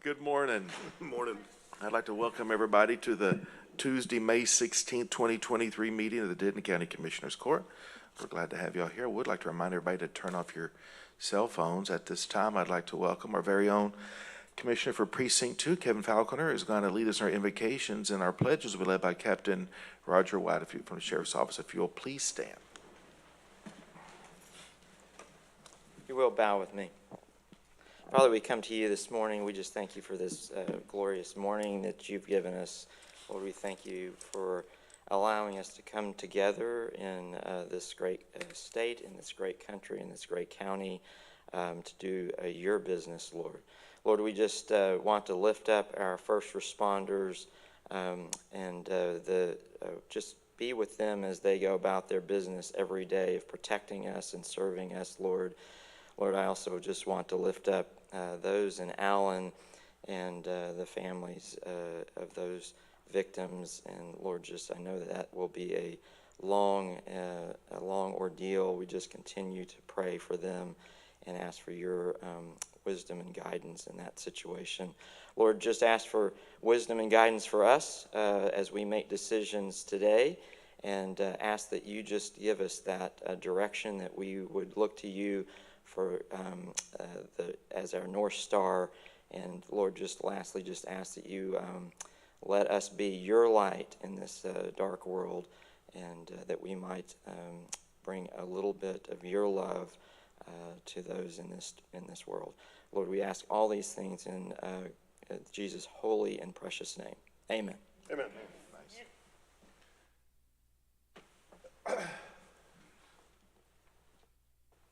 Good morning. Good morning. I'd like to welcome everybody to the Tuesday, May 16th, 2023 meeting of the Denton County Commissioners Court. We're glad to have you all here. I would like to remind everybody to turn off your cell phones. At this time, I'd like to welcome our very own Commissioner for Precinct 2, Kevin Falconer, is going to lead us in our invocations, and our pledges will be led by Captain Roger White from the Sheriff's Office. If you'll please stand. You will bow with me. Father, we come to you this morning. We just thank you for this glorious morning that you've given us. Lord, we thank you for allowing us to come together in this great state, in this great country, in this great county to do your business, Lord. Lord, we just want to lift up our first responders and just be with them as they go about their business every day of protecting us and serving us, Lord. Lord, I also just want to lift up those in Allen and the families of those victims. And Lord, just I know that will be a long ordeal. We just continue to pray for them and ask for your wisdom and guidance in that situation. Lord, just ask for wisdom and guidance for us as we make decisions today, and ask that you just give us that direction, that we would look to you for as our North Star. And Lord, just lastly, just ask that you let us be your light in this dark world, and that we might bring a little bit of your love to those in this world. Lord, we ask all these things in Jesus' holy and precious name. Amen. Amen.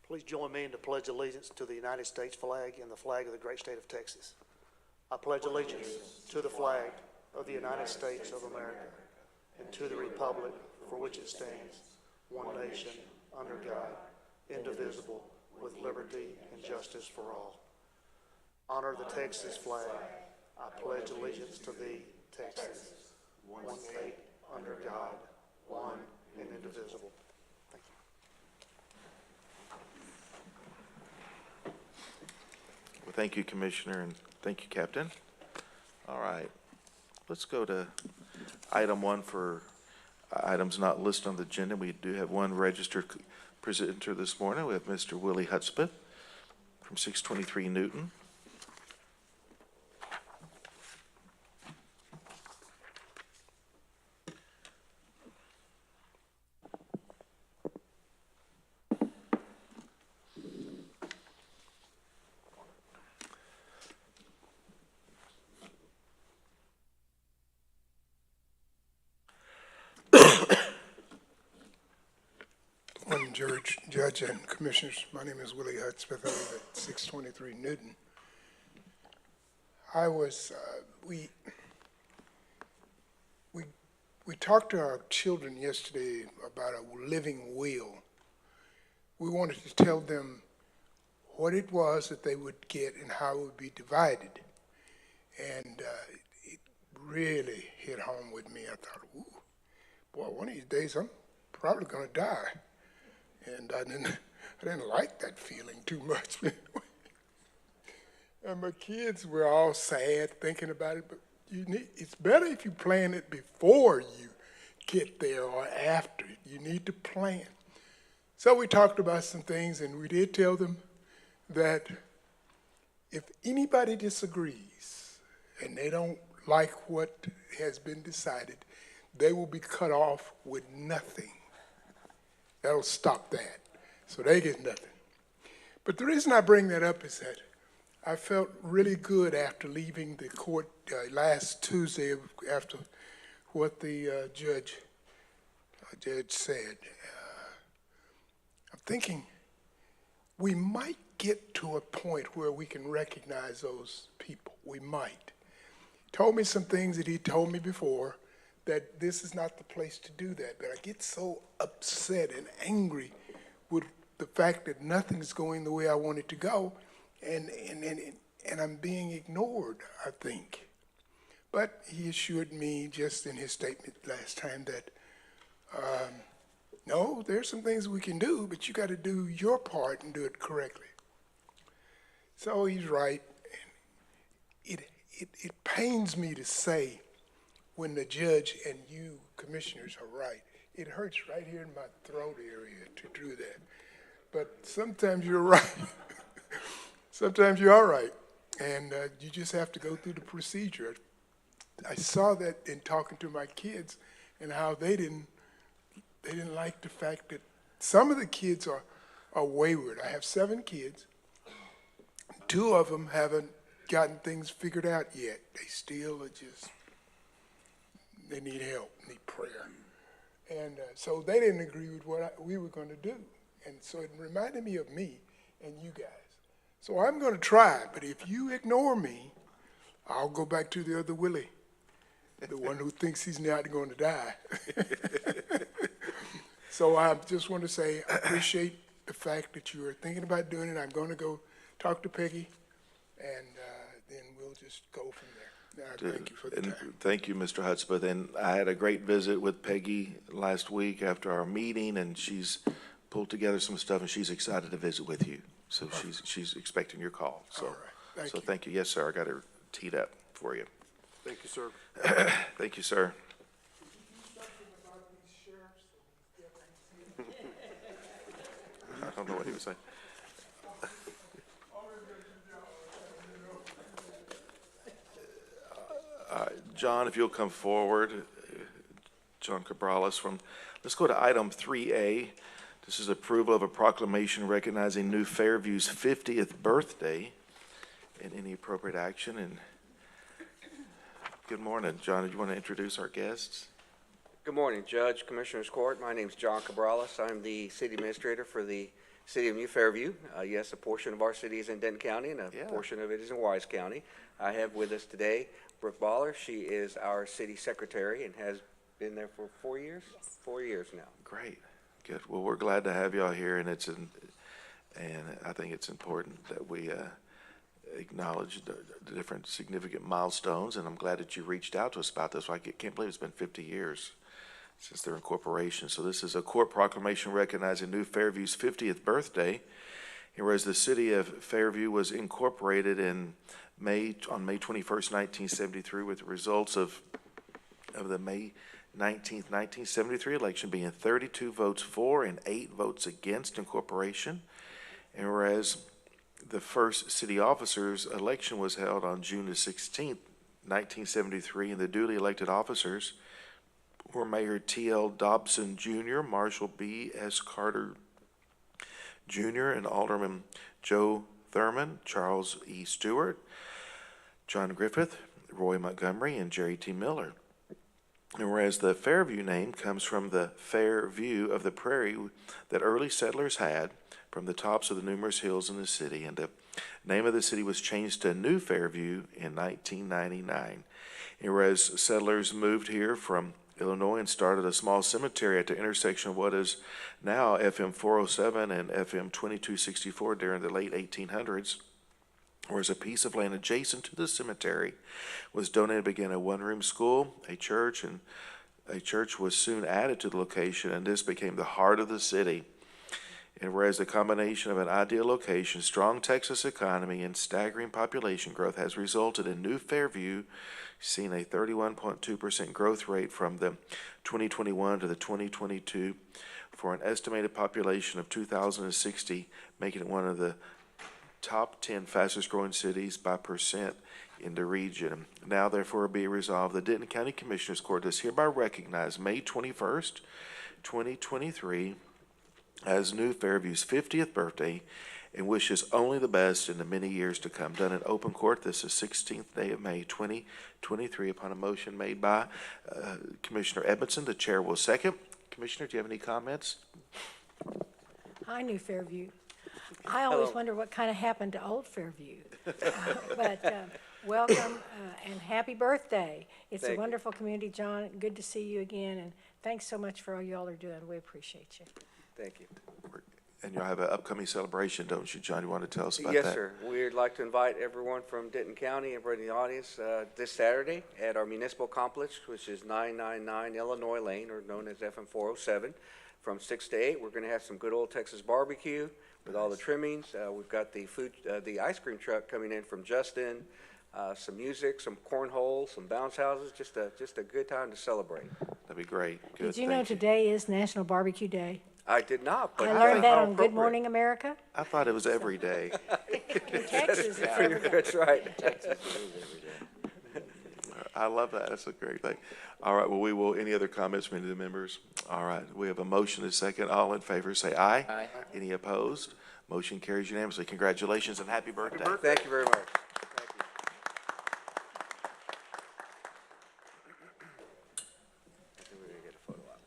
Please join me in the pledge allegiance to the United States flag and the flag of the great state of Texas. I pledge allegiance to the flag of the United States of America and to the republic for which it stands, one nation, under God, indivisible, with liberty and justice for all. Honor the Texas flag. I pledge allegiance to thee, Texas, one state, under God, one and indivisible. Thank you. Well, thank you, Commissioner, and thank you, Captain. All right, let's go to item 1 for items not listed on the agenda. We do have one registered presenter this morning. We have Mr. Willie Hudspeth from 623 Newton. Judge and Commissioners, my name is Willie Hudspeth. I live at 623 Newton. We talked to our children yesterday about a living will. We wanted to tell them what it was that they would get and how it would be divided. And it really hit home with me. I thought, ooh, boy, one of these days I'm probably going to die. And I didn't like that feeling too much. And my kids were all sad thinking about it, but it's better if you plan it before you get there or after it. You need to plan. So we talked about some things, and we did tell them that if anybody disagrees and they don't like what has been decided, they will be cut off with nothing. That'll stop that. So they get nothing. But the reason I bring that up is that I felt really good after leaving the court last Tuesday after what the judge said. I'm thinking we might get to a point where we can recognize those people. We might. He told me some things that he told me before, that this is not the place to do that. But I get so upset and angry with the fact that nothing's going the way I want it to go, and I'm being ignored, I think. But he assured me just in his statement last time that, no, there's some things we can do, but you got to do your part and do it correctly. So he's right. it pains me to say when the judge and you commissioners are right. It hurts right here in my throat area to do that. But sometimes you're right. Sometimes you are right. And you just have to go through the procedure. I saw that in talking to my kids and how they didn't like the fact that some of the kids are wayward. I have 7 kids. 2 of them haven't gotten things figured out yet. They still are just, they need help, need prayer. And so they didn't agree with what we were going to do. And so it reminded me of me and you guys. So I'm going to try, but if you ignore me, I'll go back to the other Willie, the one who thinks he's not going to die. So I just want to say I appreciate the fact that you are thinking about doing it. I'm going to go talk to Peggy, and then we'll just go from there. Thank you for the time. Thank you, Mr. Hudspeth. And I had a great visit with Peggy last week after our meeting, and she's pulled together some stuff, and she's excited to visit with you. So she's expecting your call. So, All right. thank you. Yes, sir. I got her teed up for you. Thank you, sir. Thank you, sir. I don't know what he was saying. John, if you'll come forward, John Cabrales let's go to item 3A. This is approval of a proclamation recognizing New Fairview's 50th birthday and any appropriate action. And good morning, John. Do you want to introduce our guests? Good morning, Judge, Commissioners Court. My name is John Cabrales. I'm the City Administrator for the City of New Fairview. Yes, a portion of our city is in Denton County, and a portion of it is in Wise County. I have with us today Brooke Baller. She is our City Secretary and has been there for 4 years? Yes. 4 years now. Great. Good. Well, we're glad to have y'all here, and I think it's important that we acknowledge the different significant milestones, and I'm glad that you reached out to us about this. I can't believe it's been 50 years since their incorporation. So this is a court proclamation recognizing New Fairview's 50th birthday. And whereas the city of Fairview was incorporated on May 21st, 1973, with the results of the May 19th, 1973 election being 32 votes for and 8 votes against incorporation. And whereas the first city officers election was held on June the 16th, 1973, and the duly elected officers were Mayor T.L. Dobson Jr., Marshall B. S. Carter Jr., and Alderman Joe Thurman, Charles E. Stewart, John Griffith, Roy Montgomery, and Jerry T. Miller. And whereas the Fairview name comes from the fair view of the prairie that early settlers had from the tops of the numerous hills in the city, and the name of the city was changed to New Fairview in 1999. And whereas settlers moved here from Illinois and started a small cemetery at the intersection of what is now FM 407 and FM 2264 during the late 1800s, whereas a piece of land adjacent to the cemetery was donated to begin a one-room school, a church was soon added to the location, and this became the heart of the city. And whereas the combination of an ideal location, strong Texas economy, and staggering population growth has resulted in New Fairview seeing a 31.2% growth rate from the 2021 to the 2022 for an estimated population of 2,060, making it one of the top 10 fastest growing cities by percent in the region. Now therefore be resolved, the Denton County Commissioners Court does hereby recognize May 21st, 2023 as New Fairview's 50th birthday and wishes only the best in the many years to come. Done in open court this is 16th day of May 2023 upon a motion made by Commissioner Edmondson. The chair will second. Commissioner, do you have any comments? Hi, New Fairview. I always wonder what kind of happened to Old Fairview. But welcome and happy birthday. It's Thank a you. wonderful community, John. Good to see you again, and thanks so much for all y'all are doing. We appreciate you. Thank you. And you'll have an upcoming celebration, don't you, John? You want to tell us about Yes, that? sir. We'd like to invite everyone from Denton County, everybody in the audience, this Saturday at our municipal complex, which is 999 Illinois Lane, or known as FM 407, from 6 to 8. We're going to have some good old Texas barbecue with all the trimmings. We've got the food, the ice cream truck coming in from Justin. some music, some cornhole, some bounce houses, just a good time to celebrate. That'd be great. Good, Did you know thank today is National Barbecue Day? I did not, but I I learned think that how on Good appropriate. Morning America. I thought it was every day. In Texas, it's every day. That's right. I love that. That's a great thing. All right, well, we will, any other comments from any of the members? All right, we have a motion and a second. All in favor, say aye. Aye. Any opposed? Motion carries unanimously. Congratulations and happy birthday. Thank you very much. Thank you. I think we're gonna get a photo op.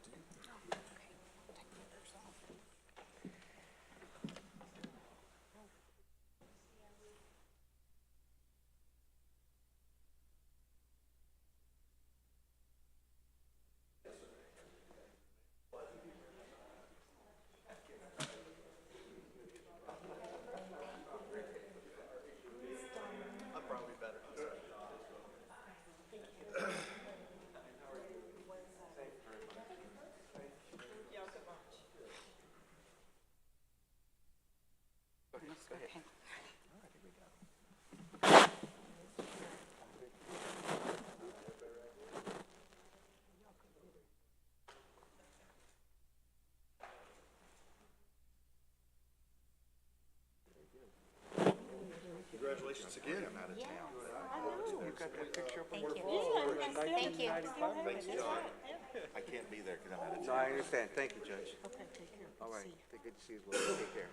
Congratulations again. I'm out of town. Thank you. Thanks, John. I can't be there because I'm out of No, town. I understand. Thank you, Judge. All right. Good to see you as well. Take care.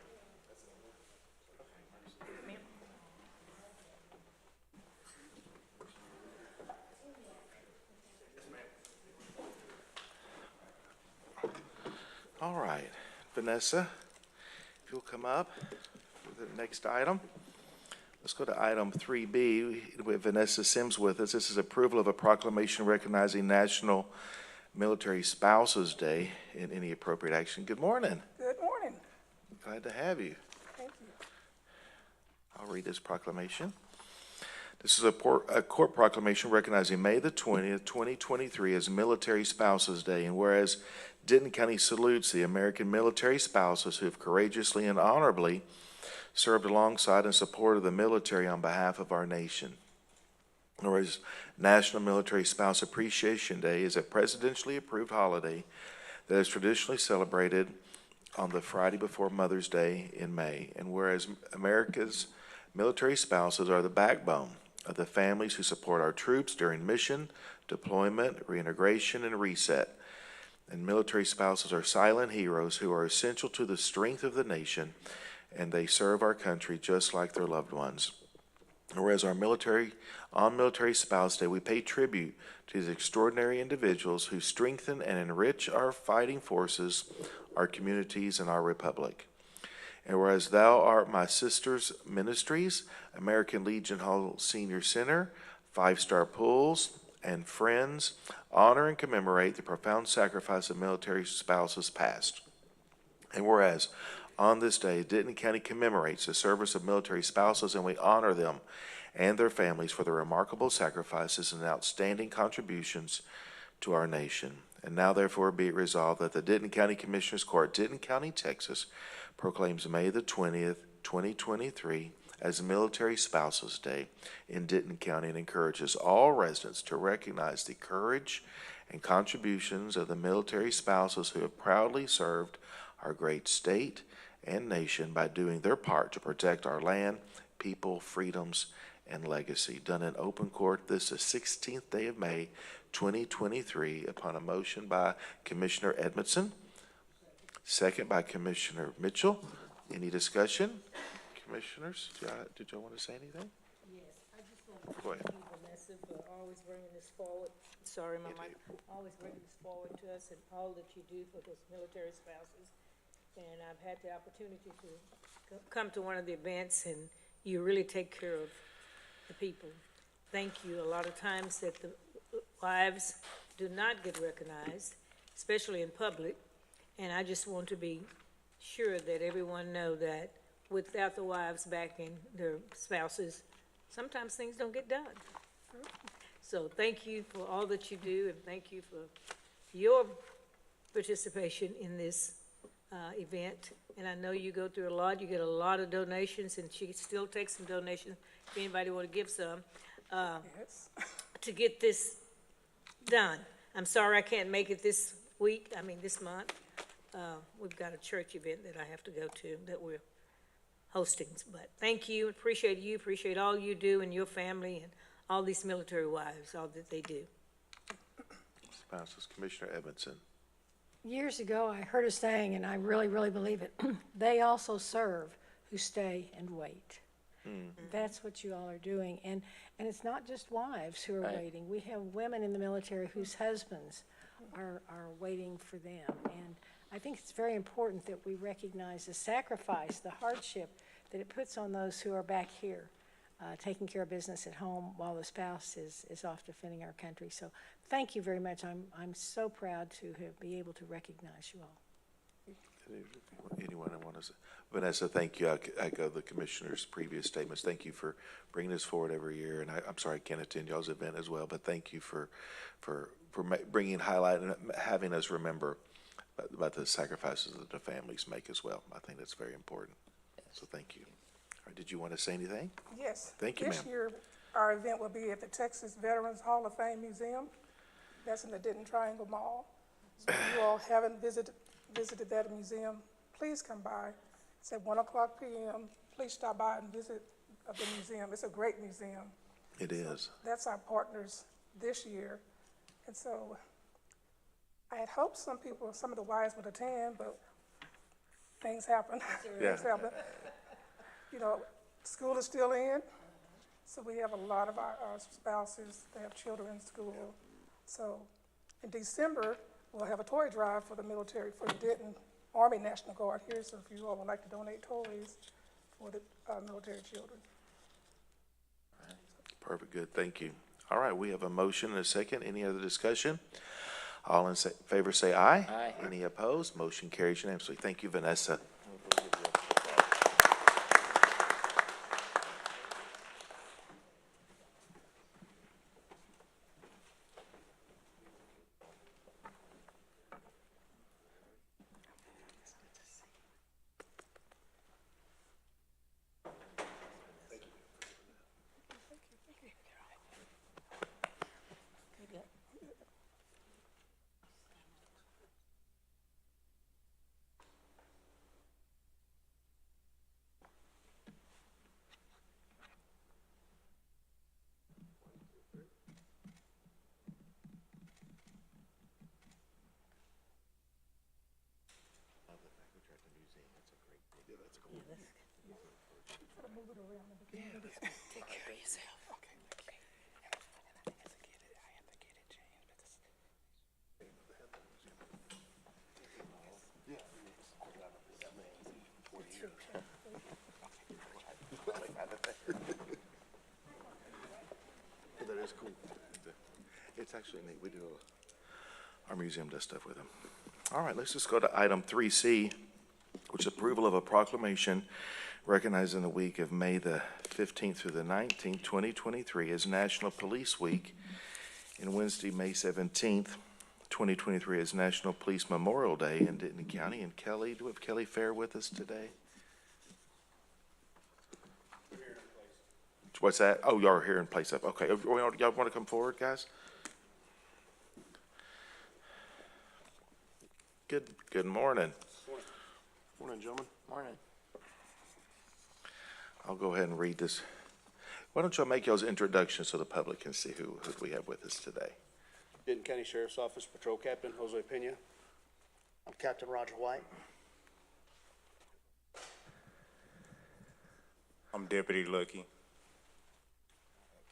All right, Vanessa, if you'll come up for the next item. Let's go to item 3B with Vanessa Sims with us. This is approval of a proclamation recognizing National Military Spouses Day in any appropriate action. Good morning. Good morning. Glad to have you. Thank you. I'll read this proclamation. This is a court proclamation recognizing May the 20th, 2023 as Military Spouses Day. And whereas Denton County salutes the American military spouses who have courageously and honorably served alongside and supported the military on behalf of our nation. Whereas National Military Spouse Appreciation Day is a presidentially approved holiday that is traditionally celebrated on the Friday before Mother's Day in May. And whereas America's military spouses are the backbone of the families who support our troops during mission, deployment, reintegration, and reset. And military spouses are silent heroes who are essential to the strength of the nation, and they serve our country just like their loved ones. Whereas on Military Spouse Day, we pay tribute to these extraordinary individuals who strengthen and enrich our fighting forces, our communities, and our republic. And whereas Thou Art My Sister's Ministries, American Legion Hall Senior Center, Five Star Pools, and Friends honor and commemorate the profound sacrifice of military spouses past. And whereas on this day, Denton County commemorates the service of military spouses, and we honor them and their families for their remarkable sacrifices and outstanding contributions to our nation. And now, therefore, be it resolved that the Denton County Commissioners Court, Denton County, Texas, proclaims May the 20th, 2023 as Military Spouses Day in Denton County and encourages all residents to recognize the courage and contributions of the military spouses who have proudly served our great state and nation by doing their part to protect our land, people, freedoms, and legacy. Done in open court this is the 16th day of May, 2023, upon a motion by Commissioner Edmondson, second by Commissioner Mitchell. Any discussion? Commissioners, did y'all want to say anything? Yes, I just want to Go ahead. thank you, Vanessa, for always bringing this forward. Sorry, my mic. Always bringing this forward to us and all that you do for those military spouses. And I've had the opportunity to come to one of the events, and you really take care of the people. Thank you. A lot of times that the wives do not get recognized, especially in public. And I just want to be sure that everyone know that without the wives backing their spouses, sometimes things don't get done. So thank you for all that you do, and thank you for your participation in this event. And I know you go through a lot, you get a lot of donations, and she still takes some donations, if anybody want to give some, Yes. to get this done. I'm sorry I can't make it this month. We've got a church event that I have to go to that we're hosting. But thank you, appreciate all you do and your family and all these military wives, all that they do. Spouses, Commissioner Edmondson. Years ago, I heard a saying, and I really, really believe it. They also serve who stay and wait. That's what you all are doing. And it's not just wives who are Right. waiting. We have women in the military whose husbands are waiting for them. And I think it's very important that we recognize the sacrifice, the hardship that it puts on those who are back here, taking care of business at home while the spouse is off defending our country. So thank you very much. I'm so proud to be able to recognize you all. Anyone that wants to? Vanessa, thank you. I echo the commissioner's previous statements. Thank you for bringing this forward every year. And I'm sorry I can't attend y'all's event as well, but thank you for bringing highlight and having us remember about the sacrifices that the families make as well. I think that's very important. So thank you. All right, did you want to say anything? Yes. Thank you, This ma'am. year, our event will be at the Texas Veterans Hall of Fame Museum. That's in the Denton Triangle Mall. So if you all haven't visited that museum, please come by. It's at 1:00 p.m. Please stop by and visit the museum. It's a great museum. It is. That's our partners this year. And so I had hoped some of the wives would attend, but things happen. Yeah. Things happen. You know, school is still in, so we have a lot of our spouses, they have children in school. So in December, we'll have a toy drive for the military, for the Denton Army National Guard here. So if you all would like to donate toys for the military children. Perfect. Good. Thank you. All right. We have a motion and a second. Any other discussion? All in favor say aye. Aye. Any opposed? Motion carries unanimously. Thank you, Vanessa. That is cool. It's actually neat. We do, our museum does stuff with them. All right, let's just go to item 3C, which is approval of a proclamation recognizing the week of May the 15th through the 19th, 2023 as National Police Week, and Wednesday, May 17th, 2023 as National Police Memorial Day in Denton County. And Kelly, do we have Kelly Fair with us today? What's that? Oh, y'all are here in place of, okay. Y'all want to come forward, guys? Good morning. Morning, gentlemen. Morning. I'll go ahead and read this. Why don't y'all make y'all's introductions so the public can see who we have with us today? Denton County Sheriff's Office Patrol Captain Jose Pena. I'm Captain Roger White. I'm Deputy Lucky.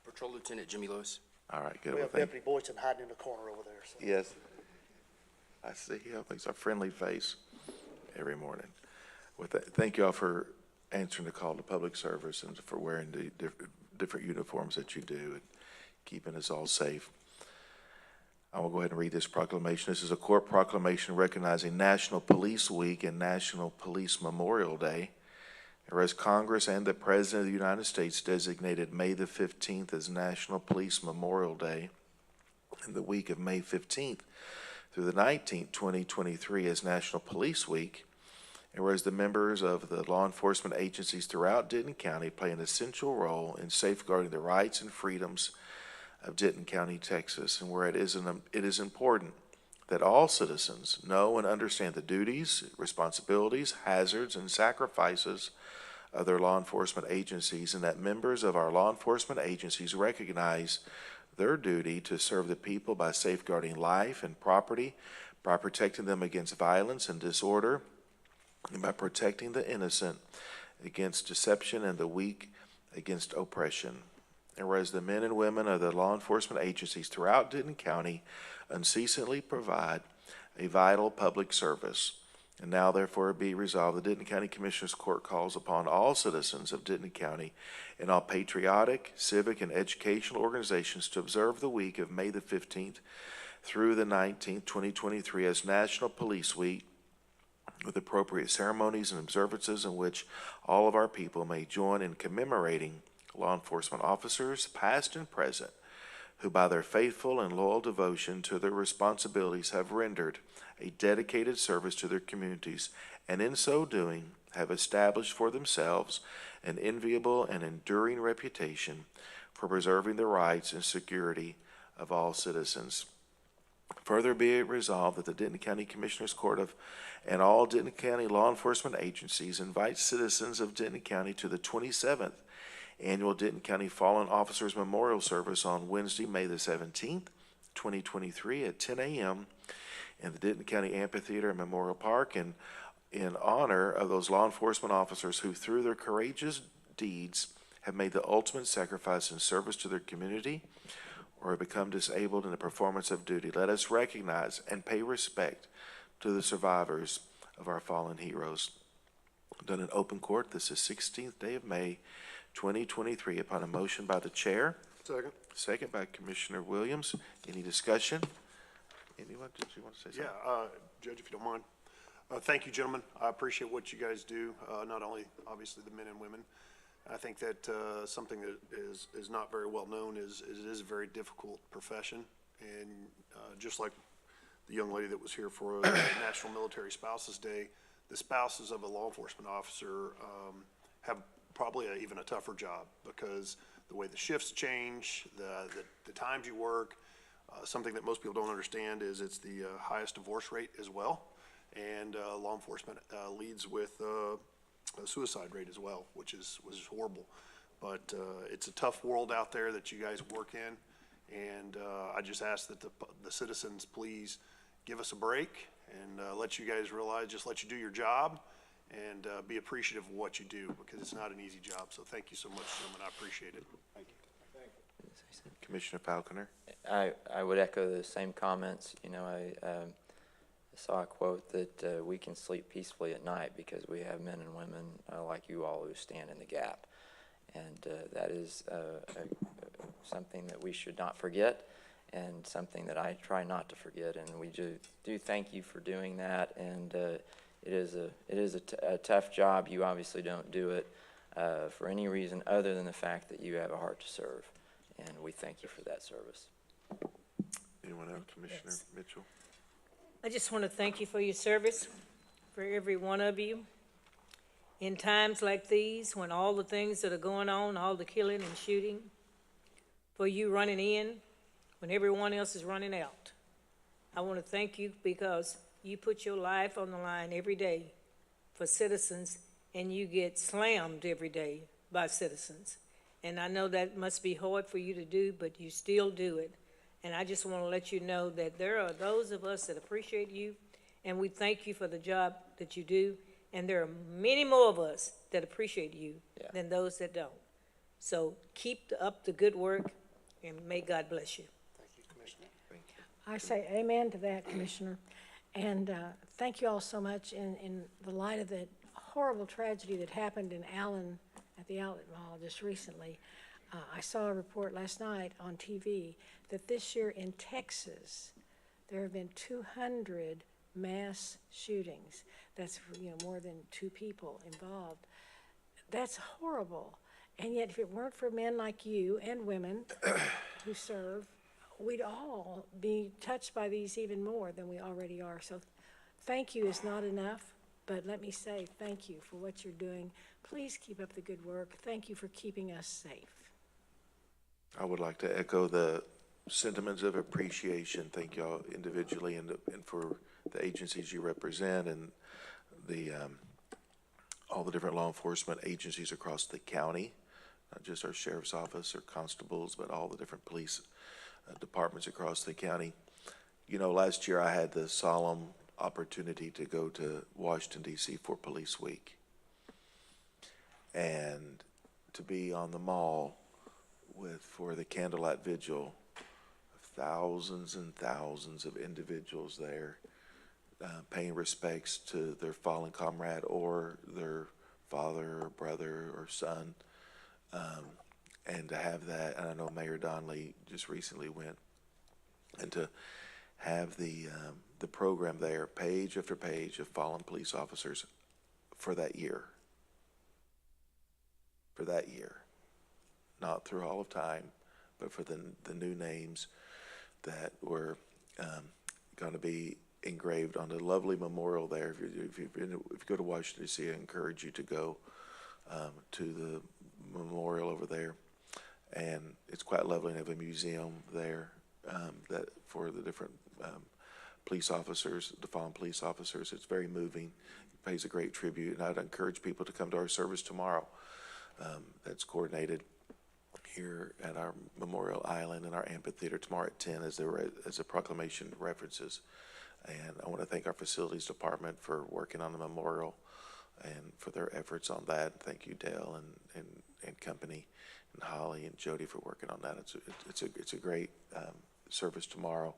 Patrol Lieutenant Jimmy Lewis. All right, good. We Well, have Deputy Boyson hiding in the corner over there. So. Yes. I see him. He's a friendly face every morning. With that, thank you all for answering the call to public service and for wearing the different uniforms that you do and keeping us all safe. I will go ahead and read this proclamation. This is a court proclamation recognizing National Police Week and National Police Memorial Day. Whereas Congress and the President of the United States designated May the 15th as National Police Memorial Day and the week of May 15th through the 19th, 2023 as National Police Week. And whereas the members of the law enforcement agencies throughout Denton County play an essential role in safeguarding the rights and freedoms of Denton County, Texas, and where it is important that all citizens know and understand the duties, responsibilities, hazards, and sacrifices of their law enforcement agencies, and that members of our law enforcement agencies recognize their duty to serve the people by safeguarding life and property, by protecting them against violence and disorder, and by protecting the innocent against deception and the weak against oppression. And whereas the men and women of the law enforcement agencies throughout Denton County unceasingly provide a vital public service, and now therefore be resolved, the Denton County Commissioners Court calls upon all citizens of Denton County and all patriotic, civic, and educational organizations to observe the week of May the 15th through the 19th, 2023 as National Police Week, with appropriate ceremonies and observances in which all of our people may join in commemorating law enforcement officers, past and present, who by their faithful and loyal devotion to their responsibilities have rendered a dedicated service to their communities, and in so doing have established for themselves an enviable and enduring reputation for preserving the rights and security of all citizens. Further be it resolved that the Denton County Commissioners Court and all Denton County law enforcement agencies invite citizens of Denton County to the 27th Annual Denton County Fallen Officers Memorial Service on Wednesday, May the 17th, 2023 at 10 a.m. in the Denton County Amphitheater and Memorial Park, and in honor of those law enforcement officers who, through their courageous deeds, have made the ultimate sacrifice in service to their community or have become disabled in the performance of duty. Let us recognize and pay respect to the survivors of our fallen heroes. Done in open court, this is 16th day of May, 2023, upon a motion by the chair. Second. Second by Commissioner Williams. Any discussion? Anyone, did you want to say something? Yeah, Judge, if you don't mind. Thank you, gentlemen. I appreciate what you guys do, not only obviously the men and women. I think that something that is not very well known is it is a very difficult profession. And just like the young lady that was here for National Military Spouses Day, the spouses of a law enforcement officer have probably even a tougher job because the way the shifts change, the times you work. Something that most people don't understand is it's the highest divorce rate as well, and law enforcement leads with a suicide rate as well, which is horrible. But it's a tough world out there that you guys work in, and I just ask that the citizens please give us a break and let you guys realize, just let you do your job, and be appreciative of what you do, because it's not an easy job. So thank you so much, gentlemen. I appreciate it. Thank you. Commissioner Falconer. I would echo those same comments. You know, I saw a quote that we can sleep peacefully at night because we have men and women like you all who stand in the gap. And that is something that we should not forget, and something that I try not to forget. And we do thank you for doing that. And it is a tough job. You obviously don't do it for any reason other than the fact that you have a heart to serve. And we thank you for that service. Anyone else? Commissioner Mitchell? I just want to thank you for your service, for every one of you. In times like these, when all the things that are going on, all the killing and shooting, for you running in when everyone else is running out. I want to thank you because you put your life on the line every day for citizens, and you get slammed every day by citizens. And I know that must be hard for you to do, but you still do it. And I just want to let you know that there are those of us that appreciate you, and we thank you for the job that you do. And there are many more of us that appreciate you than those that don't. So keep up the good work, and may God bless you. Thank you, Commissioner. Thank you. I say amen to that, Commissioner. And thank you all so much in the light of the horrible tragedy that happened in Allen at the Outlet Mall just recently. I saw a report last night on TV that this year in Texas, there have been 200 mass shootings. That's, more than 2 people involved. That's horrible. And yet, if it weren't for men like you and women who serve, we'd all be touched by these even more than we already are. So thank you is not enough. But let me say thank you for what you're doing. Please keep up the good work. Thank you for keeping us safe. I would like to echo the sentiments of appreciation. Thank y'all individually and for the agencies you represent and the all the different law enforcement agencies across the county, not just our sheriff's office or constables, but all the different police departments across the county. You know, last year I had the solemn opportunity to go to Washington, D.C. for Police Week and to be on the mall for the candlelight vigil of thousands and thousands of individuals there paying respects to their fallen comrade or their father or brother or son. And to have that, and I know Mayor Donnelly just recently went, and to have the program there, page after page of fallen police officers for that year. For that year. Not through all of time, but for the new names that were going to be engraved on the lovely memorial there. If you go to Washington, D.C., I encourage you to go to the memorial over there. And it's quite lovely. They have a museum there that for the different police officers, the fallen police officers. It's very moving. It pays a great tribute. And I'd encourage people to come to our service tomorrow. That's coordinated here at our Memorial Island and our amphitheater tomorrow at 10 as the proclamation references. And I want to thank our facilities department for working on the memorial and for their efforts on that. Thank you, Dale and company, and Holly and Jody for working on that. It's a great service tomorrow,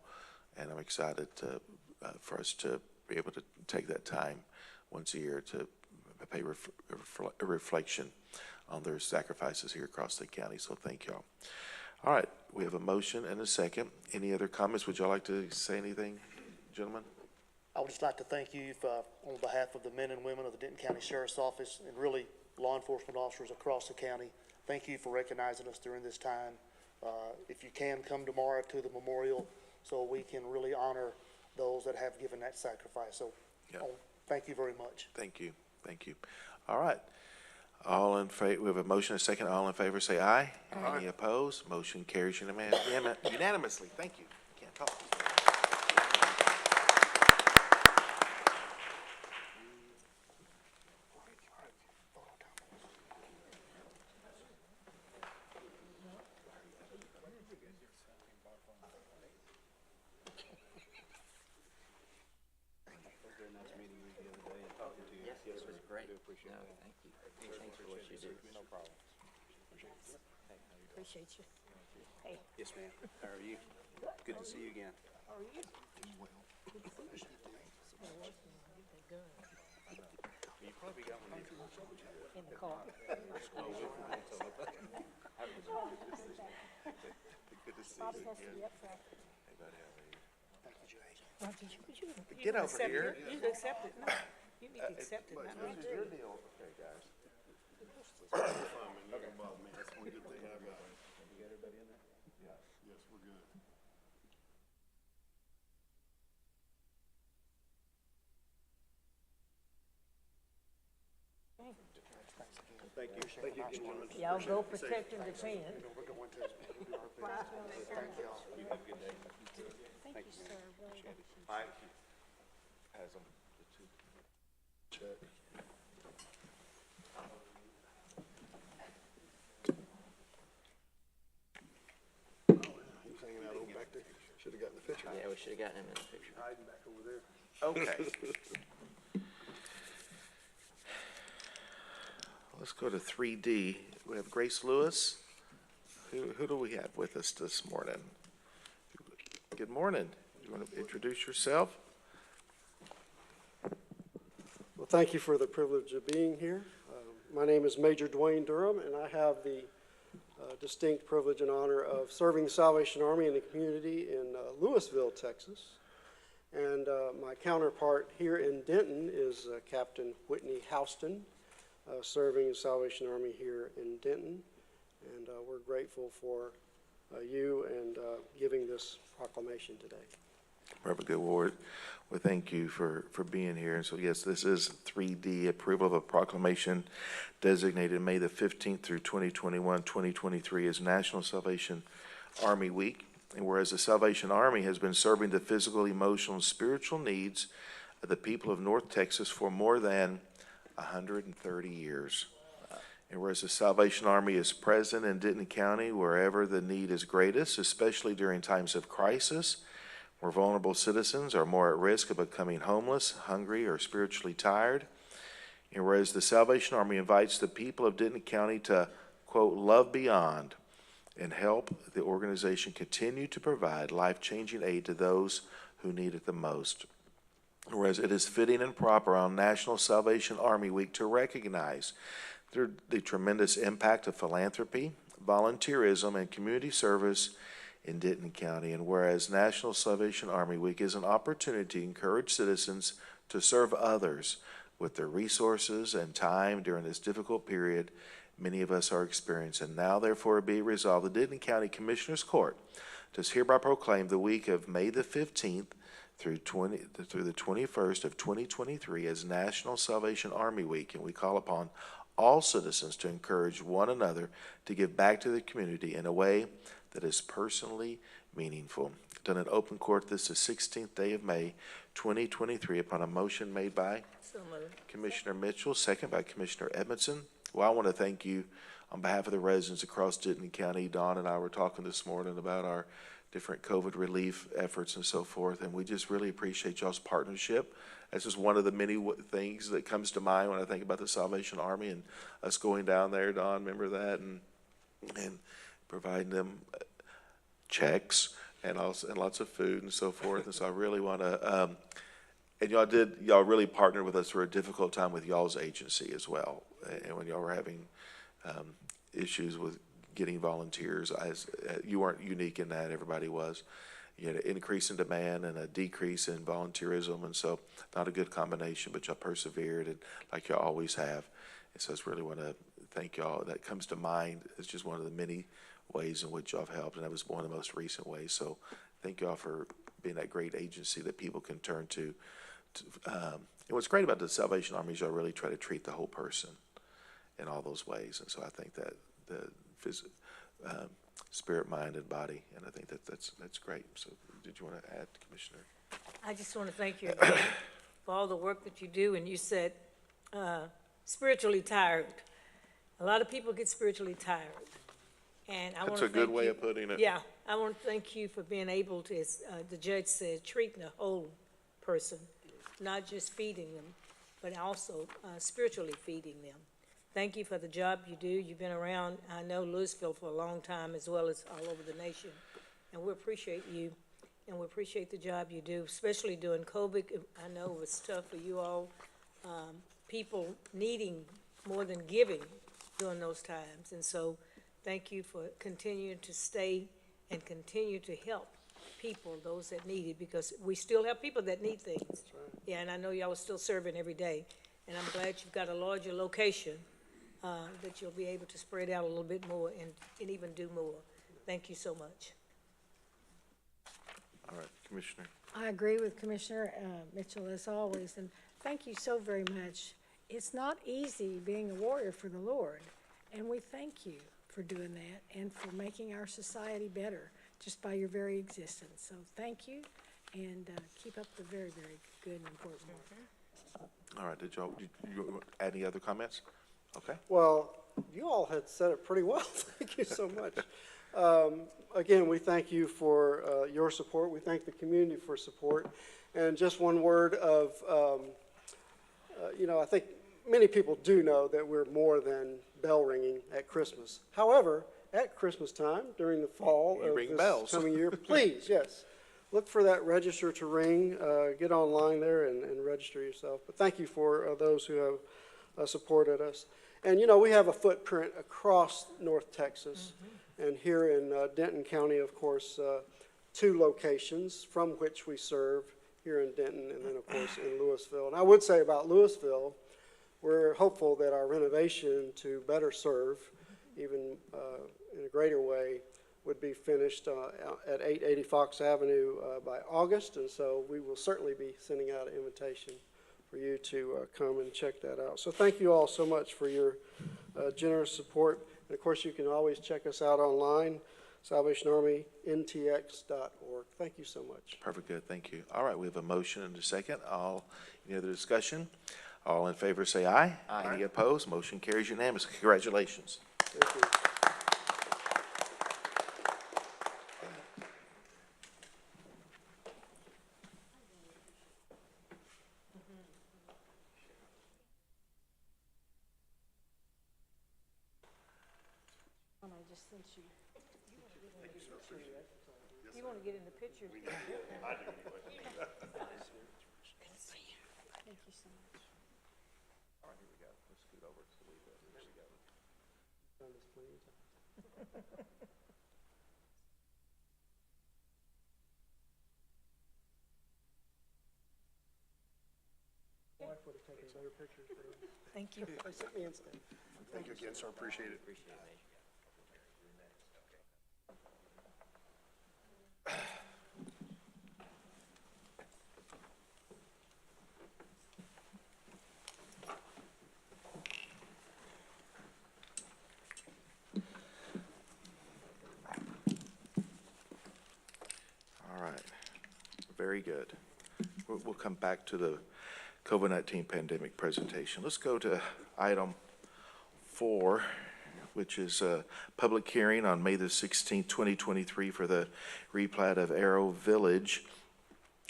and I'm excited for us to be able to take that time once a year to pay a reflection on their sacrifices here across the county. So thank y'all. All right, we have a motion and a second. Any other comments? Would y'all like to say anything, gentlemen? I would just like to thank you on behalf of the men and women of the Denton County Sheriff's Office and really law enforcement officers across the county. Thank you for recognizing us during this time. If you can, come tomorrow to the memorial so we can really honor those that have given that sacrifice. So thank you very much. Thank you. Thank you. All right. All in favor, we have a motion and a second. All in favor, say aye. Aye. Any opposed? Motion carries unanimously. Thank you. Can't talk. Yes, it was great. No, thank you. Thanks for what you do. No problem. Appreciate you. Hey. Yes, ma'am. How are you? Good to see you again. How are you? You probably got one In the car. Good to see Bobby you has to again. be up front. Hey, buddy, how are you? You Get over Accept here. it. You can accept it. No, you need to accept it, not me. This is your deal. Okay, guys. That's one good thing I got. You got everybody in there? Yes, we're good. Thank you. Thank you again, gentlemen. Y'all go protect and defend. We're going to thank y'all. You have a good day. Thank you, sir. Really appreciate it. Mike has them. Check. He's hanging out over back there. Should have gotten the picture. Yeah, we should have gotten him in the picture. Hiding back over there. Okay. Let's go to 3D. We have Grace Lewis. Who do we have with us this morning? Good morning. You want to introduce yourself? Well, thank you for the privilege of being here. My name is Major Dwayne Durham, and I have the distinct privilege and honor of serving the Salvation Army in the community in Louisville, Texas. And my counterpart here in Denton is Captain Whitney Houston, serving the Salvation Army here in Denton. And we're grateful for you and giving this proclamation today. Reverend Goodward, we thank you for being here. And so, yes, this is 3D, approval of a proclamation designated May the 15th through 2023 as National Salvation Army Week. And whereas the Salvation Army has been serving the physical, emotional, and spiritual needs of the people of North Texas for more than 130 years. And whereas the Salvation Army is present in Denton County wherever the need is greatest, especially during times of crisis, where vulnerable citizens are more at risk of becoming homeless, hungry, or spiritually tired. And whereas the Salvation Army invites the people of Denton County to, quote, love beyond and help the organization continue to provide life-changing aid to those who need it the most. Whereas it is fitting and proper on National Salvation Army Week to recognize the tremendous impact of philanthropy, volunteerism, and community service in Denton County. And whereas National Salvation Army Week is an opportunity to encourage citizens to serve others with their resources and time during this difficult period many of us are experiencing. Now, therefore, be it resolved, the Denton County Commissioners Court does hereby proclaim the week of May the 15th through the 21st of 2023 as National Salvation Army Week, and we call upon all citizens to encourage one another to give back to the community in a way that is personally meaningful. Done in open court this is 16th day of May 2023 upon a motion made by Commissioner Mitchell, second by Commissioner Edmondson. Well, I want to thank you on behalf of the residents across Denton County. Dawn and I were talking this morning about our different COVID relief efforts and so forth, and we just really appreciate y'all's partnership. This is one of the many things that comes to mind when I think about the Salvation Army and us going down there, Dawn, remember that, and providing them checks and lots of food and so forth. And so I really want to, and y'all really partnered with us through a difficult time with y'all's agency as well. And when y'all were having issues with getting volunteers, you weren't unique in that, everybody was. You had an increase in demand and a decrease in volunteerism, and so not a good combination, but y'all persevered, and like y'all always have. And so I just really want to thank y'all. That comes to mind as just one of the many ways in which y'all have helped, and that was one of the most recent ways. So thank y'all for being that great agency that people can turn to. And what's great about the Salvation Army is y'all really try to treat the whole person in all those ways. And so I think that the spirit, mind, and body, and I think that's great. So did you want to add, Commissioner? I just want to thank you again for all the work that you do. And you said spiritually tired. A lot of people get spiritually tired. And I want That's to a good way of putting it. Yeah, I want to thank you for being able to, as the judge said, treating the whole person, not just feeding them, but also spiritually feeding them. Thank you for the job you do. You've been around, I know, Louisville for a long time, as well as all over the nation. And we appreciate you, and we appreciate the job you do, especially during COVID. I know it was tough for you all, people needing more than giving during those times. And so thank you for continuing to stay and continue to help people, those that need it, because we still have people that need things. Right. Yeah, and I know y'all are still serving every day. And I'm glad you've got a larger location that you'll be able to spread out a little bit more and even do more. Thank you so much. All right, Commissioner. I agree with Commissioner Mitchell as always, and thank you so very much. It's not easy being a warrior for the Lord, and we thank you for doing that and for making our society better just by your very existence. So thank you, and keep up the very, very good and important work. All right, did you add any other comments? Okay. Well, you all had said it pretty well. Thank you so much. Again, we thank you for your support. We thank the community for support. And just one word of, I think many people do know that we're more than bell ringing at Christmas. However, at Christmas time, during the fall of this coming year, please, yes, look for that register to ring. Get online there and register yourself. But thank you for those who have supported us. And, we have a footprint across North Texas. Mm-hmm. And here in Denton County, of course, 2 locations from which we serve here in Denton and then, of course, in Louisville. And I would say about Louisville, we're hopeful that our renovation to better serve, even in a greater way, would be finished at 880 Fox Avenue by August, and so we will certainly be sending out an invitation for you to come and check that out. So thank you all so much for your generous support. And of course, you can always check us out online, SalvationArmyNTX.org. Thank you so much. Perfect, good, thank you. All right, we have a motion and a second. Any other discussion? All in favor say aye. Aye. Any opposed? Motion carries unanimously. Congratulations. Thank you. And I just sent you. You want to get in the picture? Thank you so much. All right, here we go. Let's scoot over so we there we go. Done this plenty of times. My wife would have taken better pictures for us. Thank you. They sent me instead. Thank you again, sir. Appreciate it. All right, very good. We'll come back to the COVID-19 pandemic presentation. Let's go to item 4, which is a public hearing on May the 16th, 2023 for the replat of Arrow Village,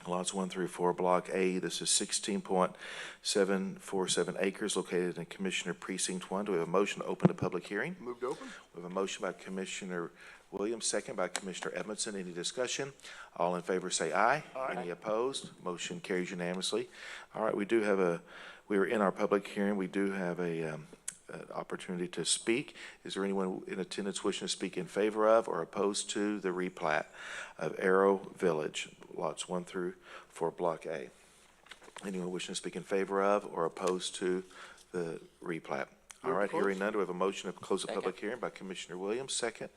lots 1 through 4, Block A. This is 16.747 acres located in Commissioner Precinct 1. Do we have a motion to open the public hearing? Moved open? We have a motion by Commissioner Williams, second by Commissioner Edmondson. Any discussion? All in favor say aye. Aye. Any opposed? Motion carries unanimously. All right, we are in our public hearing. We do have an opportunity to speak. Is there anyone in attendance wishing to speak in favor of or opposed to the replat of Arrow Village, lots 1 through 4, Block A? Anyone wishing to speak in favor of or opposed to the replat? All right, hearing none, do we have a motion to close the public hearing by Commissioner Williams, second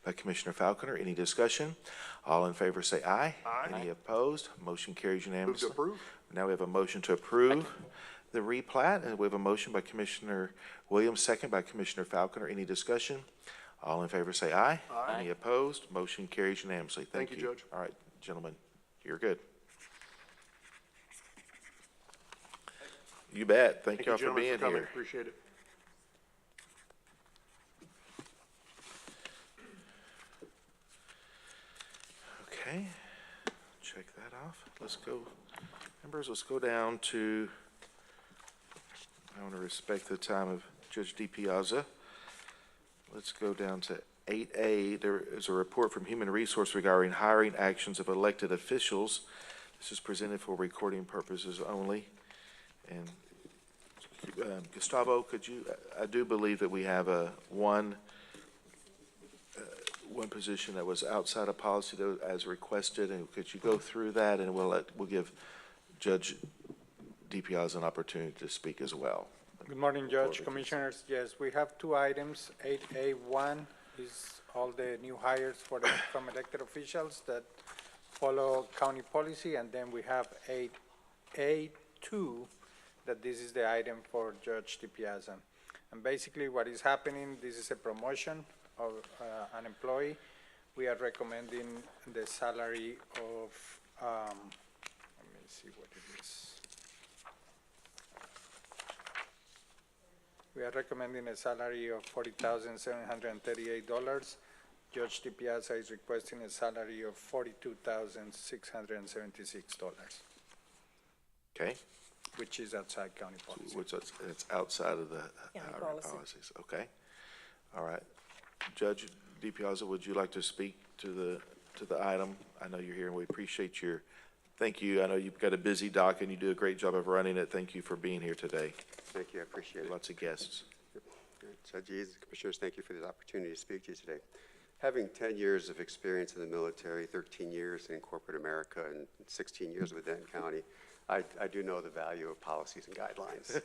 by Commissioner Falconer. Any discussion? All in favor say aye. Aye. Any opposed? Motion carries Move unanimously. to approve? Now we have a motion to approve the replat, and we have a motion by Commissioner Williams, second by Commissioner Falconer. Any discussion? All in favor say aye. Aye. Any opposed? Motion carries unanimously. Thank Thank you. you, Judge. All right, gentlemen, you're good. You bet. Thank y'all for gentlemen, being coming. here. Appreciate it. Okay, check that off. Let's go, members, let's go down to, I want to respect the time of Judge DiPiazza. Let's go down to 8A. There is a report from Human Resource regarding hiring actions of elected officials. This is presented for recording purposes only. And Gustavo, could you, I do believe that we have one position that was outside of policy that was as requested, and could you go through that, and we'll give Judge DiPiazza an opportunity to speak as well. Good morning, Judge, Commissioners. Yes, we have 2 items. 8A1 is all the new hires from elected officials that follow county policy, and then we have 8A2, that this is the item for Judge DiPiazza. And basically what is happening, this is a promotion of an employee. We are recommending the salary of, let me see what it is. We are recommending a salary of $40,738. Judge DiPiazza is requesting a salary of $42,676, Okay? which is outside county policy. It's outside of the hiring policies. Okay? All right. Judge DiPiazza, would you like to speak to the item? I know you're here, and we appreciate thank you. I know you've got a busy dock, and you do a great job of running it. Thank you for being here today. Thank you, I appreciate it. Lots of guests. Judges, Commissioners, thank you for this opportunity to speak to you today. Having 10 years of experience in the military, 13 years in corporate America, and 16 years with Denton County, I do know the value of policies and guidelines.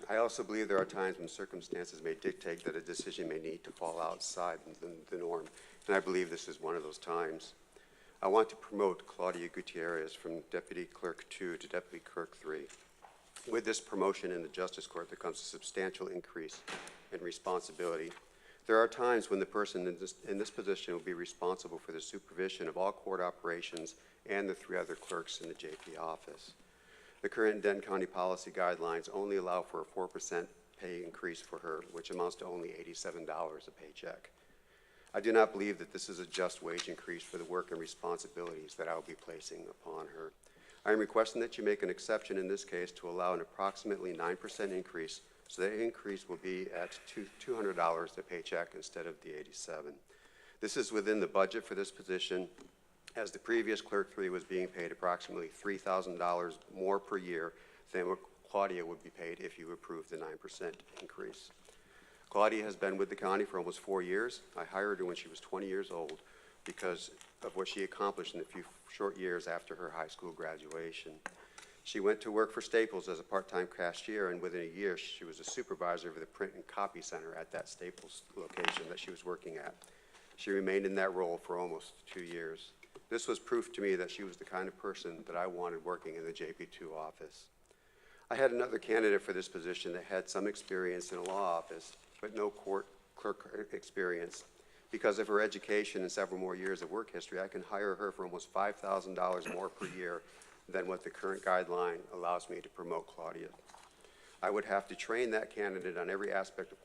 I also believe there are times when circumstances may dictate that a decision may need to fall outside the norm. and I believe this is one of those times. I want to promote Claudia Gutierrez from Deputy Clerk 2 to Deputy Clerk 3. With this promotion in the Justice Court, there comes a substantial increase in responsibility. There are times when the person in this position will be responsible for the supervision of all court operations and the 3 other clerks in the JP office. The current Denton County policy guidelines only allow for a 4% pay increase for her, which amounts to only $87 a paycheck. I do not believe that this is a just wage increase for the work and responsibilities that I will be placing upon her. I am requesting that you make an exception in this case to allow an approximately 9% increase, so that increase will be at $200 a paycheck instead of the $87. This is within the budget for this position, as the previous Clerk 3 was being paid approximately $3,000 more per year than what Claudia would be paid if you approved the 9% increase. Claudia has been with the county for almost 4 years. I hired her when she was 20 years old because of what she accomplished in the few short years after her high school graduation. She went to work for Staples as a part-time cashier, and within a year, she was a supervisor of the print and copy center at that Staples location that she was working at. She remained in that role for almost 2 years. This was proof to me that she was the kind of person that I wanted working in the JP2 office. I had another candidate for this position that had some experience in a law office, but no court clerk experience. Because of her education and several more years of work history, I can hire her for almost $5,000 more per year than what the current guideline allows me to promote Claudia. I would have to train that candidate on every aspect of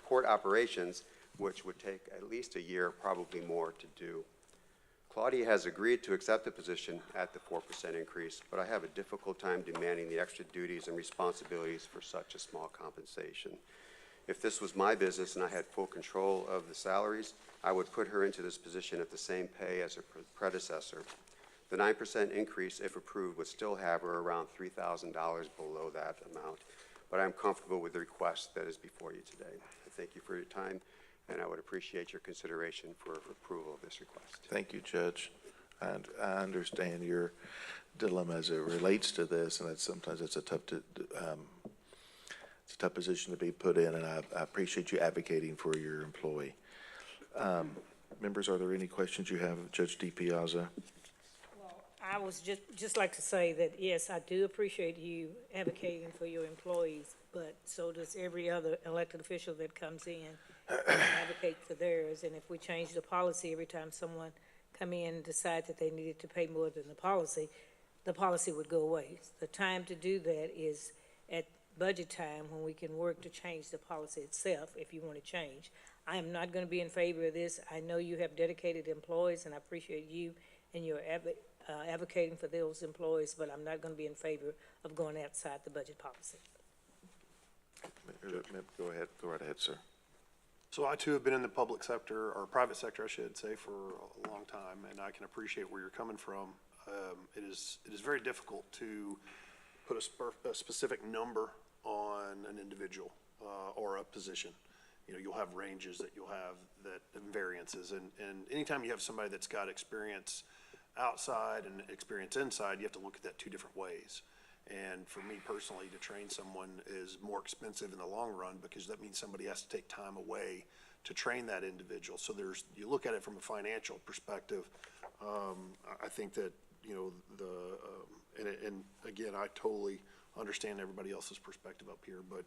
court operations, which would take at least a year, probably more, to do. Claudia has agreed to accept the position at the 4% increase, but I have a difficult time demanding the extra duties and responsibilities for such a small compensation. If this was my business and I had full control of the salaries, I would put her into this position at the same pay as her predecessor. The 9% increase, if approved, would still have her around $3,000 below that amount, but I'm comfortable with the request that is before you today. I thank you for your time, and I would appreciate your consideration for approval of this request. Thank you, Judge. And I understand your dilemma as it relates to this, and sometimes it's a tough position to be put in, and I appreciate you advocating for your employee. Members, are there any questions you have of Judge DiPiazza? I was just like to say that, yes, I do appreciate you advocating for your employees, but so does every other elected official that comes in and advocate for theirs. And if we change the policy every time someone come in and decide that they needed to pay more than the policy would go away. The time to do that is at budget time, when we can work to change the policy itself if you want to change. I am not going to be in favor of this. I know you have dedicated employees, and I appreciate you and your advocating for those employees, but I'm not going to be in favor of going outside the budget policy. Go right ahead, sir. So I too have been in the public sector, or private sector I should say, for a long time, and I can appreciate where you're coming from. It is very difficult to put a specific number on an individual or a position. You know, you'll have ranges that you'll have and variances, and anytime you have somebody that's got experience outside and experience inside, you have to look at that 2 different ways. And for me personally, to train someone is more expensive in the long run, because that means somebody has to take time away to train that individual. So you look at it from a financial perspective. I think that, you know, and again, I totally understand everybody else's perspective up here, but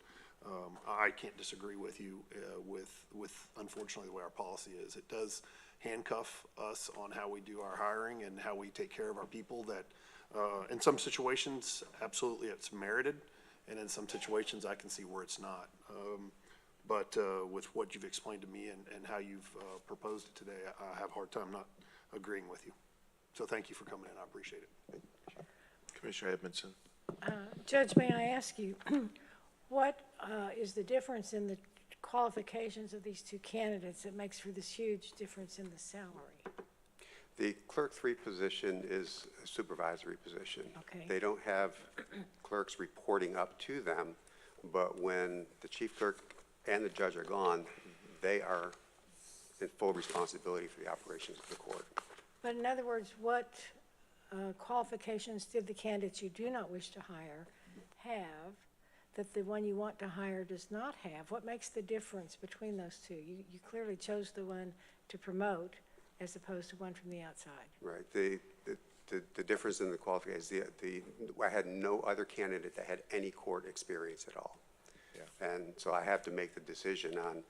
I can't disagree with you with unfortunately the way our policy is. It does handcuff us on how we do our hiring and how we take care of our people. That in some situations, absolutely it's merited, and in some situations I can see where it's not. But with what you've explained to me and how you've proposed it today, I have a hard time not agreeing with you. So thank you for coming in. I appreciate it. Commissioner Edmondson. Judge, may I ask you, what is the difference in the qualifications of these 2 candidates that makes for this huge difference in the salary? The Clerk 3 position is a supervisory position. Okay. They don't have clerks reporting up to them, but when the chief clerk and the judge are gone, they are in full responsibility for the operations of the court. But in other words, what qualifications did the candidates you do not wish to hire have that the one you want to hire does not have? What makes the difference between those 2? You clearly chose the one to promote as opposed to one from the outside. Right. The difference in the qualifications, I had no other candidate that had any court experience at all. Yeah. And so I have to make the decision on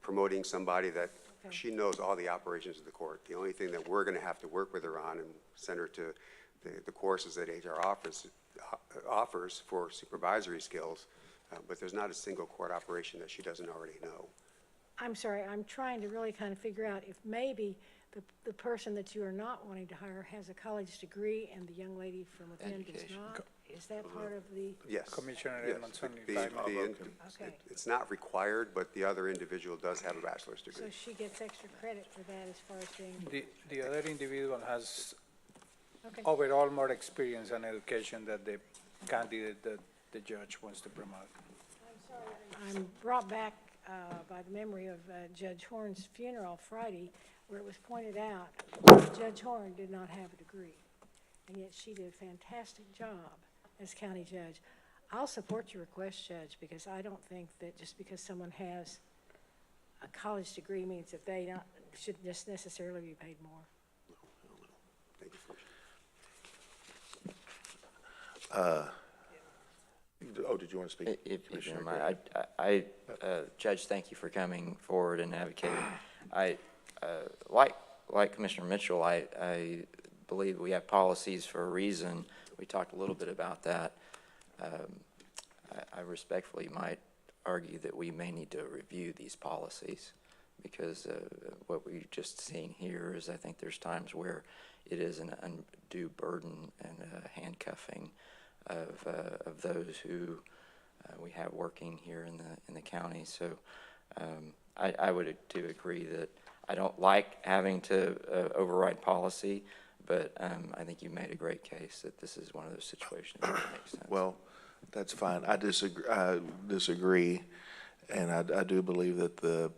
promoting somebody that she knows all the operations of the court. The only thing that we're going to have to work with her on and send her to the courses that HR offers for supervisory skills, but there's not a single court operation that she doesn't already know. I'm sorry, I'm trying to really kind of figure out if maybe the person that you are not wanting to hire has a college degree and the young lady from within does not? Is that part of the? Yes. Commissioner Yes. Edmonds, only It's not required, but the other individual does have a bachelor's degree. So she gets extra credit for that as far as being? The other individual has Okay. overall more experience and education than the candidate that the judge wants to promote. I'm brought back by the memory of Judge Horn's funeral Friday, where it was pointed out Judge Horn did not have a degree, and yet she did a fantastic job as county judge. I'll support your request, Judge, because I don't think that just because someone has a college degree means that they should just necessarily be paid more. Thank you. Did you want to speak? If you don't mind, Judge, thank you for coming forward and advocating. Like Commissioner Mitchell, I believe we have policies for a reason. We talked a little bit about that. I respectfully might argue that we may need to review these policies because what we've just seen here is I think there's times where it is an undue burden and handcuffing of those who we have working here in the county. So I would agree that I don't like having to override policy, but I think you made a great case that this is one of those situations that makes sense. Well, that's fine. I disagree, and I do believe that the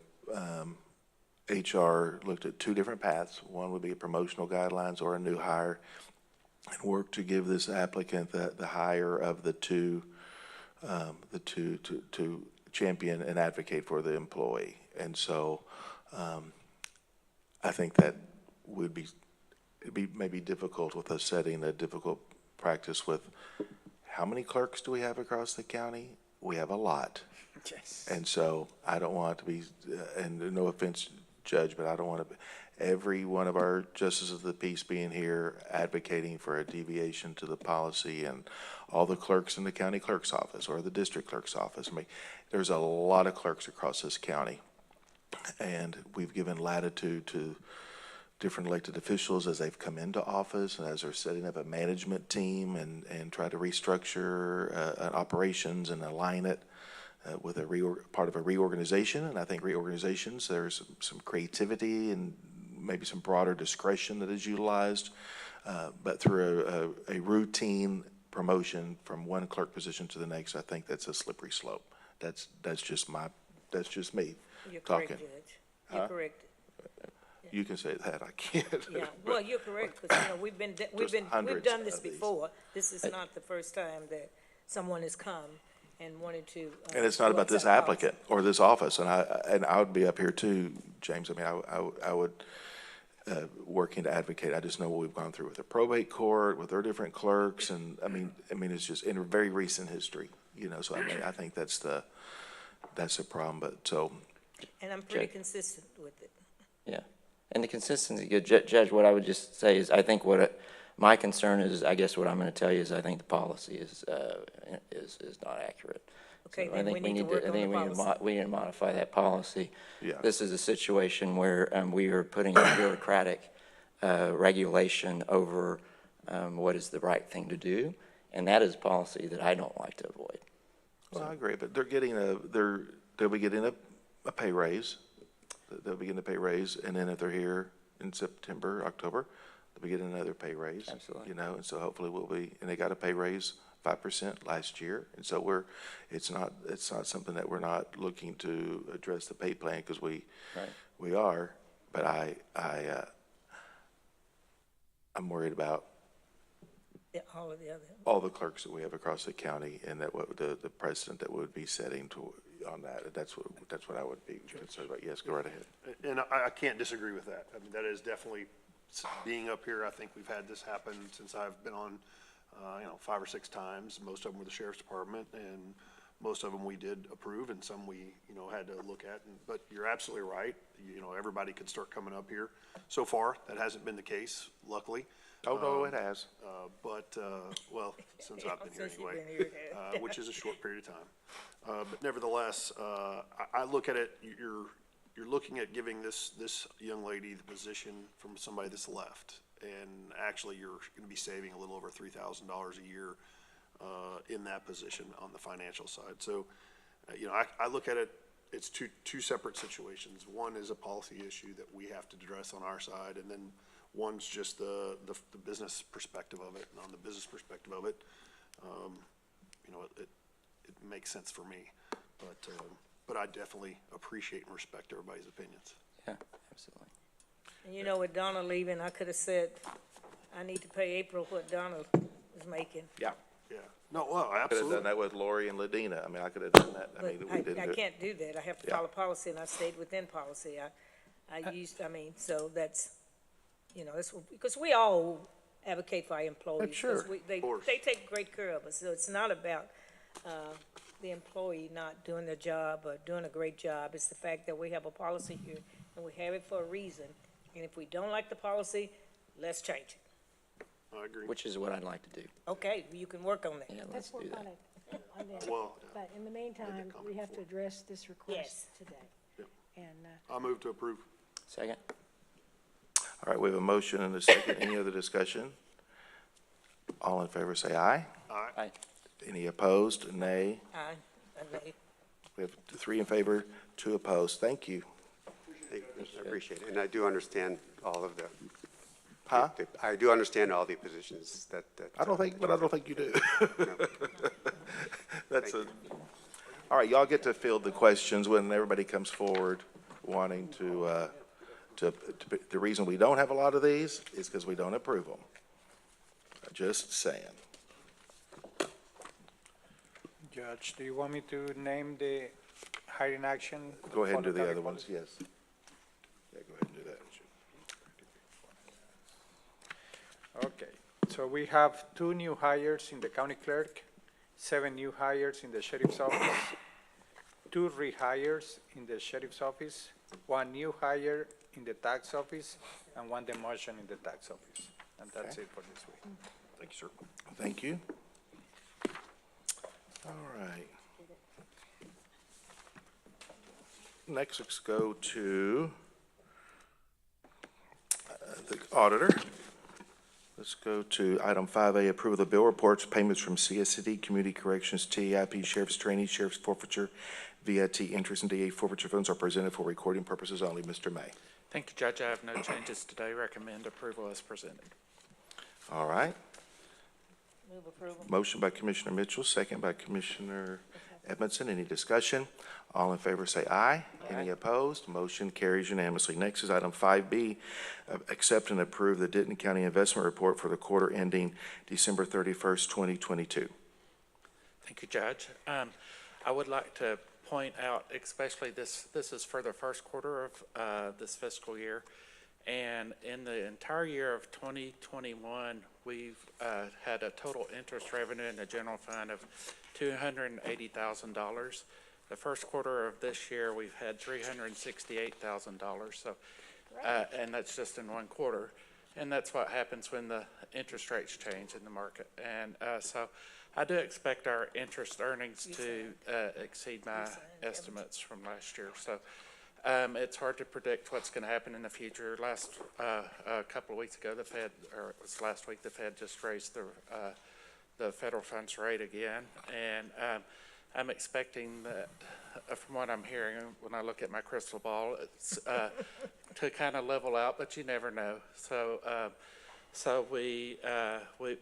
HR looked at two different paths. One would be promotional guidelines or a new hire, and work to give this applicant the higher of the two to champion and advocate for the employee. And so I think that it'd be maybe difficult with us setting a difficult practice with how many clerks do we have across the county? We have a lot. Yes. And so I don't want to be, and no offense, Judge, but I don't want to, every one of our justices of the peace being here advocating for a deviation to the policy, and all the clerks in the county clerk's office or the district clerk's office. I mean, there's a lot of clerks across this county, and we've given latitude to different elected officials as they've come into office and as they're setting up a management team and try to restructure operations and align it with part of a reorganization. And I think reorganizations, there's some creativity and maybe some broader discretion that is utilized, but through a routine promotion from one clerk position to the next, I think that's a slippery slope. That's just me You're talking. correct, Judge. You're correct. You can say that, I can't. Yeah, well, you're correct, because, we've done this before. This is not the first time that someone has come and wanted to. And it's not about this applicant or this office, and I would be up here too, James. I mean, I would working to advocate. I just know what we've gone through with the probate court, with their different clerks, and I mean, it's just in a very recent history, So I think that's the problem. But so. And I'm pretty consistent with it. Yeah. And the consistency, Judge, what I would just say is I think my concern is, I guess what I'm going to tell you is I think the policy is not accurate. Okay, So then we need to work on the policy. We need to modify that policy. Yeah. This is a situation where we are putting a bureaucratic regulation over what is the right thing to do, and that is a policy that I don't like to avoid. Well, I agree, but they'll be getting a pay raise. They'll be getting a pay raise, and then if they're here in September, October, they'll be getting another pay raise. Absolutely. And so hopefully and they got a pay raise 5% last year, and so it's not something that we're not looking to address the pay plan, because we are, but I'm worried about All of the other. all the clerks that we have across the county, and that what the precedent that would be setting on that. That's what I would be concerned about. Yes, go right ahead. And I can't disagree with that. I mean, that is definitely, being up here, I think we've had this happen since I've been on, 5 or 6 times. Most of them were the sheriff's department, and most of them we did approve, and some we, had to look at. But you're absolutely right. Everybody could start coming up here. So far, that hasn't been the case, luckily. Oh, no, it has. Well, since I've been here Since you've anyway, been here. which is a short period of time. But nevertheless, I look at it, you're looking at giving this young lady the position from somebody that's left. And actually, you're gonna be saving a little over $3,000 a year, in that position on the financial side. So, I look at it, it's two separate situations. One is a policy issue that we have to address on our side, and then one's just the business perspective of it. And on the business perspective of it, it makes sense for me. But I definitely appreciate and respect everybody's opinions. Yeah, absolutely. And with Donna leaving, I could have said, I need to pay April what Donna is making. Yeah. Yeah. No, well, Could have absolutely. done that with Lori and Ladina. I mean, I could have done that. I mean, But we didn't I do it. can't do that. I have to Yeah. follow policy, and I stayed within policy. So that's, that's, because we all advocate for our employees. 'cause Sure. They course. take great care of us, so it's not about, the employee not doing their job or doing a great job. It's the fact that we have a policy here, and we have it for a reason. And if we don't like the policy, let's change it. I agree. Which is what I'd like to do. Okay, you can work on that. Yeah, Let's let's do work that. on it, on that. Well, But in the meantime, we have to address this request Yes. today. Yep. And, I move to approve. Second? All right, we have a motion and a second. Any other discussion? All in favor, say aye. Aye. Any opposed? Nay. Aye. We have 3 in favor, 2 opposed. Thank you. I appreciate it, and I do understand all of Huh? I do understand all the positions that. I don't think you do. No. That's Thank all right, y'all get to field the questions when everybody comes forward wanting the reason we don't have a lot of these is because we don't approve them. Just saying. Judge, do you want me to name the hiring action? Go ahead and do for the county other ones, policy? yes. Yeah, go ahead and do that. Okay, so we have 2 new hires in the county clerk, 7 new hires in the sheriff's office, 2 rehires in the sheriff's office, 1 new hire in the tax office, and 1 demotion in the tax office. And that's it for this week. Thank you, sir. Thank you. All right. Next, let's go to the auditor. Let's go to item 5A, approval of the bill reports, payments from CSCD, Community Corrections, TAIP, Sheriff's Training, Sheriff's Forfeiture, VIT, interest, and DA forfeiture funds are presented for recording purposes only. Mr. May. Thank you, Judge. I have no changes today. Recommend approval as presented. All right. Move approval. Motion by Commissioner Mitchell, second by Commissioner Edmondson. Any discussion? All in favor say aye. Any opposed? Motion carries unanimously. Next is item 5B, accept and approve the Denton County Investment Report for the quarter ending December 31st, 2022. Thank you, Judge. I would like to point out, especially this is for the first quarter of this fiscal year. And in the entire year of 2021, we've had a total interest revenue in the general fund of $280,000. The first quarter of this year, we've had $368,000. So, and that's just in one quarter. And that's what happens when the interest rates change in the market. And so I do expect our interest earnings to exceed my estimates from last year. So it's hard to predict what's going to happen in the future. A couple of weeks ago, the Fed, or it was last week, the Fed just raised the federal funds rate again. And I'm expecting that, from what I'm hearing, when I look at my crystal ball, it's to kind of level out, but you never know. So,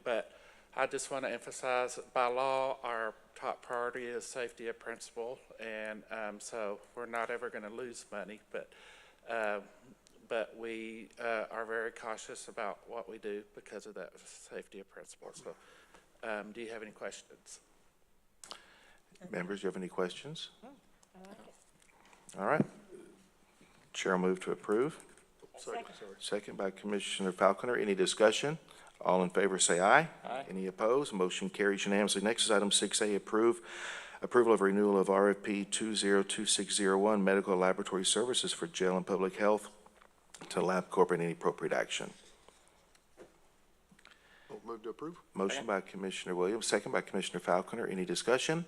but I just want to emphasize, by law, our top priority is safety of principal, and so we're not ever going to lose money, but we are very cautious about what we do because of that safety of principal. So, do you have any questions? Members, do you have any questions? I All right. Chair will move to approve. Second by Commissioner Falconer. Any discussion? All in favor say aye. Aye. Any opposed? Motion carries unanimously. Next is item 6A, approval of renewal of RFP 202601, medical laboratory services for jail and public health to LabCorp and any appropriate action. Move to approve. Motion by Commissioner Williams, second by Commissioner Falconer. Any discussion?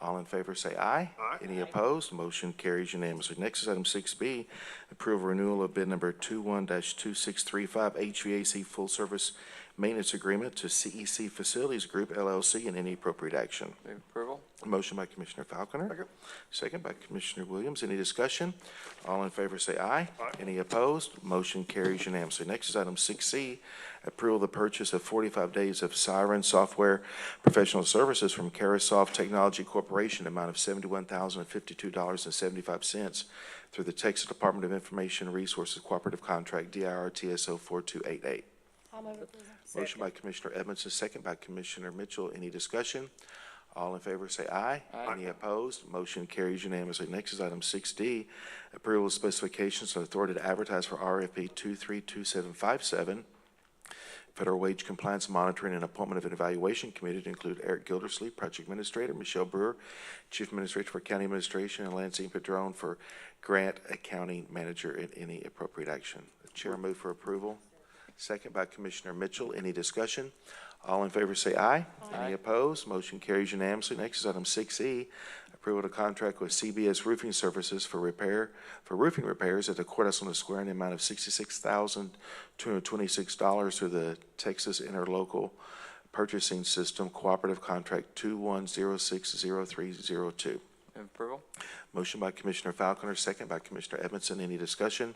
All in favor say aye. Aye. Any opposed? Motion carries unanimously. Next is item 6B, approval renewal of bid number 21-2635 HVAC full service maintenance agreement to CEC Facilities Group LLC and any appropriate action. Move approval. Motion by Commissioner Falconer. Second by Commissioner Williams. Any discussion? All in favor say aye. Aye. Any opposed? Motion carries unanimously. Next is item 6C, approval of the purchase of 45 days of Siren Software Professional Services from Carasoft Technology Corporation, amount of $71,052.75 through the Texas Department of Information Resources Cooperative Contract DIR TSO 4288. I'll move approval. Motion by Commissioner Edmondson, second by Commissioner Mitchell. Any discussion? All in favor say aye. Aye. Any opposed? Motion carries unanimously. Next is item 6D, approval of specifications and authority to advertise for RFP 232757, Federal Wage Compliance Monitoring and Appointment of an Evaluation Committee to include Eric Gildersleeve, Project Administrator, Michelle Brewer, Chief Administrator for County Administration, and Lansing Padron for Grant Accounting Manager, and any appropriate action. The Chair move for approval. Second by Commissioner Mitchell. Any discussion? All in favor say aye. Aye. Any opposed? Motion carries unanimously. Next is item 6E, approval to contract with CBS Roofing Services for roofing repairs at the courthouse on the square in the amount of $66,226 through the Texas Interlocal Purchasing System Cooperative Contract 21060302. Move approval. Motion by Commissioner Falconer, second by Commissioner Edmondson. Any discussion?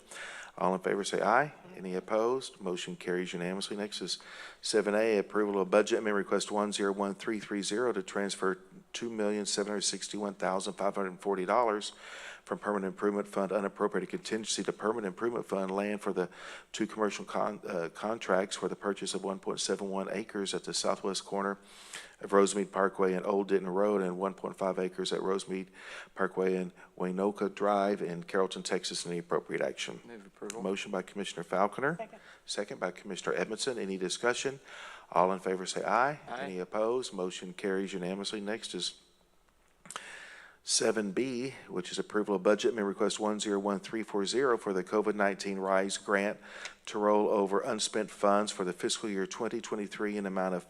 All in favor say aye. Any opposed? Motion carries unanimously. Next is 7A, approval of budget amendment request 101330 to transfer $2,761,540 from Permanent Improvement Fund unappropriated contingency to Permanent Improvement Fund land for the two commercial contracts for the purchase of 1.71 acres at the southwest corner of Rosemead Parkway and Old Denton Road, and 1.5 acres at Rosemead Parkway and Waynoka Drive in Carrollton, Texas. Any appropriate action? Move approval. Motion by Commissioner Falconer. Second by Commissioner Edmondson. Any discussion? All in favor say aye. Aye. Any opposed? Motion carries unanimously. Next is 7B, which is approval of budget amendment request 101340 for the COVID-19 RISE grant to roll over unspent funds for the fiscal year 2023 in the amount of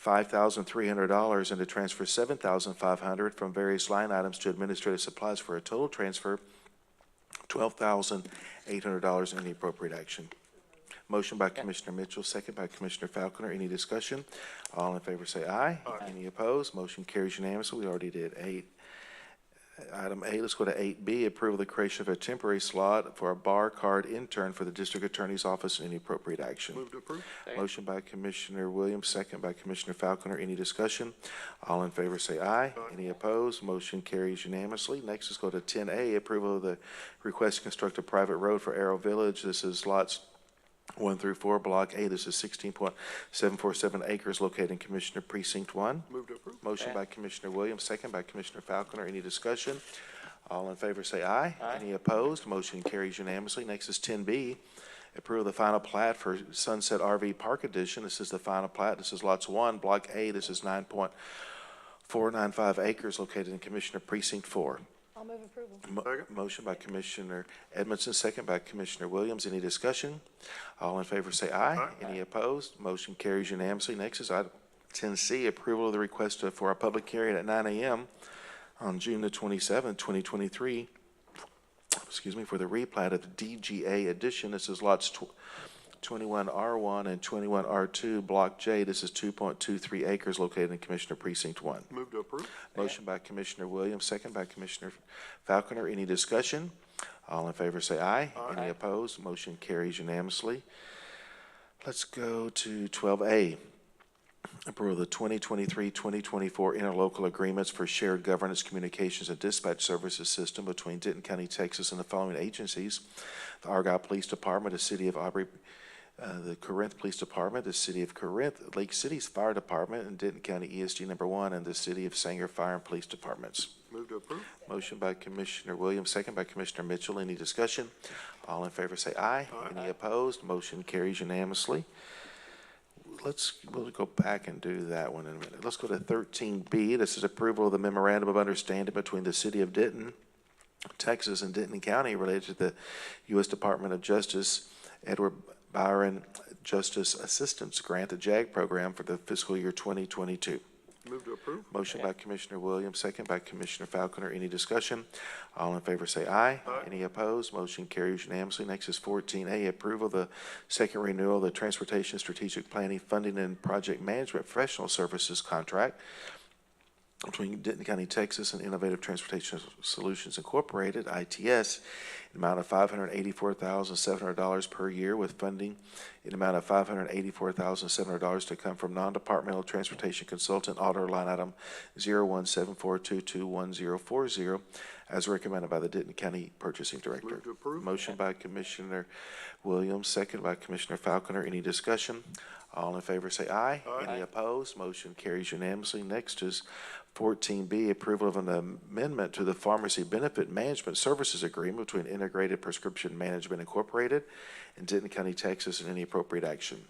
$5,300 and to transfer $7,500 from various line items to administrative supplies for a total transfer of $12,800. Any appropriate action? Motion by Commissioner Mitchell, second by Commissioner Falconer. Any discussion? All in favor say aye. Aye. Any opposed? Motion carries unanimously. We already did 8. Item 8, let's go to 8B, approval of the creation of a temporary slot for a bar card intern for the District Attorney's Office. Any appropriate action? Move to approve. Motion by Commissioner Williams, second by Commissioner Falconer. Any discussion? All in favor say aye. Any opposed? Motion carries unanimously. Next, let's go to 10A, approval of the request to construct a private road for Arrow Village. This is lots 1 through 4, Block A. This is 16.747 acres located in Commissioner Precinct 1. Move to approve. Motion by Commissioner Williams, second by Commissioner Falconer. Any discussion? All in favor say aye. Aye. Any opposed? Motion carries unanimously. Next is 10B, approve the final plat for Sunset RV Park Edition. This is the final plat. This is lots 1, Block A. This is 9.495 acres located in Commissioner Precinct 4. I'll move approval. Motion by Commissioner Edmondson, second by Commissioner Williams. Any discussion? All in favor say aye. Aye. Any opposed? Motion carries unanimously. Next is item 10C, approval of the request for a public hearing at 9 a.m. on June the 27th, 2023, for the replat of the DGA addition. This is lots 21R1 and 21R2, Block J. This is 2.23 acres located in Commissioner Precinct 1. Move to approve. Motion by Commissioner Williams, second by Commissioner Falconer. Any discussion? All in favor say aye. Aye. Any opposed? Motion carries unanimously. Let's go to 12A. Approve the 2023-2024 interlocal agreements for shared governance, communications, and dispatch services system between Denton County, Texas, and the following agencies: the Argyle Police Department, the City of Aubrey the Corinth Police Department, the City of Corinth, Lake City's Fire Department, and Denton County ESD number 1, and the City of Sanger Fire and Police Departments. Move to approve. Motion by Commissioner Williams, second by Commissioner Mitchell. Any discussion? All in favor say aye. Any opposed? Motion carries unanimously. We'll go back and do that one in a minute. Let's go to 13B. This is approval of the memorandum of understanding between the City of Denton, Texas, and Denton County related to the U.S. Department of Justice Edward Byron Justice Assistance Grant, the JAG program for the fiscal year 2022. Move to approve. Motion by Commissioner Williams, second by Commissioner Falconer. Any discussion? All in favor say aye. Any opposed? Motion carries unanimously. Next is 14A, approval of the second renewal of the Transportation Strategic Planning Funding and Project Management Professional Services Contract between Denton County, Texas, and Innovative Transportation Solutions Incorporated, ITS, in amount of $584,700 per year, with funding in amount of $584,700 to come from non-departmental transportation consultant auditor line item 0174221040, as recommended by the Denton County Purchasing Director. Move to approve. Motion by Commissioner Williams, second by Commissioner Falconer. Any discussion? All in favor say aye. Any opposed? Motion carries unanimously. Next is 14B, approval of an amendment to the Pharmacy Benefit Management Services Agreement between Integrated Prescription Management Incorporated and Denton County, Texas, and any appropriate action.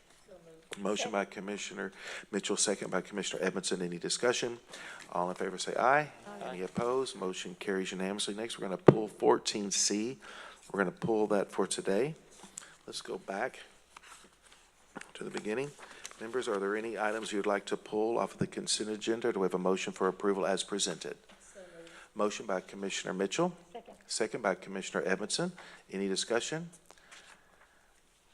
Motion by Commissioner Mitchell, second by Commissioner Edmondson. Any discussion? All in favor say aye. Any opposed? Motion carries unanimously. Next, we're going to pull 14C. We're going to pull that for today. Let's go back to the beginning. Members, are there any items you'd like to pull off of the consent agenda? Do we have a motion for approval as presented? Motion by Commissioner Mitchell. Second by Commissioner Edmondson. Any discussion?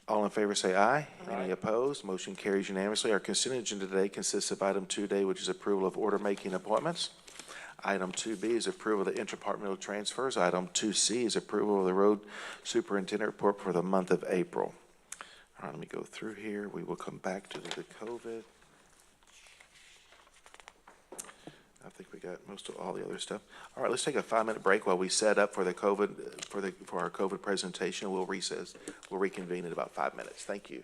All in favor say aye. Any opposed? Motion carries unanimously. Our consent agenda today consists of item 2A, which is approval of order making appointments. Item 2B is approval of the interdepartmental transfers. Item 2C is approval of the road superintendent report for the month of April. All right, let me go through here. We will come back to the COVID. I think we got most of all the other stuff. All right, let's take a 5-minute break while we set up for the COVID for our COVID presentation. We'll recess. We'll reconvene in about 5 minutes. Thank you.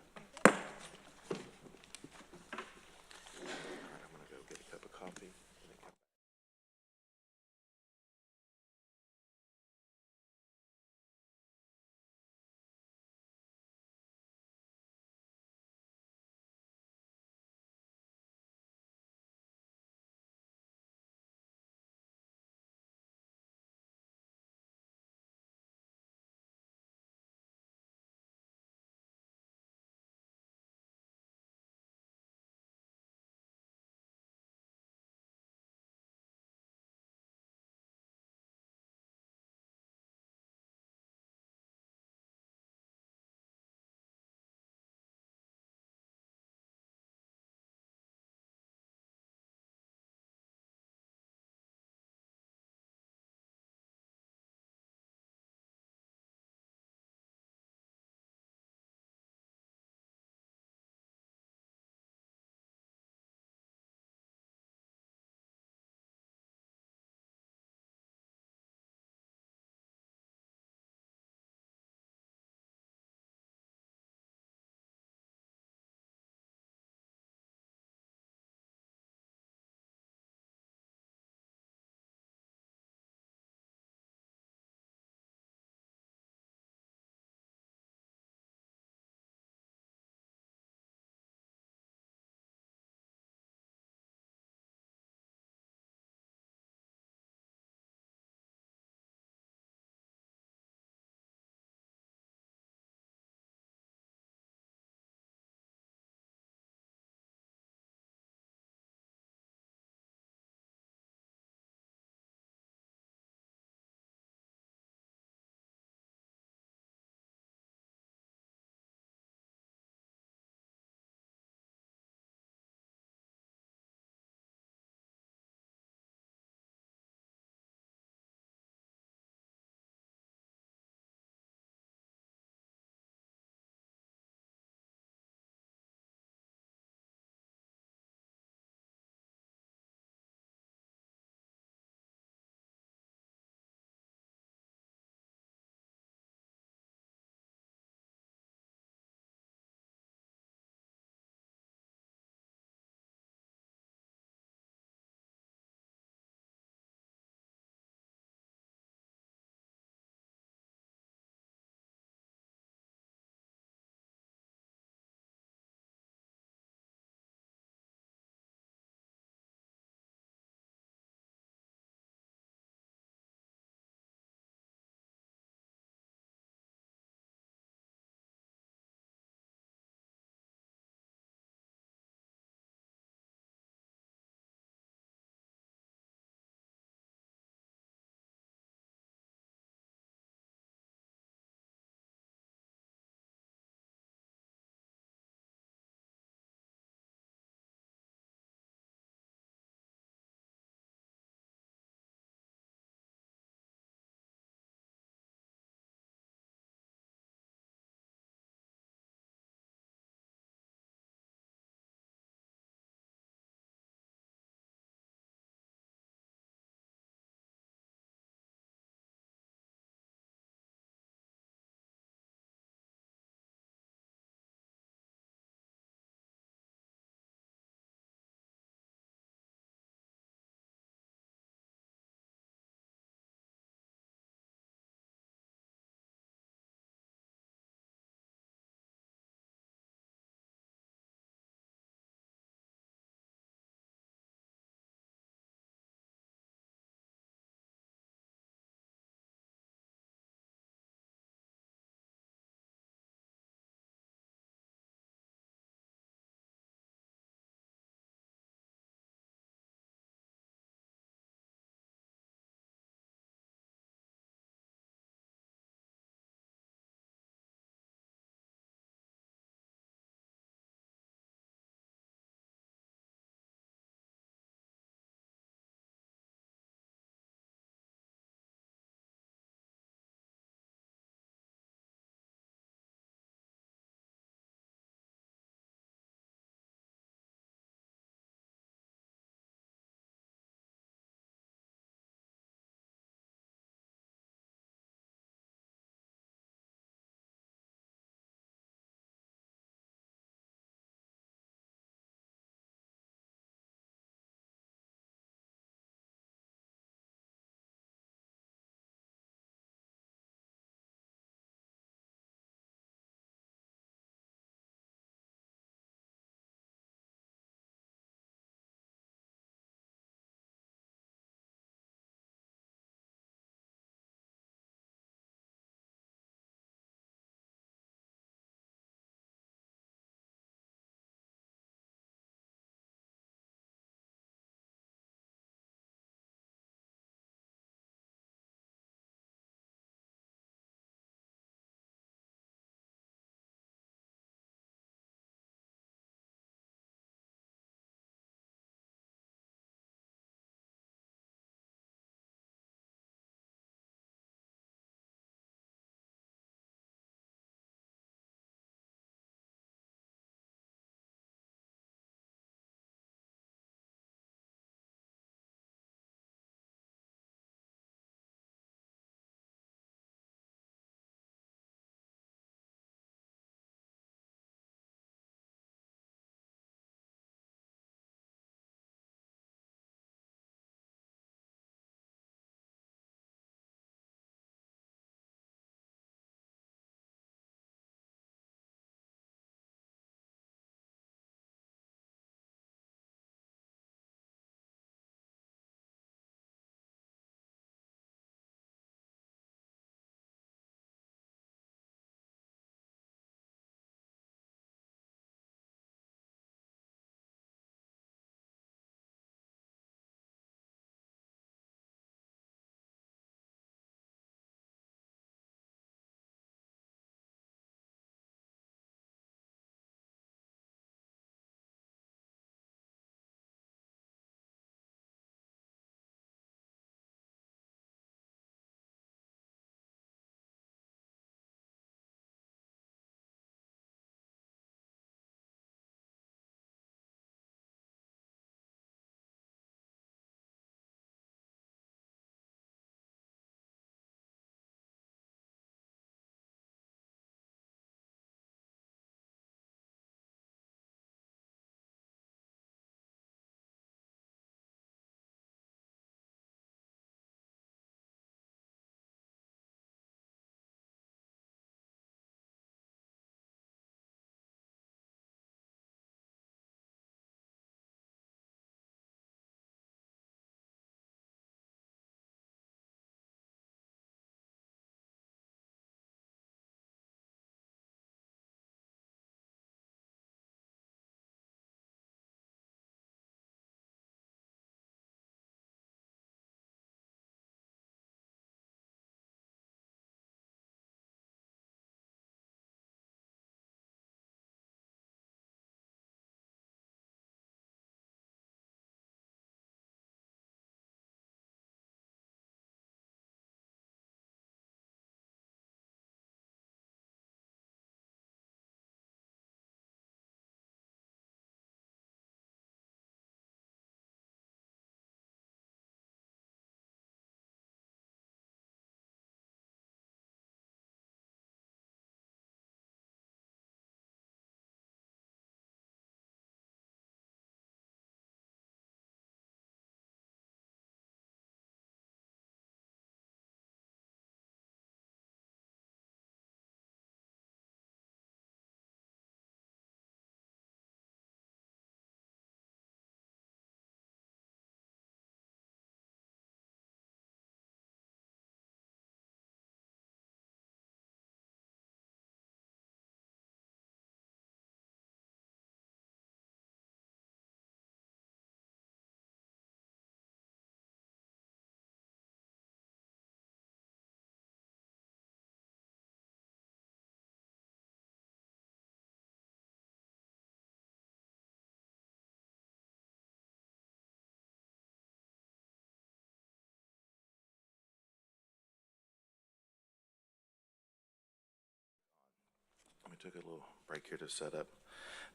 took a little break here to set up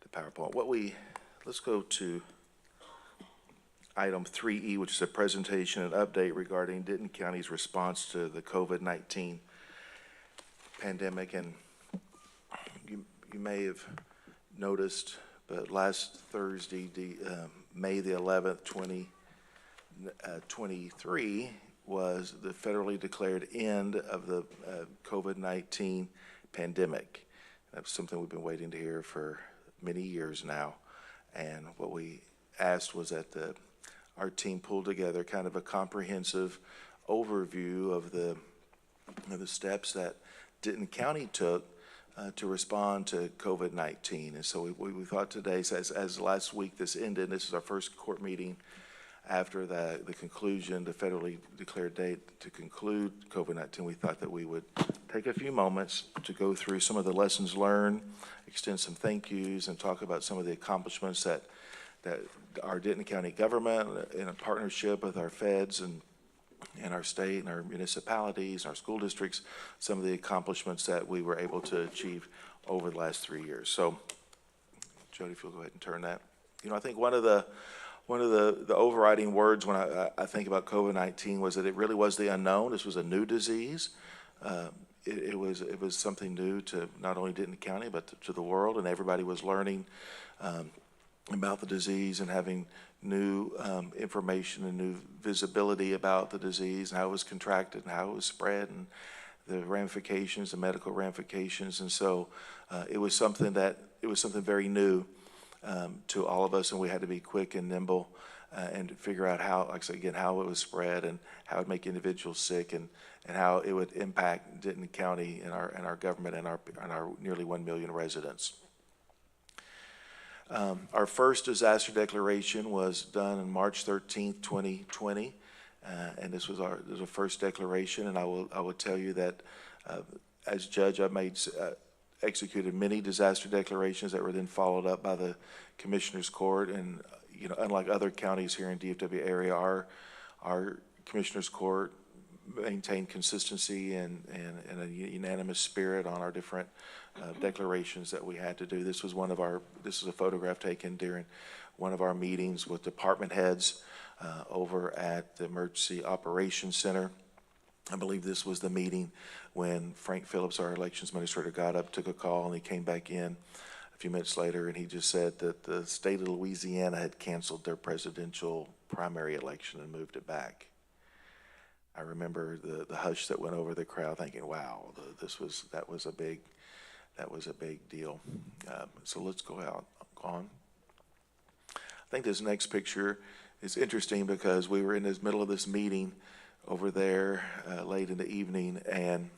the PowerPoint. Let's go to item 3E, which is a presentation and update regarding Denton County's response to the COVID-19 pandemic. And you may have noticed, but last Thursday, May the 11th, 2023, was the federally declared end of the COVID-19 pandemic. That's something we've been waiting to hear for many years now. And what we asked was that our team pulled together kind of a comprehensive overview of the steps that Denton County took to respond to COVID-19. And so we thought today, as last week this ended, this is our first court meeting after the conclusion, the federally declared date to conclude COVID-19, we thought that we would take a few moments to go through some of the lessons learned, extend some thank yous, and talk about some of the accomplishments that our Denton County government, in a partnership with our feds and our state and our municipalities, our school districts, some of the accomplishments that we were able to achieve over the last 3 years. So, Jody, if you'll go ahead and turn that. I think one of the overriding words when I think about COVID-19 was that it really was the unknown. This was a new disease. It was something new to not only Denton County, but to the world, and everybody was learning about the disease and having new information and new visibility about the disease and how it was contracted and how it was spread and the ramifications, the medical ramifications. And so it was something very new to all of us, and we had to be quick and nimble and figure out how, like I said again, how it was spread and how it would make individuals sick and how it would impact Denton County and our government and our nearly 1 million residents. Our first disaster declaration was done on March 13th, 2020, and this was our first declaration. And I will tell you that as judge, I executed many disaster declarations that were then followed up by the Commissioner's Court. And unlike other counties here in DFW area, our Commissioner's Court maintained consistency and a unanimous spirit on our different declarations that we had to do. This is a photograph taken during one of our meetings with department heads over at the Emergency Operations Center. I believe this was the meeting when Frank Phillips, our elections administrator, got up, took a call, and he came back in a few minutes later, and he just said that the state of Louisiana had canceled their presidential primary election and moved it back. I remember the hush that went over the crowd, thinking, "Wow, that was a big deal." So let's go on. I think this next picture is interesting because we were in the middle of this meeting over there late in the evening and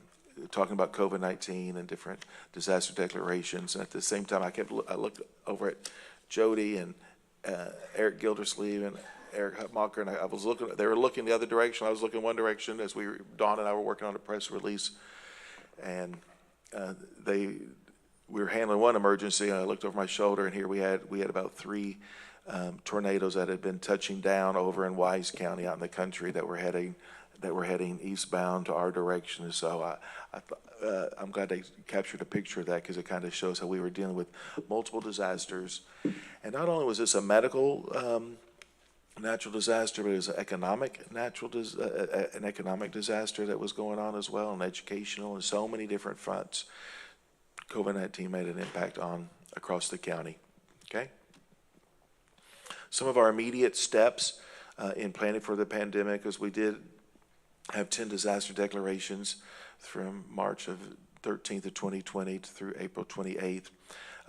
talking about COVID-19 and different disaster declarations. And at the same time, I looked over at Jody and Eric Gildersleeve and Eric Hutmacher, and I was looking. They were looking the other direction. I was looking one direction as Dawn and I were working on a press release, and we were handling one emergency. And I looked over my shoulder, and here we had about 3 tornadoes that had been touching down over in Wise County out in the country that were heading eastbound to our direction. And so I'm glad they captured a picture of that because it kind of shows how we were dealing with multiple disasters. And not only was this a medical natural disaster, but it was an economic disaster that was going on as well, and educational, and so many different fronts. COVID-19 made an impact across the county. Okay. Some of our immediate steps in planning for the pandemic is we did have 10 disaster declarations from March of 13th of 2020 through April 28th.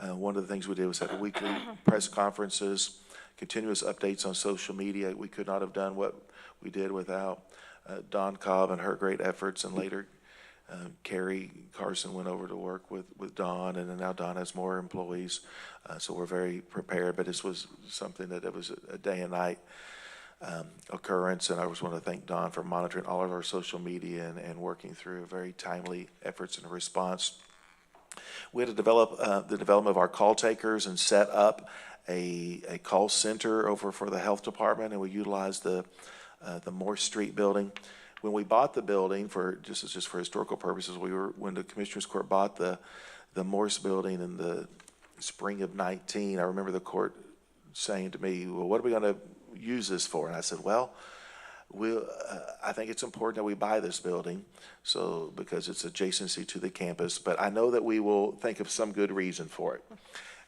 One of the things we did was have weekly press conferences, continuous updates on social media. We could not have done what we did without Dawn Cobb and her great efforts, and later Carrie Carson went over to work with Dawn, and then now Dawn has more employees, so we're very prepared. But this was something that it was a day and night occurrence, and I just want to thank Dawn for monitoring all of our social media and working through very timely efforts and response. We had to develop the development of our call takers and set up a call center over for the health department, and we utilized the Morse Street building. When we bought the building, just for historical purposes, when the Commissioners Court bought the the Morse Building in the spring of 19, I remember the court saying to me, well, what are we going to use this for? And I said, well, I think it's important that we buy this building, so because it's adjacency to the campus, but I know that we will think of some good reason for it.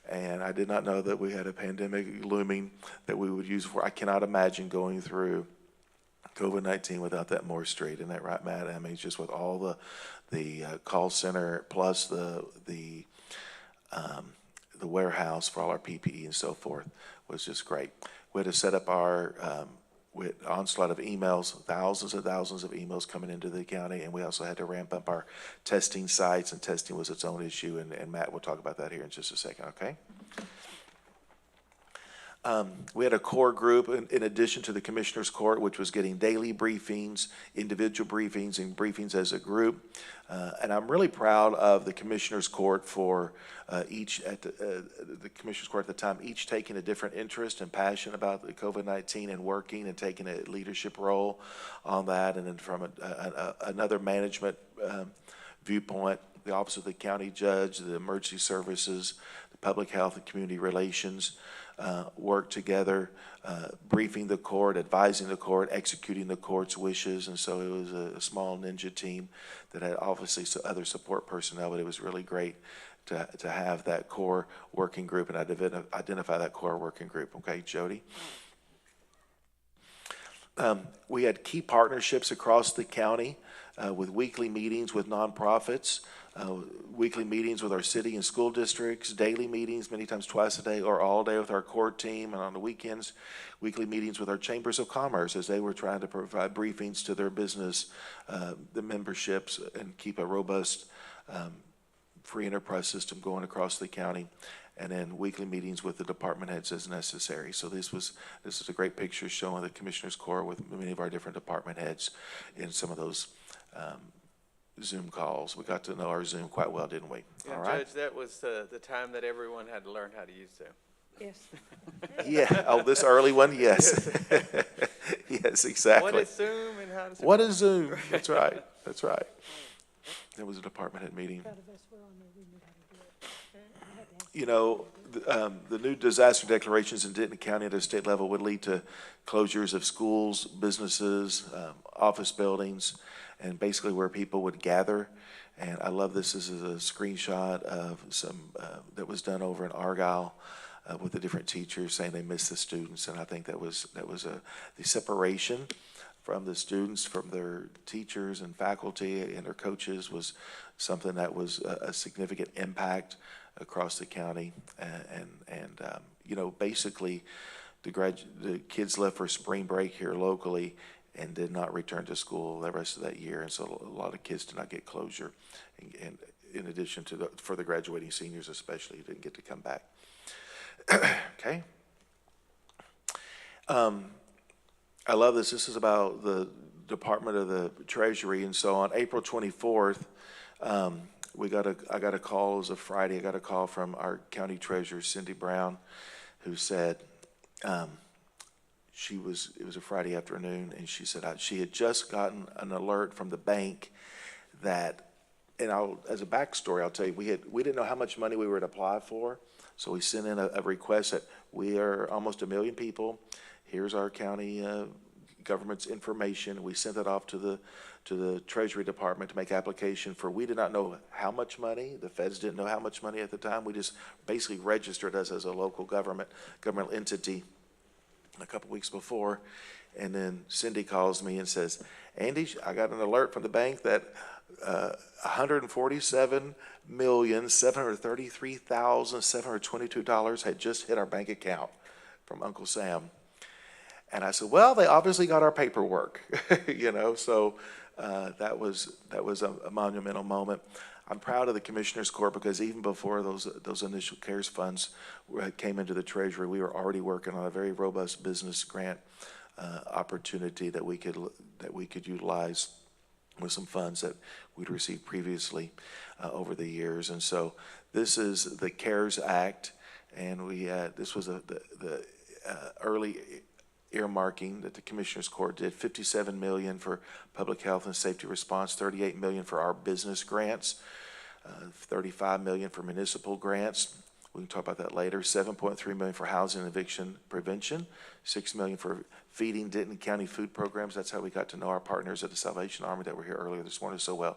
And I did not know that we had a pandemic looming that we would use for. I cannot imagine going through COVID-19 without that Moore Street. Isn't that right, Matt? I mean, just with all the call center plus the warehouse for all our PPE and so forth was just great. We had to set up our with onslaught of emails, thousands and thousands of emails coming into the county, and we also had to ramp up our testing sites, and testing was its own issue, and Matt will talk about that here in just a second, okay? We had a core group in addition to the Commissioners Court, which was getting daily briefings, individual briefings, and briefings as a group. And I'm really proud of the Commissioners Court for each at the Commissioners Court at the time, each taking a different interest and passion about the COVID-19 and working and taking a leadership role on that. And then from another management viewpoint, the Office of the County Judge, the Emergency Services, the Public Health and Community Relations, work together, briefing the court, advising the court, executing the court's wishes. And so it was a small ninja team that had obviously other support personnel, but it was really great to have that core working group and identify that core working group. Okay, Jody? We had key partnerships across the county with weekly meetings with nonprofits, weekly meetings with our city and school districts, daily meetings, many times twice a day or all day with our core team, and on the weekends, weekly meetings with our chambers of commerce as they were trying to provide briefings to their business, the memberships, and keep a robust free enterprise system going across the county, and then weekly meetings with the department heads as necessary. So this is a great picture showing the Commissioners Court with many of our different department heads in some of those Zoom calls. We got to know our Zoom quite well, didn't we? Yeah, all right. Judge, that was the time that everyone had to learn how to use Zoom. Yes. Yeah. Oh, this early one? Yes. Yes, exactly. What is Zoom and how does it What work? is Zoom? That's right. That's right. There was a department head meeting. You know, the new disaster declarations in Denton County at a state level would lead to closures of schools, businesses, office buildings, and basically where people would gather. And I love this. This is a screenshot of some that was done over in Argyle with the different teachers saying they miss the students. And I think that was the separation from the students, from their teachers and faculty and their coaches was something that was a significant impact across the county. And you know, basically the kids left for spring break here locally and did not return to school the rest of that year. And so a lot of kids did not get closure. And in addition to for the graduating seniors especially, who didn't get to come back. Okay. I love this. This is about the Department of the Treasury. And so on April 24th, I got a call. It was a Friday. I got a call from our county treasurer, Cindy Brown, who said it was a Friday afternoon, and she said she had just gotten an alert from the bank that, and as a backstory, I'll tell you, we didn't know how much money we were to apply for, so we sent in a request that we are almost 1 million people. Here's our county government's information. We sent that off to the Treasury Department to make application for. We did not know how much money. The feds didn't know how much money at the time. We just basically registered us as a local governmental entity a couple weeks before. And then Cindy calls me and says, Andy, I got an alert from the bank that $147,733,722 had just hit our bank account from Uncle Sam. And I said, well, they obviously got our paperwork, you know, so that was a monumental moment. I'm proud of the Commissioners Court because even before those initial CARES funds came into the Treasury, we were already working on a very robust business grant opportunity that we could utilize with some funds that we'd received previously over the years. And so this is the CARES Act, and this was the early earmarking that the Commissioners Court did. $57 million for public health and safety response, $38 million for our business grants. $35 million for municipal grants. We can talk about that later. $7.3 million for housing and eviction prevention. $6 million for feeding Denton County food programs. That's how we got to know our partners at the Salvation Army that were here earlier this morning so well.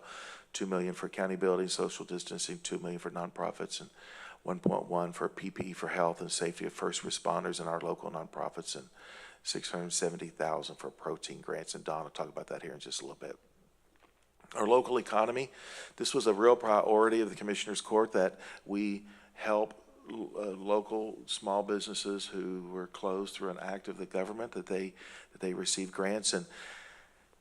$2 million for county buildings, social distancing, $2 million for nonprofits, and 1.1 for PPE for health and safety of first responders and our local nonprofits, and $670,000 for protein grants. And Don will talk about that here in just a little bit. Our local economy, this was a real priority of the Commissioners Court, that we help local small businesses who were closed through an act of the government, that they receive grants. And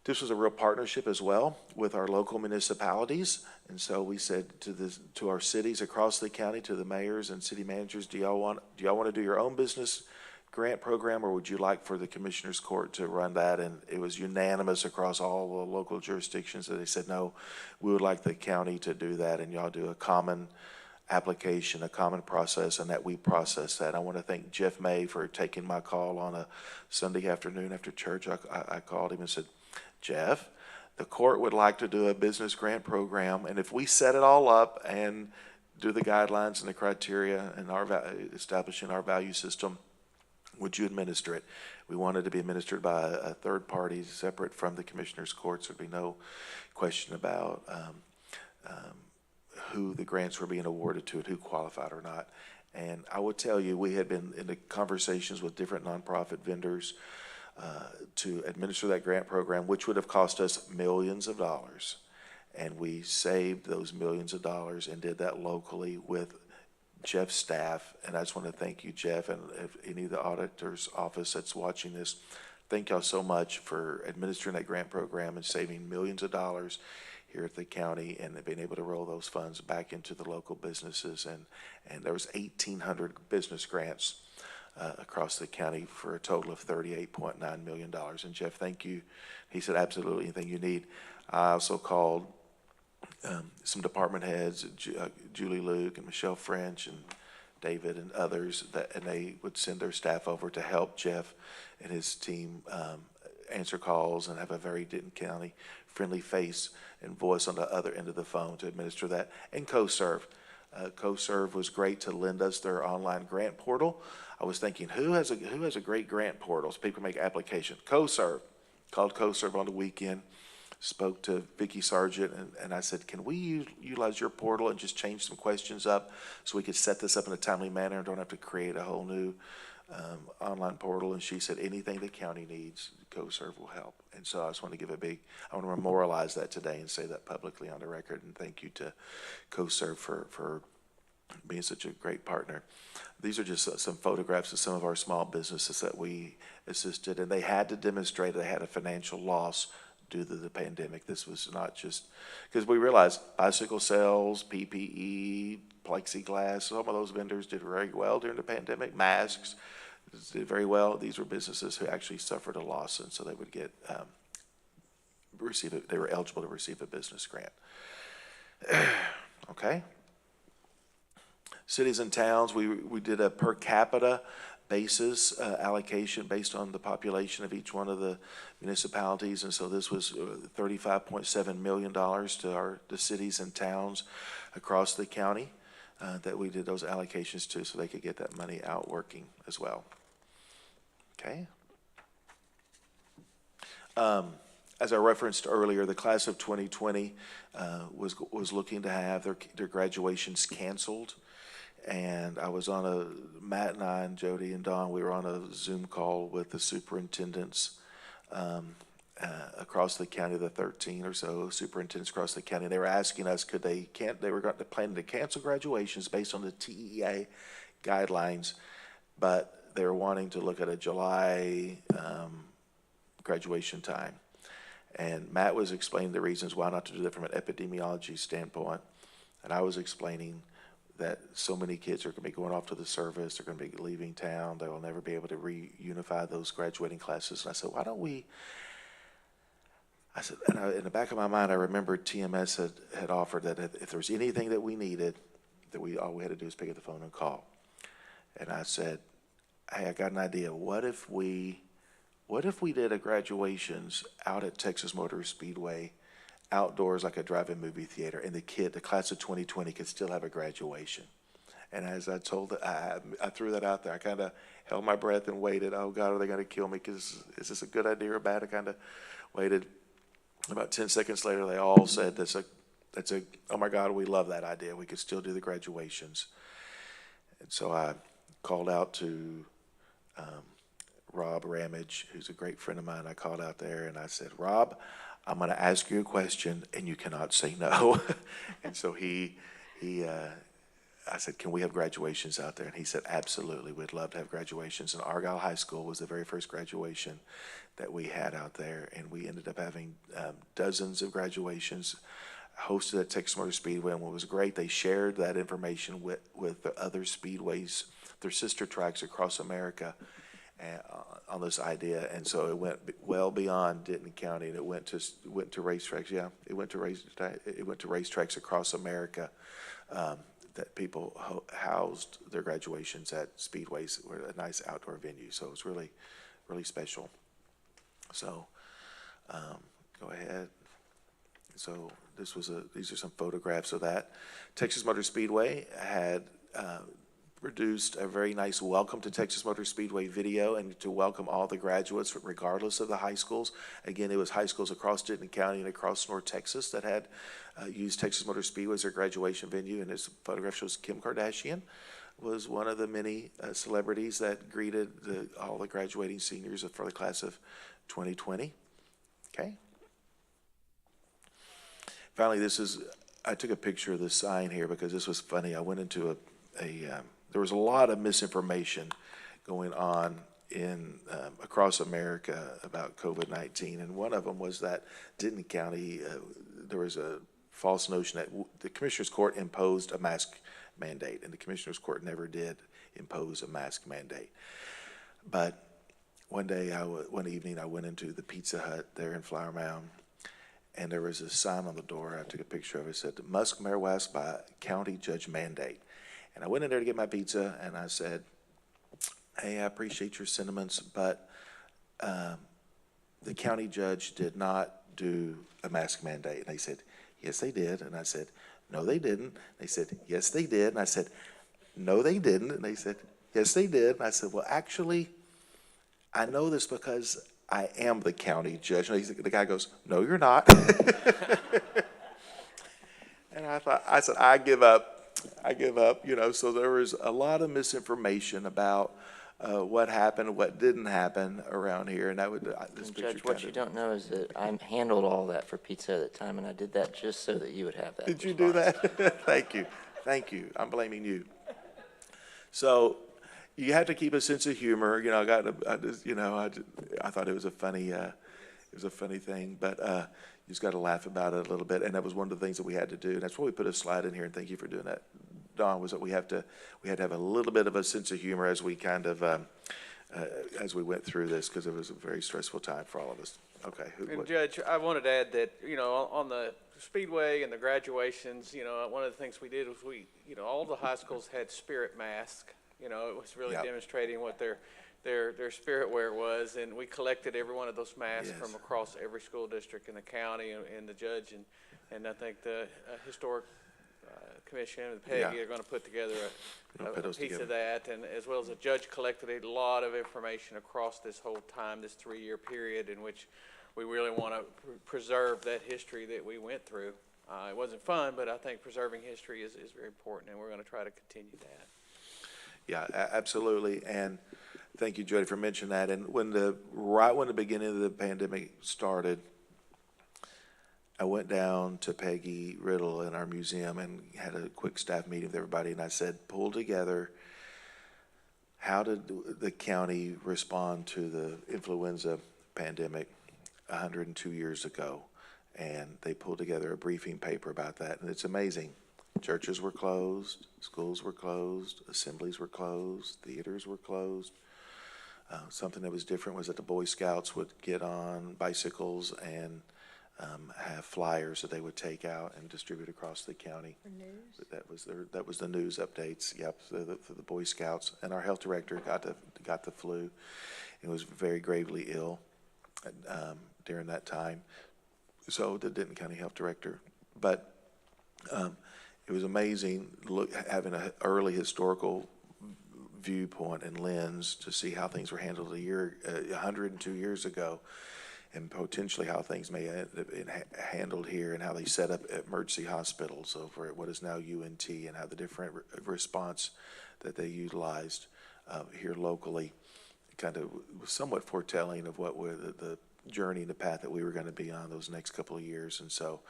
this was a real partnership as well with our local municipalities. And so we said to our cities across the county, to the mayors and city managers, do y'all want to do your own business grant program, or would you like for the Commissioners Court to run that? And it was unanimous across all the local jurisdictions that they said, no, we would like the county to do that, and y'all do a common application, a common process, and that we process that. I want to thank Jeff May for taking my call on a Sunday afternoon after church. I called him and said, Jeff, the court would like to do a business grant program, and if we set it all up and do the guidelines and the criteria and establishing our value system, would you administer it? We wanted to be administered by a third party separate from the Commissioners Court, so there'd be no question about who the grants were being awarded to and who qualified or not. And I will tell you, we had been in the conversations with different nonprofit vendors to administer that grant program, which would have cost us millions of dollars. And we saved those millions of dollars and did that locally with Jeff's staff. And I just want to thank you, Jeff, and if any of the auditor's office that's watching this, thank y'all so much for administering that grant program and saving millions of dollars here at the county, and being able to roll those funds back into the local businesses. And there was 1,800 business grants across the county for a total of $38.9 million. And Jeff, thank you. He said, absolutely, anything you need. I also called some department heads, Julie Luke and Michelle French and David and others, and they would send their staff over to help Jeff and his team answer calls and have a very Denton County friendly face and voice on the other end of the phone to administer that. And CoServe. CoServe was great to lend us their online grant portal. I was thinking, who has a great grant portal so people make application? CoServe. Called CoServe on the weekend, spoke to Vicki Sargent, and I said, can we utilize your portal and just change some questions up so we could set this up in a timely manner and don't have to create a whole new online portal? And she said, anything the county needs, CoServe will help. And so I just want to I want to memorialize that today and say that publicly on the record. And thank you to CoServe for being such a great partner. These are just some photographs of some of our small businesses that we assisted, and they had to demonstrate they had a financial loss due to the pandemic. This was not just, because we realized bicycle sales, PPE, plexiglass, some of those vendors did very well during the pandemic, masks did very well. These were businesses who actually suffered a loss, and so they would get, they were eligible to receive a business grant. Okay. Cities and towns, we did a per capita basis allocation based on the population of each one of the municipalities, and so this was $35.7 million to the cities and towns across the county that we did those allocations to, so they could get that money out working as well. Okay. As I referenced earlier, the class of 2020 was looking to have their graduations canceled. And I was Matt and I and Jody and Don, we were on a Zoom call with the superintendents across the county, the 13 or so superintendents across the county. They were asking us, they were planning to cancel graduations based on the TEA guidelines, but they were wanting to look at a July graduation time. And Matt was explaining the reasons why not to do that from an epidemiology standpoint. And I was explaining that so many kids are going to be going off to the service, they're going to be leaving town, they will never be able to reunify those graduating classes. And I said, why don't we, and in the back of my mind, I remembered TMS had offered that if there's anything that we needed, that all we had to do is pick up the phone and call. And I said, hey, I got an idea. What if we did a graduations out at Texas Motor Speedway outdoors like a drive-in movie theater, and the class of 2020 could still have a graduation. And as I told, I threw that out there. I kind of held my breath and waited. Oh God, are they going to kill me? Because is this a good idea or bad? I kind of waited. About 10 seconds later, they all said, oh my God, we love that idea. We could still do the graduations. And so I called out to Rob Ramage, who's a great friend of mine. I called out there and I said, Rob, I'm going to ask you a question and you cannot say no. And so I said, can we have graduations out there? And he said, absolutely, we'd love to have graduations. And Argyle High School was the very first graduation that we had out there. And we ended up having dozens of graduations hosted at Texas Motor Speedway. And what was great, they shared that information with the other speedways, their sister tracks across America, on this idea. And so it went well beyond Denton County, and it went to racetracks. Yeah, it went to racetracks across America. That people housed their graduations at speedways, were a nice outdoor venue. So it was really, really special. So go ahead. So these are some photographs of that. Texas Motor Speedway had produced a very nice welcome to Texas Motor Speedway video, and to welcome all the graduates regardless of the high schools. Again, it was high schools across Denton County and across North Texas that had used Texas Motor Speedway as their graduation venue. And this photograph shows Kim Kardashian was one of the many celebrities that greeted all the graduating seniors for the class of 2020. Okay. Finally, I took a picture of this sign here because this was funny. I went into there was a lot of misinformation going on across America about COVID-19, and one of them was that Denton County, there was a false notion that the Commissioner's Court imposed a mask mandate, and the Commissioner's Court never did impose a mask mandate. But one evening, I went into the Pizza Hut there in Flower Mound, and there was a sign on the door. I took a picture of it. It said, "Musk marijuana by county judge mandate." And I went in there to get my pizza, and I said, "Hey, I appreciate your sentiments, but the county judge did not do a mask mandate." And they said, "Yes, they did." And I said, "No, they didn't." They said, "Yes, they did." And I said, "No, they didn't." And they said, "Yes, they did." And I said, "Well, actually, I know this because I am the county judge." And the guy goes, "No, you're not." And I said, I give up, so there was a lot of misinformation about what happened, what didn't happen around here, and Judge, what you don't know is that I handled all that for Pizza at the time, and I did that just so that you would have that. Did you do that? Thank you. I'm blaming you. So you have to keep a sense of humor. I thought it was a funny thing, but you just got to laugh about it a little bit, and that was one of the things that we had to do. And that's why we put a slide in here, and thank you for doing that, Dawn, was that we had to have a little bit of a sense of humor as we as we went through this, because it was a very stressful time for all of us. Okay. And Judge, I wanted to add that, on the Speedway and the graduations, one of the things we did was all the high schools had spirit masks. It was really demonstrating what their spirit wear was, and we collected every one of those masks from across every school district in the county, and the judge and I think the historic commission and Peggy are going to put together a piece of that, and as well as the judge collected a lot of information across this whole time, this 3-year period in which we really want to preserve that history that we went through. It wasn't fun, but I think preserving history is very important, and we're going to try to continue that. Yeah, absolutely. And thank you, Jody, for mentioning that. And right when the beginning of the pandemic started, I went down to Peggy Riddle in our museum and had a quick staff meeting with everybody, and I said, pull together, how did the county respond to the influenza pandemic 102 years ago? And they pulled together a briefing paper about that, and it's amazing. Churches were closed, schools were closed, assemblies were closed, theaters were closed. Something that was different was that the Boy Scouts would get on bicycles and have flyers that they would take out and distribute across the county. The news? That was the news updates. Yep, for the Boy Scouts. And our health director got the flu and was very gravely ill during that time. so the Denton County Health Director. But it was amazing having an early historical viewpoint and lens to see how things were handled 102 years ago, and potentially how things may have been handled here, and how they set up emergency hospitals over at what is now UNT, and how the different response that they utilized here locally kind of was somewhat foretelling of what were the journey and the path that we were going to be on those next couple of years. And so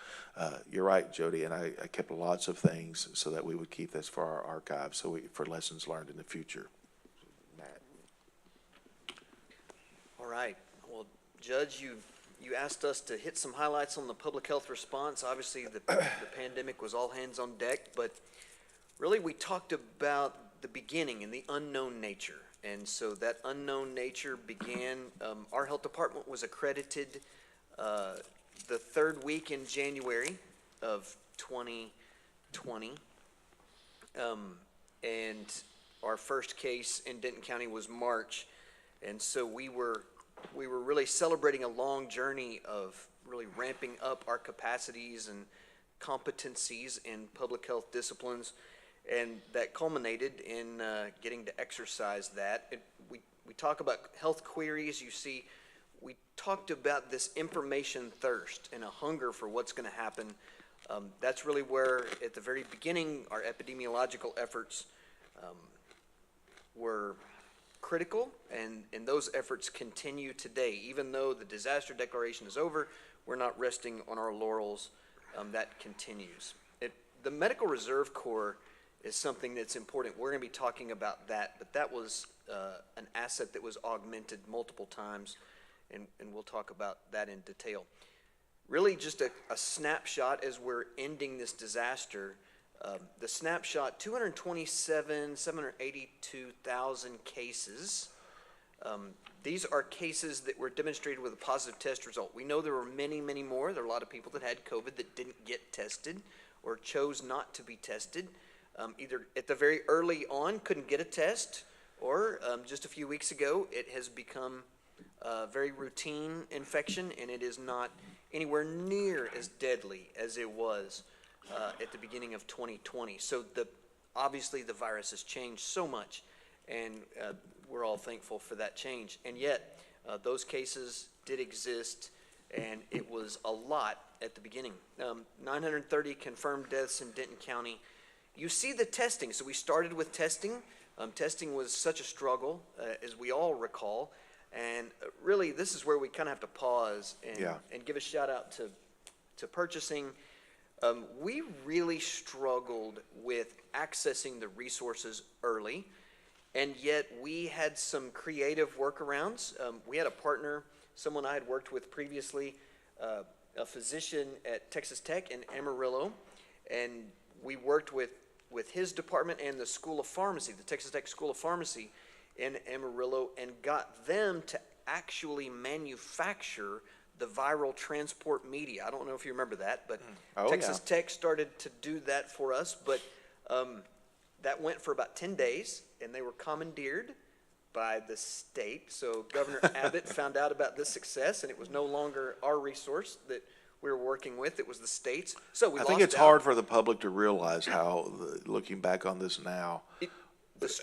you're right, Jody, and I kept lots of things so that we would keep this for our archives, for lessons learned in the future. Matt. All right. Well, Judge, you asked us to hit some highlights on the public health response. Obviously, the pandemic was all hands on deck, but really we talked about the beginning and the unknown nature. And so that unknown nature began, our health department was accredited the third week in January of 2020. And our first case in Denton County was March. And so we were really celebrating a long journey of really ramping up our capacities and competencies in public health disciplines. And that culminated in getting to exercise that. We talk about health queries. You see, we talked about this information thirst and a hunger for what's going to happen. That's really where, at the very beginning, our epidemiological efforts were critical, and those efforts continue today. Even though the disaster declaration is over, we're not resting on our laurels. That continues. The Medical Reserve Corps is something that's important. We're going to be talking about that, but that was an asset that was augmented multiple times, and we'll talk about that in detail. Really just a snapshot as we're ending this disaster. The snapshot, 782,000 cases. These are cases that were demonstrated with a positive test result. We know there were many, many more. There are a lot of people that had COVID that didn't get tested or chose not to be tested. Either at the very early on couldn't get a test, or just a few weeks ago it has become a very routine infection, and it is not anywhere near as deadly as it was at the beginning of 2020. So obviously the virus has changed so much, and we're all thankful for that change. And yet those cases did exist, and it was a lot at the beginning. 930 confirmed deaths in Denton County. You see the testing. So we started with testing. Testing was such a struggle, as we all recall. And really, this is where we kind of have to pause and give a shout out to purchasing. We really struggled with accessing the resources early, and yet we had some creative workarounds. We had a partner, someone I had worked with previously, a physician at Texas Tech in Amarillo, and we worked with his department and the School of Pharmacy, the Texas Tech School of Pharmacy in Amarillo, and got them to actually manufacture the viral transport media. I don't know if you remember that, but Texas Tech started to do that for us, but that went for about 10 days, and they were commandeered by the state. So Governor Abbott found out about this success, and it was no longer our resource that we were working with, it was the state's. So I think it's hard for the public to realize how, looking back on this now,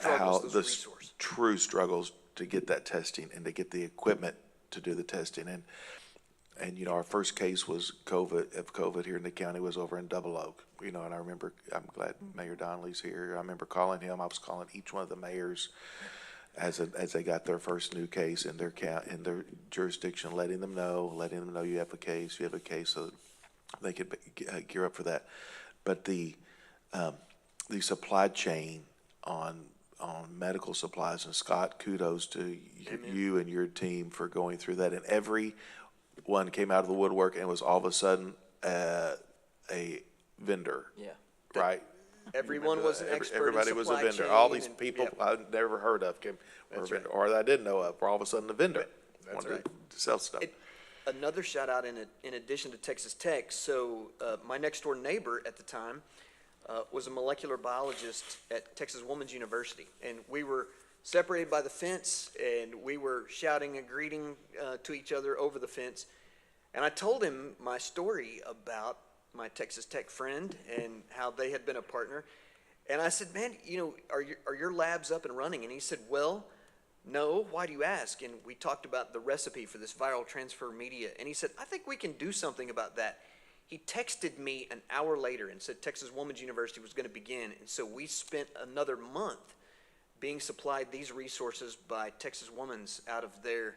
how the true struggles to get that testing and to get the equipment to do the testing. And you know, our first case was COVID here in the county was over in Double Oak. You know, and I remember, I'm glad Mayor Donnelly's here. I remember calling him. I was calling each one of the mayors as they got their first new case in their jurisdiction, letting them know you have a case, so they could gear up for that. But the supply chain on medical supplies, and Scott, kudos to you and your team for going through that. And everyone came out of the woodwork and was all of a sudden a vendor. Yeah. Right. Everyone was an expert. Everybody was a vendor. All these people I'd never heard of were a vendor, or I didn't know of, were all of a sudden a vendor. That's wanted to sell stuff. Another shout out in addition to Texas Tech. So my next door neighbor at the time was a molecular biologist at Texas Woman's University, and we were separated by the fence, and we were shouting and greeting to each other over the fence. And I told him my story about my Texas Tech friend and how they had been a partner. And I said, man, are your labs up and running? And he said, well, no, why do you ask? And we talked about the recipe for this viral transfer media. And he said, I think we can do something about that. He texted me an hour later and said Texas Woman's University was going to begin. And so we spent another month being supplied these resources by Texas Woman's out of their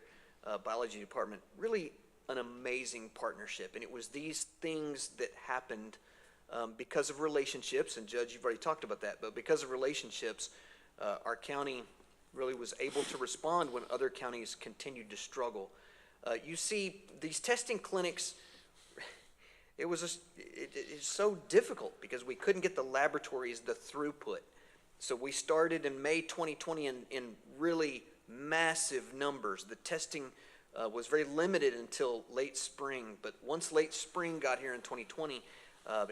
biology department. Really an amazing partnership. And it was these things that happened because of relationships. And Judge, you've already talked about that. But because of relationships, our county really was able to respond when other counties continued to struggle. You see, these testing clinics, it's so difficult because we couldn't get the laboratories the throughput. So we started in May 2020 in really massive numbers. The testing was very limited until late spring, but once late spring got here in 2020,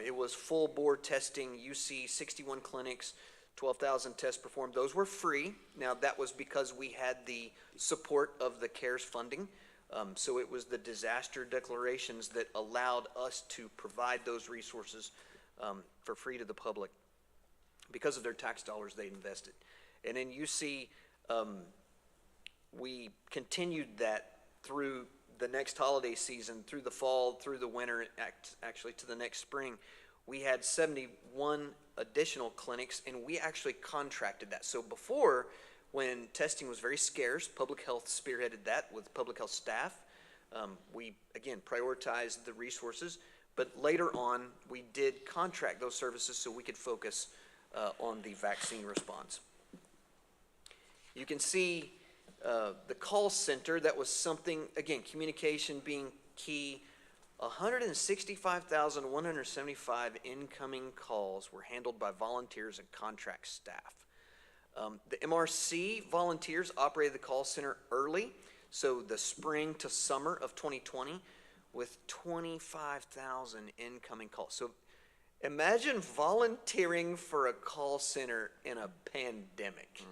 it was full bore testing. You see 61 clinics, 12,000 tests performed. Those were free. Now that was because we had the support of the CARES funding. So it was the disaster declarations that allowed us to provide those resources for free to the public because of their tax dollars they invested. And then you see we continued that through the next holiday season, through the fall, through the winter, actually to the next spring. We had 71 additional clinics, and we actually contracted that. So before, when testing was very scarce, public health spearheaded that with public health staff. We, again, prioritized the resources, but later on, we did contract those services so we could focus on the vaccine response. You can see the call center. That was something, again, communication being key. 165,175 incoming calls were handled by volunteers and contract staff. The MRC volunteers operated the call center early, so the spring to summer of 2020, with 25,000 incoming calls. So imagine volunteering for a call center in a pandemic.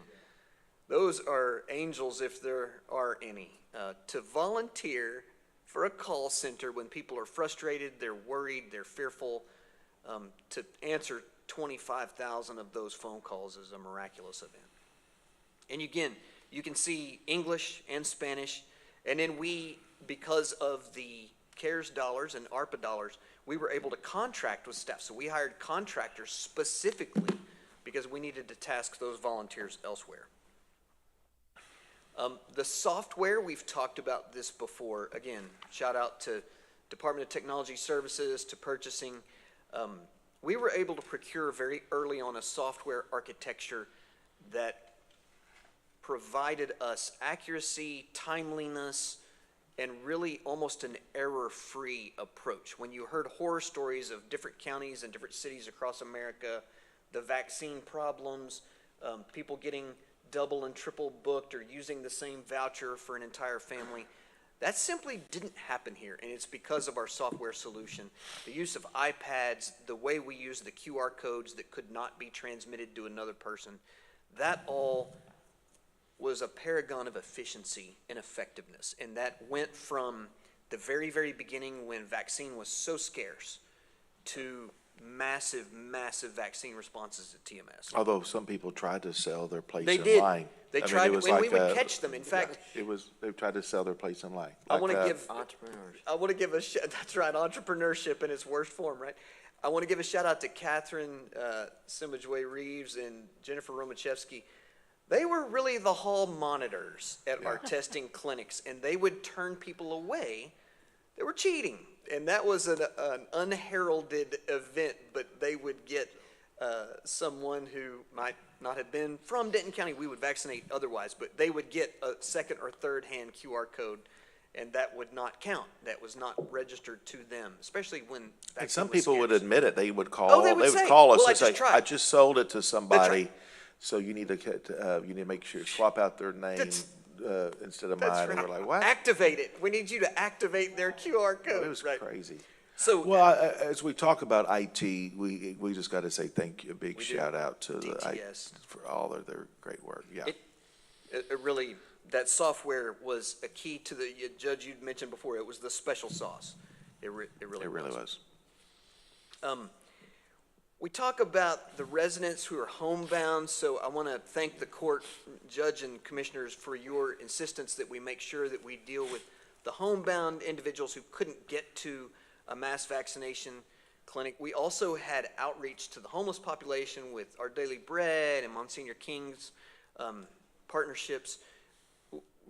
Those are angels if there are any. To volunteer for a call center when people are frustrated, they're worried, they're fearful, to answer 25,000 of those phone calls is a miraculous event. And again, you can see English and Spanish, and then we, because of the CARES dollars and ARPA dollars, we were able to contract with staff. So we hired contractors specifically because we needed to task those volunteers elsewhere. The software, we've talked about this before. Again, shout out to Department of Technology Services, to purchasing. We were able to procure very early on a software architecture that provided us accuracy, timeliness, and really almost an error-free approach. When you heard horror stories of different counties and different cities across America, the vaccine problems, people getting double and triple booked or using the same voucher for an entire family, that simply didn't happen here, and it's because of our software solution. The use of iPads, the way we use the QR codes that could not be transmitted to another person, that all was a paragon of efficiency and effectiveness. And that went from the very, very beginning when vaccine was so scarce to massive, massive vaccine responses at TMS. Although some people tried to sell their place They in did. line. They I mean, tried it to, was when like we would catch them. In fact, they tried to sell their place in line. I want to give Entrepreneurs. I want to give that's right, entrepreneurship in its worst form, right? I want to give a shout out to Catherine Simajway Reeves and Jennifer Romachevsky. They were really the hall monitors at our testing clinics, and they would turn people away that were cheating. And that was an unheralded event, but they would get someone who might not have been from Denton County. We would vaccinate otherwise, but they would get a second or third hand QR code, and that would not count. That was not registered to them, especially when vaccine And some was people would scarce. admit it. They would call. Oh, they would say, call us "Well, I and just say, tried." "I just sold it to somebody, right. so you need to make sure swap out their name instead of That's mine." right. And we're like, "What?" Activate it. We need you to activate their QR code. It was right. crazy. So, Well, as we talk about IT, we just got to say thank you, a big We do. shout out to the DTS. for all of their great work. Yeah. it really, that software was a key to the, Judge, you'd mentioned before, it was the special sauce. It really was. We talk about the residents who are homebound, so I want to thank the court, judge, and commissioners for your insistence that we make sure that we deal with the homebound individuals who couldn't get to a mass vaccination clinic. We also had outreach to the homeless population with Our Daily Bread and Monsignor King's partnerships.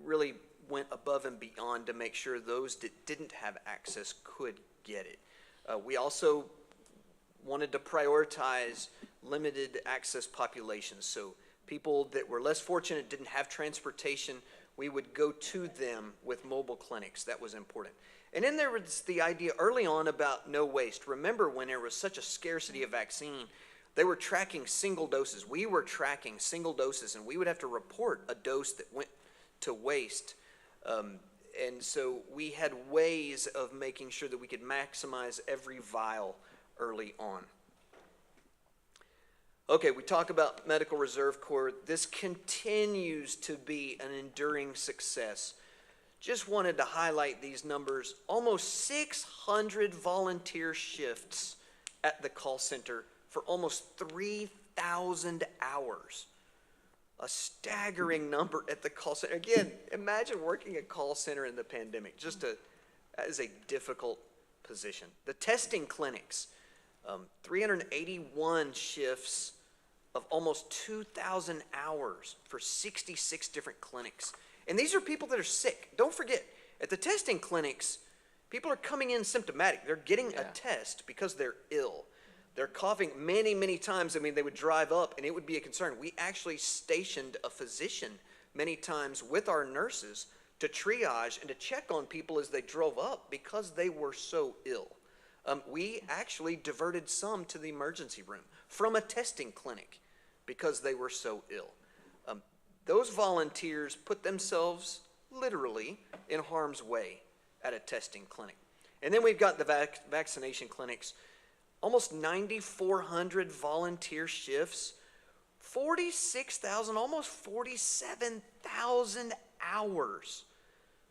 Really went above and beyond to make sure those that didn't have access could get it. We also wanted to prioritize limited access populations. So people that were less fortunate, didn't have transportation, we would go to them with mobile clinics. That was important. And then there was the idea early on about no waste. Remember when there was such a scarcity of vaccine, they were tracking single doses. We were tracking single doses, and we would have to report a dose that went to waste. And so we had ways of making sure that we could maximize every vial early on. Okay, we talk about Medical Reserve Corps. This continues to be an enduring success. Just wanted to highlight these numbers. Almost 600 volunteer shifts at the call center for almost 3,000 hours. A staggering number at the call center. Again, imagine working a call center in the pandemic. That is a difficult position. The testing clinics, 381 shifts of almost 2,000 hours for 66 different clinics. And these are people that are sick. Don't forget, at the testing clinics, people are coming in symptomatic. They're getting a test because they're ill. They're coughing many, many times. I mean, they would drive up and it would be a concern. We actually stationed a physician many times with our nurses to triage and to check on people as they drove up because they were so ill. We actually diverted some to the emergency room from a testing clinic because they were so ill. Those volunteers put themselves literally in harm's way at a testing clinic. And then we've got the vaccination clinics. Almost 9,400 volunteer shifts, 46,000, almost 47,000 hours,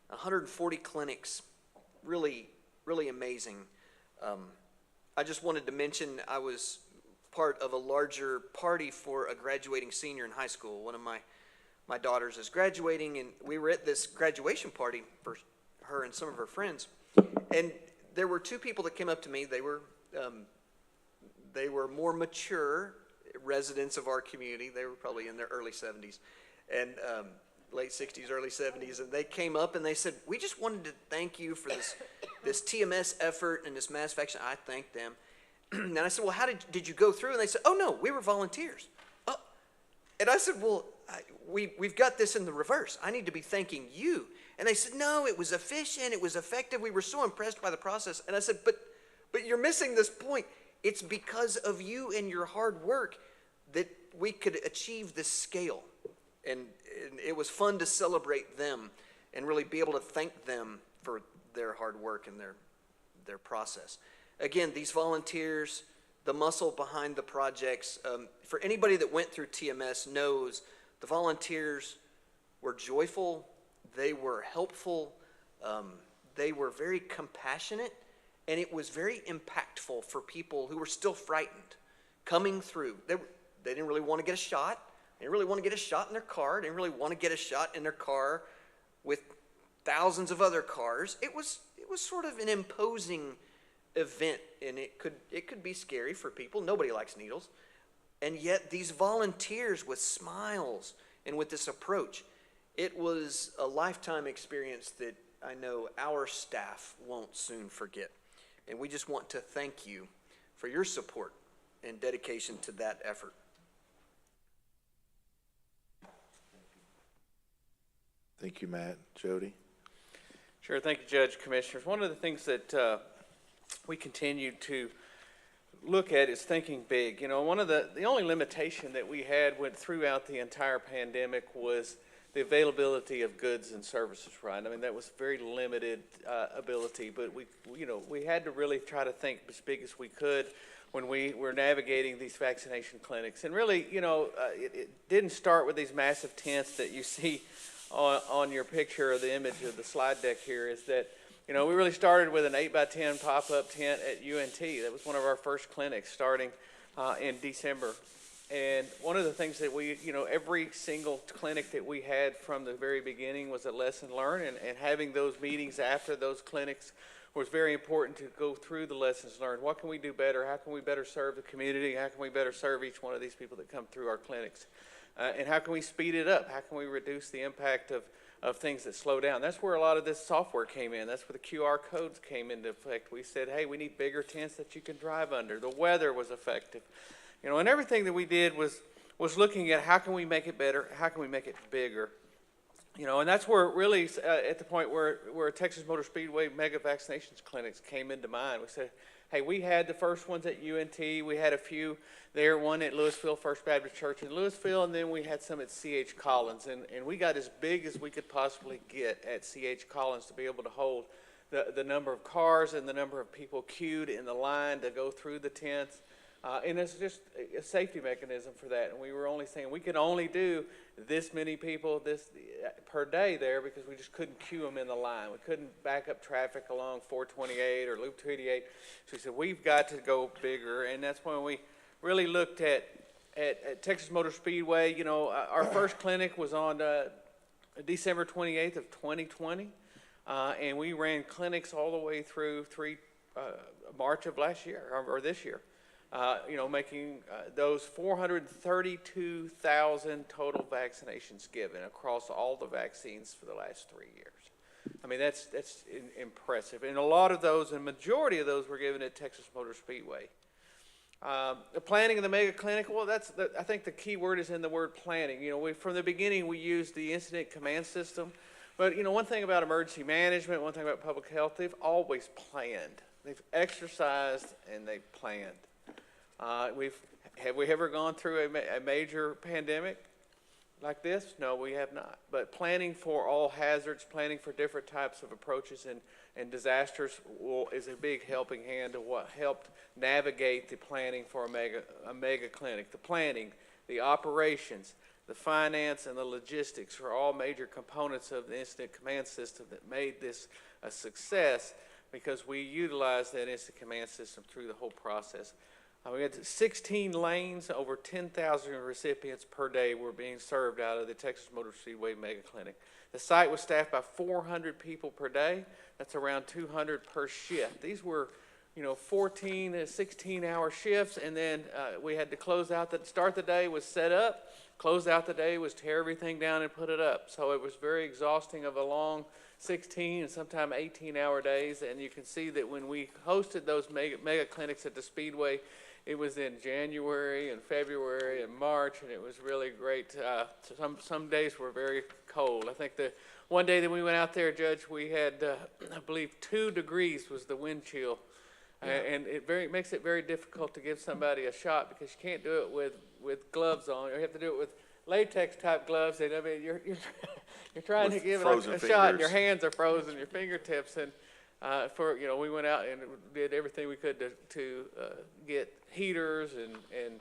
140 clinics. Really, really amazing. I just wanted to mention I was part of a larger party for a graduating senior in high school. One of my daughters is graduating, and we were at this graduation party for her and some of her friends. And there were two people that came up to me. They were more mature residents of our community. They were probably in their early 70s and late 60s, early 70s. And they came up and they said, "We just wanted to thank you for this TMS effort and this mass vaccination." I thanked them. And I said, "Well, how did you go through?" And they said, "Oh, no, we were volunteers." Oh. And I said, "Well, we've got this in the reverse. I need to be thanking you." And they said, "No, it was efficient. It was effective. We were so impressed by the process." And I said, but you're missing this point. It's because of you and your hard work that we could achieve this scale. And it was fun to celebrate them and really be able to thank them for their hard work and their process. Again, these volunteers, the muscle behind the projects, for anybody that went through TMS knows the volunteers were joyful, they were helpful, they were very compassionate, and it was very impactful for people who were still frightened coming through. They didn't really want to get a shot. They didn't really want to get a shot in their car. They didn't really want to get a shot in their car with thousands of other cars. It was sort of an imposing event, and it could be scary for people. Nobody likes needles. And yet these volunteers with smiles and with this approach, it was a lifetime experience that I know our staff won't soon forget. And we just want to thank you for your support and dedication to that effort. Thank you, Matt. Jody? Sure. Thank you, Judge, Commissioners. One of the things that we continue to look at is thinking big. You know, one of the only limitation that we had throughout the entire pandemic was the availability of goods and services, right? I mean, that was very limited ability, but we had to really try to think as big as we could. when we were navigating these vaccination clinics. And really, it didn't start with these massive tents that you see on your picture, or the image of the slide deck here, is that, we really started with an 8x10 pop-up tent at UNT. That was one of our first clinics starting in December. And one of the things that we, every single clinic that we had from the very beginning was a lesson learned, and having those meetings after those clinics was very important to go through the lessons learned. What can we do better? How can we better serve the community? How can we better serve each one of these people that come through our clinics? And how can we speed it up? How can we reduce the impact of things that slow down? That's where a lot of this software came in. That's where the QR codes came into effect. We said, hey, we need bigger tents that you can drive under. The weather was effective. And everything that we did was looking at how can we make it better? How can we make it bigger? And that's where really at the point where Texas Motor Speedway mega vaccinations clinics came into mind. We said, hey, we had the first ones at UNT. We had a few there, one at Louisville First Baptist Church in Louisville, and then we had some at C.H. Collins. And we got as big as we could possibly get at C.H. Collins to be able to hold the number of cars and the number of people queued in the line to go through the tents. And it's just a safety mechanism for that. And we were only saying we could only do this many people per day there because we just couldn't queue them in the line. We couldn't back up traffic along 428 or Loop 288. So we said, we've got to go bigger. And that's when we really looked at Texas Motor Speedway. Our first clinic was on December 28th of 2020. And we ran clinics all the way through March of last year, or this year. Making those 432,000 total vaccinations given across all the vaccines for the last 3 years. I mean, that's impressive. And a lot of those, and majority of those were given at Texas Motor Speedway. The planning of the mega clinic, well, I think the key word is in the word planning. From the beginning, we used the incident command system. But, one thing about emergency management, one thing about public health, they've always planned. They've exercised and they've planned. Have we ever gone through a major pandemic like this? No, we have not. But planning for all hazards, planning for different types of approaches and disasters is a big helping hand to what helped navigate the planning for a mega clinic. The planning, the operations, the finance, and the logistics are all major components of the incident command system that made this a success because we utilized that incident command system through the whole process. We had 16 lanes, over 10,000 recipients per day were being served out of the Texas Motor Speedway Mega Clinic. The site was staffed by 400 people per day. That's around 200 per shift. These were, 14 to 16-hour shifts, and then we had to close out. Start the day was set up, close out the day was tear everything down and put it up. So it was very exhausting of a long 16 and sometimes 18-hour days. And you can see that when we hosted those mega clinics at the Speedway, it was in January and February and March, and it was really great. Some days were very cold. I think the one day that we went out there, Judge, we had, I believe, 2 degrees was the wind chill. Yeah. And it makes it very difficult to give somebody a shot because you can't do it with gloves on. You have to do it with latex-type gloves. And I mean, you're trying to give it a shot, and your hands are frozen, your fingertips, and we went out and did everything we could to get heaters and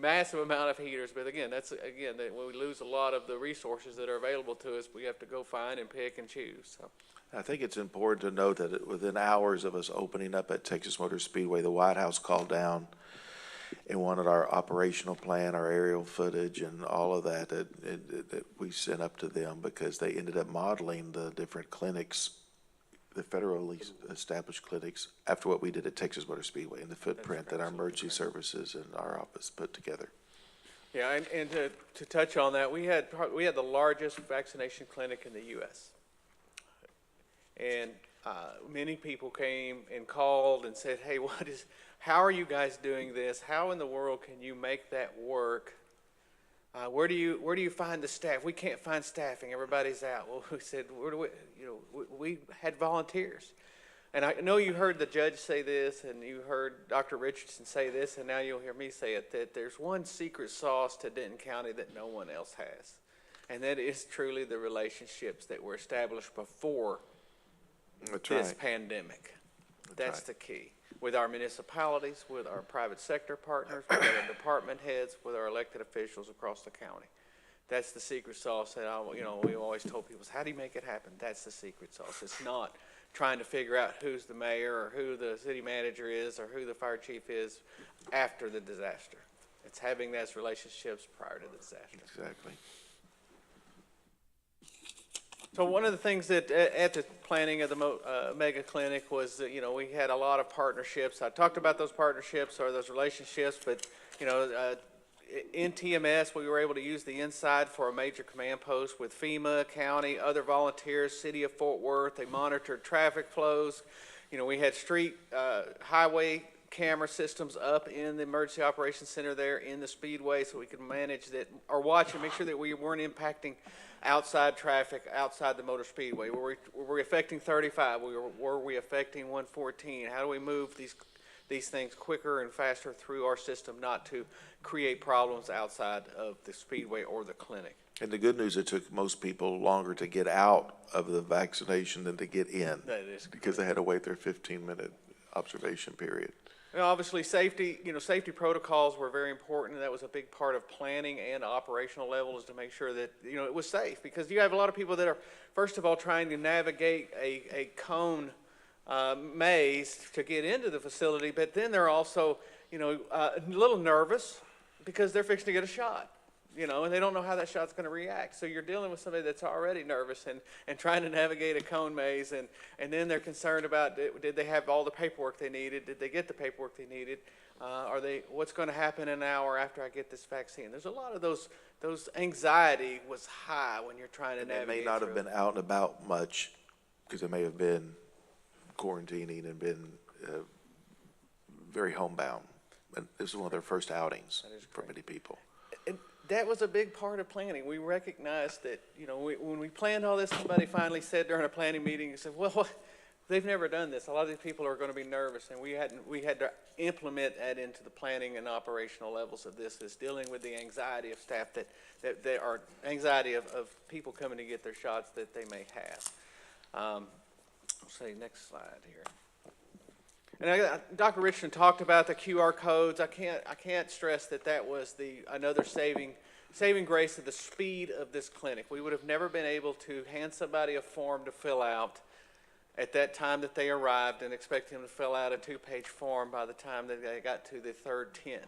massive amount of heaters. But again, when we lose a lot of the resources that are available to us, we have to go find and pick and choose. So. I think it's important to note that within hours of us opening up at Texas Motor Speedway, the White House called down and wanted our operational plan, our aerial footage, and all of that we sent up to them because they ended up modeling the different clinics, the federally established clinics, after what we did at Texas Motor Speedway and the footprint that our emergency services and our office put together. Yeah, and to touch on that, we had the largest vaccination clinic in the U.S. And many people came and called and said, hey, how are you guys doing this? How in the world can you make that work? Where do you find the staff? We can't find staffing. Everybody's out. Well, we said, we had volunteers. And I know you heard the judge say this, and you heard Dr. Richardson say this, and now you'll hear me say it, that there's one secret sauce to Denton County that no one else has. And that is truly the relationships that were established before this pandemic. That's the key. with our municipalities, with our private sector partners, with our department heads, with our elected officials across the county. That's the secret sauce that we always told people, is how do you make it happen? That's the secret sauce. It's not trying to figure out who's the mayor or who the city manager is or who the fire chief is after the disaster. It's having those relationships prior to the disaster. Exactly. So one of the things that at the planning of the mega clinic was that, we had a lot of partnerships. I talked about those partnerships or those relationships, but, in TMS, we were able to use the inside for a major command post with FEMA, county, other volunteers, city of Fort Worth. They monitored traffic flows. We had street, highway camera systems up in the emergency operations center there in the speedway, so we could manage that or watch and make sure that we weren't impacting outside traffic outside the motor speedway. Were we affecting 35? Were we affecting 114? How do we move these things quicker and faster through our system, not to create problems outside of the speedway or the clinic? And the good news, it took most people longer to get out of the vaccination than to get in. That is because they had to wait their 15-minute observation period. Obviously, safety protocols were very important, and that was a big part of planning and operational level, is to make sure that, it was safe. Because you have a lot of people that are, first of all, trying to navigate a cone maze to get into the facility, but then they're also, a little nervous because they're fixing to get a shot. And they don't know how that shot's going to react. So you're dealing with somebody that's already nervous and trying to navigate a cone maze, and then they're concerned about, did they have all the paperwork they needed? Did they get the paperwork they needed? What's going to happen an hour after I get this vaccine? There's a lot of those anxiety was high when you're trying to navigate. They may not have been out and about much because they may have been quarantining and been very homebound. And this is one of their first outings for many people. That was a big part of planning. We recognized that, when we planned all this, somebody finally said during a planning meeting, he said, well, they've never done this. A lot of these people are going to be nervous, and we had to implement that into the planning and operational levels of this, is dealing with the anxiety of staff that they are anxiety of people coming to get their shots that they may have. I'll say next slide here. And Dr. Richardson talked about the QR codes. I can't stress that was another saving grace of the speed of this clinic. We would have never been able to hand somebody a form to fill out at that time that they arrived and expect them to fill out a 2-page form by the time that they got to the third tent.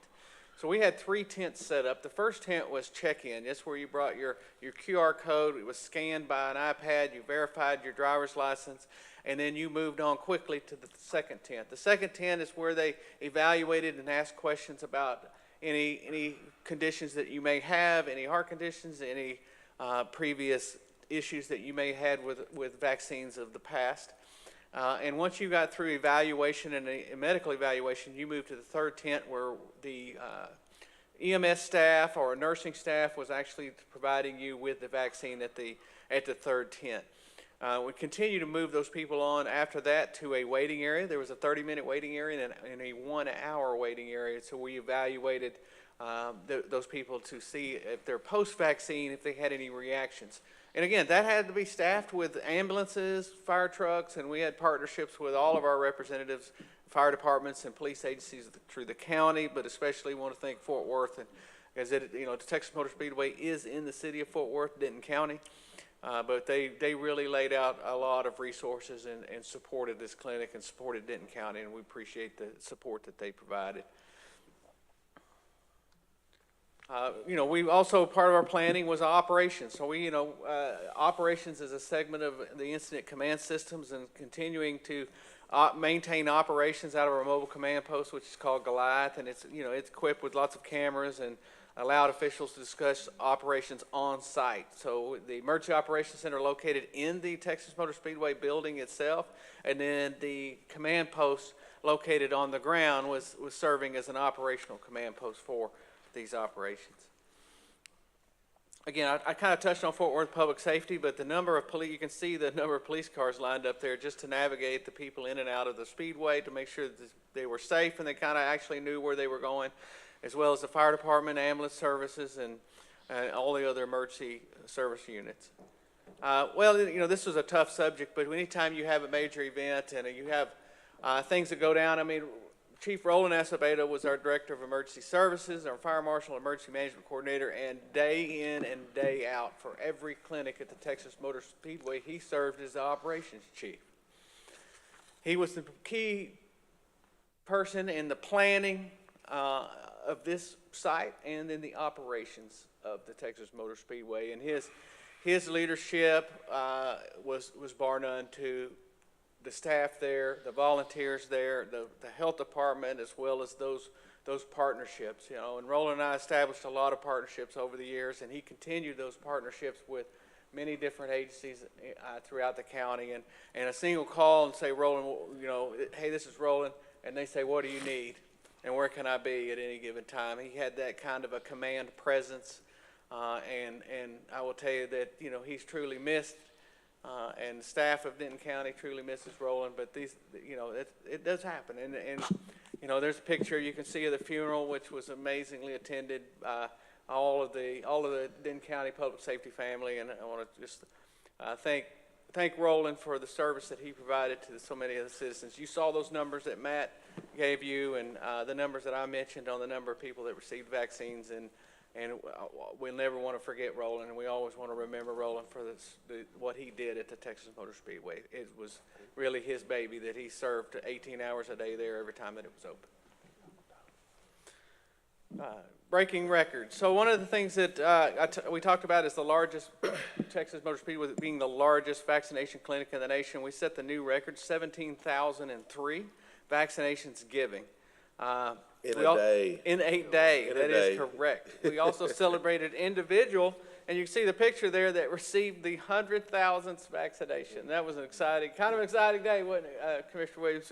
So we had 3 tents set up. The first tent was check-in. That's where you brought your QR code. It was scanned by an iPad. You verified your driver's license, and then you moved on quickly to the second tent. The second tent is where they evaluated and asked questions about any conditions that you may have, any heart conditions, any previous issues that you may have had with vaccines of the past. And once you got through evaluation and a medical evaluation, you moved to the third tent where the EMS staff or nursing staff was actually providing you with the vaccine at the third tent. We continue to move those people on after that to a waiting area. There was a 30-minute waiting area and a 1-hour waiting area. So we evaluated those people to see if they're post-vaccine, if they had any reactions. And again, that had to be staffed with ambulances, fire trucks, and we had partnerships with all of our representatives, fire departments and police agencies through the county, but especially want to thank Fort Worth, and as the Texas Motor Speedway is in the city of Fort Worth, Denton County. But they really laid out a lot of resources and supported this clinic and supported Denton County, and we appreciate the support that they provided. We also, part of our planning was operations. So operations is a segment of the incident command systems, and continuing to maintain operations out of our mobile command post, which is called Goliath, and it's equipped with lots of cameras and allowed officials to discuss operations on site. So the Emergency Operations Center located in the Texas Motor Speedway building itself, and then the command post located on the ground was serving as an operational command post for these operations. Again, I kind of touched on Fort Worth public safety, but the number of you can see the number of police cars lined up there just to navigate the people in and out of the speedway to make sure that they were safe and they kind of actually knew where they were going, as well as the fire department, ambulance services, and all the other emergency service units. This was a tough subject, but anytime you have a major event and you have things that go down. I mean, Chief Roland Acevedo was our Director of Emergency Services, our Fire Marshal, Emergency Management Coordinator, and day in and day out for every clinic at the Texas Motor Speedway, he served as the operations chief. He was the key person in the planning of this site and in the operations of the Texas Motor Speedway, and his leadership was bar none to the staff there, the volunteers there, the health department, as well as those partnerships. You know, and Roland and I established a lot of partnerships over the years, and he continued those partnerships with many different agencies throughout the county. And a single call and say, Roland, you know, hey, this is Roland, and they say, what do you need, and where can I be at any given time? He had that kind of a command presence, and I will tell you that, you know, he's truly missed. And the staff of Denton County truly misses Roland, but these, you know, it does happen. And you know, there's a picture you can see of the funeral, which was amazingly attended by all of the Denton County public safety family. And I want to just thank Roland for the service that he provided to so many of the citizens. You saw those numbers that Matt gave you, and the numbers that I mentioned on the number of people that received vaccines, and we'll never want to forget Roland, and we always want to remember Roland for what he did at the Texas Motor Speedway. It was really his baby that he served 18 hours a day there every time that it was open. Breaking records. So one of the things that we talked about is the largest, Texas Motor Speedway being the largest vaccination clinic in the nation. We set the new record, 17,003 vaccinations given. In a day. In a day, that is correct. We also celebrated individual, and you can see the picture there, that received the 100,000th vaccination. That was an exciting day, wasn't it, Commissioner Williams?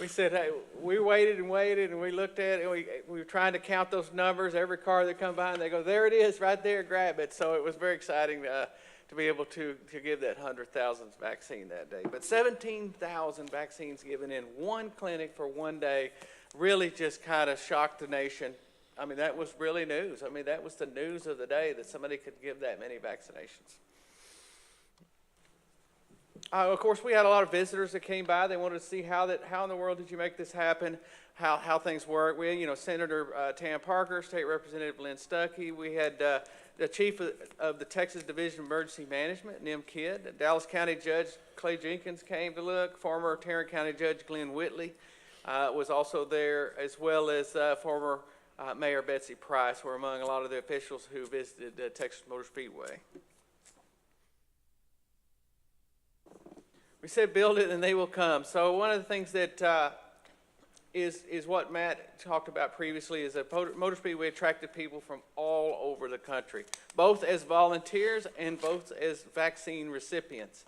We said, hey, we waited and waited, and we looked at it, and we were trying to count those numbers. Every car that come by, and they go, there it is, right there, grab it. So it was very exciting to be able to give that 100,000th vaccine that day. But 17,000 vaccines given in one clinic for one day really just kind of shocked the nation. I mean, that was really news. I mean, that was the news of the day, that somebody could give that many vaccinations. Of course, we had a lot of visitors that came by. They wanted to see how in the world did you make this happen, how things work. We had, you know, Senator Tam Parker, State Representative Lynn Stuckey. We had the Chief of the Texas Division of Emergency Management, Nim Kidd. Dallas County Judge Clay Jenkins came to look. Former Tarrant County Judge Glenn Whitley was also there, as well as former Mayor Betsy Price were among a lot of the officials who visited Texas Motor Speedway. We said build it and they will come. So one of the things that is what Matt talked about previously, is that Motor Speedway attracted people from all over the country, both as volunteers and both as vaccine recipients.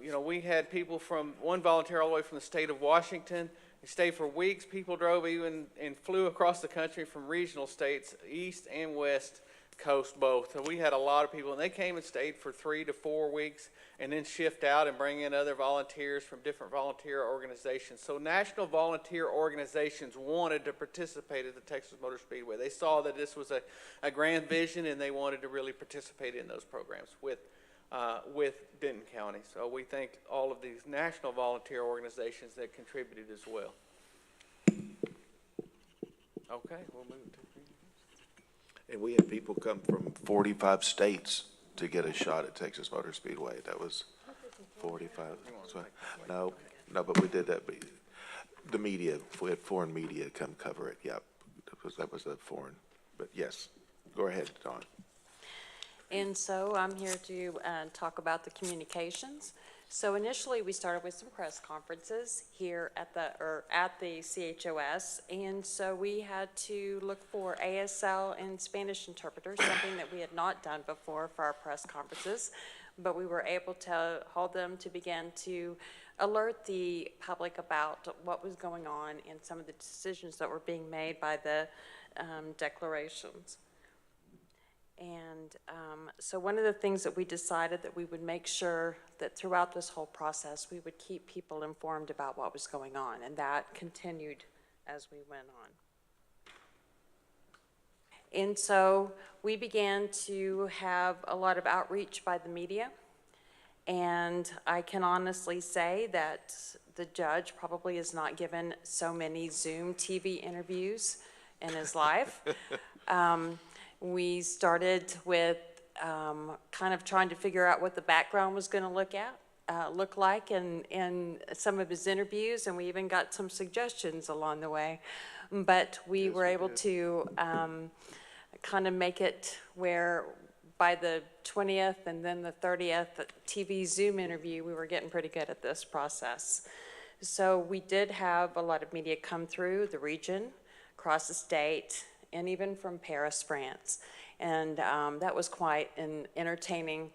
You know, we had people from, one volunteer all the way from the state of Washington. They stayed for weeks. People drove even and flew across the country from regional states, east and west coast both. So we had a lot of people, and they came and stayed for 3 to 4 weeks, and then shift out and bring in other volunteers from different volunteer organizations. So national volunteer organizations wanted to participate at the Texas Motor Speedway. They saw that this was a grand vision, and they wanted to really participate in those programs with Denton County. So we thank all of these national volunteer organizations that contributed as well. Okay, we'll move to. And we had people come from 45 states to get a shot at Texas Motor Speedway. That was 45. So, no, but we did that. The media, we had foreign media come cover it. Yeah, that was a foreign. But yes, go ahead, Dawn. And so I'm here to talk about the communications. So initially, we started with some press conferences here at the CHOS, and so we had to look for ASL and Spanish interpreters, something that we had not done before for our press conferences, but we were able to hold them to begin to alert the public about what was going on and some of the decisions that were being made by the declarations. And so one of the things that we decided that we would make sure that throughout this whole process, we would keep people informed about what was going on, and that continued as we went on. And so we began to have a lot of outreach by the media, And I can honestly say that the judge probably has not given so many Zoom TV interviews in his life. We started with kind of trying to figure out what the background was going to look like in some of his interviews, and we even got some suggestions along the way. But we were able to kind of make it where by the 20th and then the 30th TV Zoom interview, we were getting pretty good at this process. So we did have a lot of media come through the region, across the state, and even from Paris, France. And that was quite an entertaining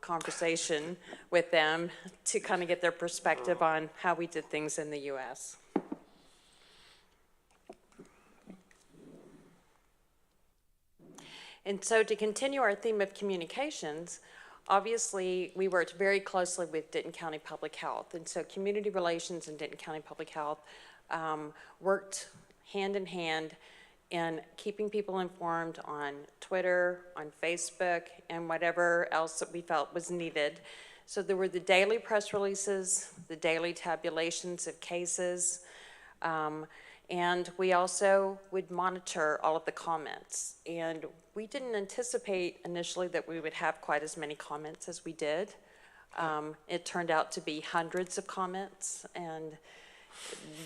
conversation with them to kind of get their perspective on how we did things in the U.S. And so to continue our theme of communications, obviously we worked very closely with Denton County Public Health. And so community relations and Denton County Public Health worked hand in hand in keeping people informed on Twitter, on Facebook, and whatever else that we felt was needed. So there were the daily press releases, the daily tabulations of cases, and we also would monitor all of the comments. And we didn't anticipate initially that we would have quite as many comments as we did. It turned out to be hundreds of comments, and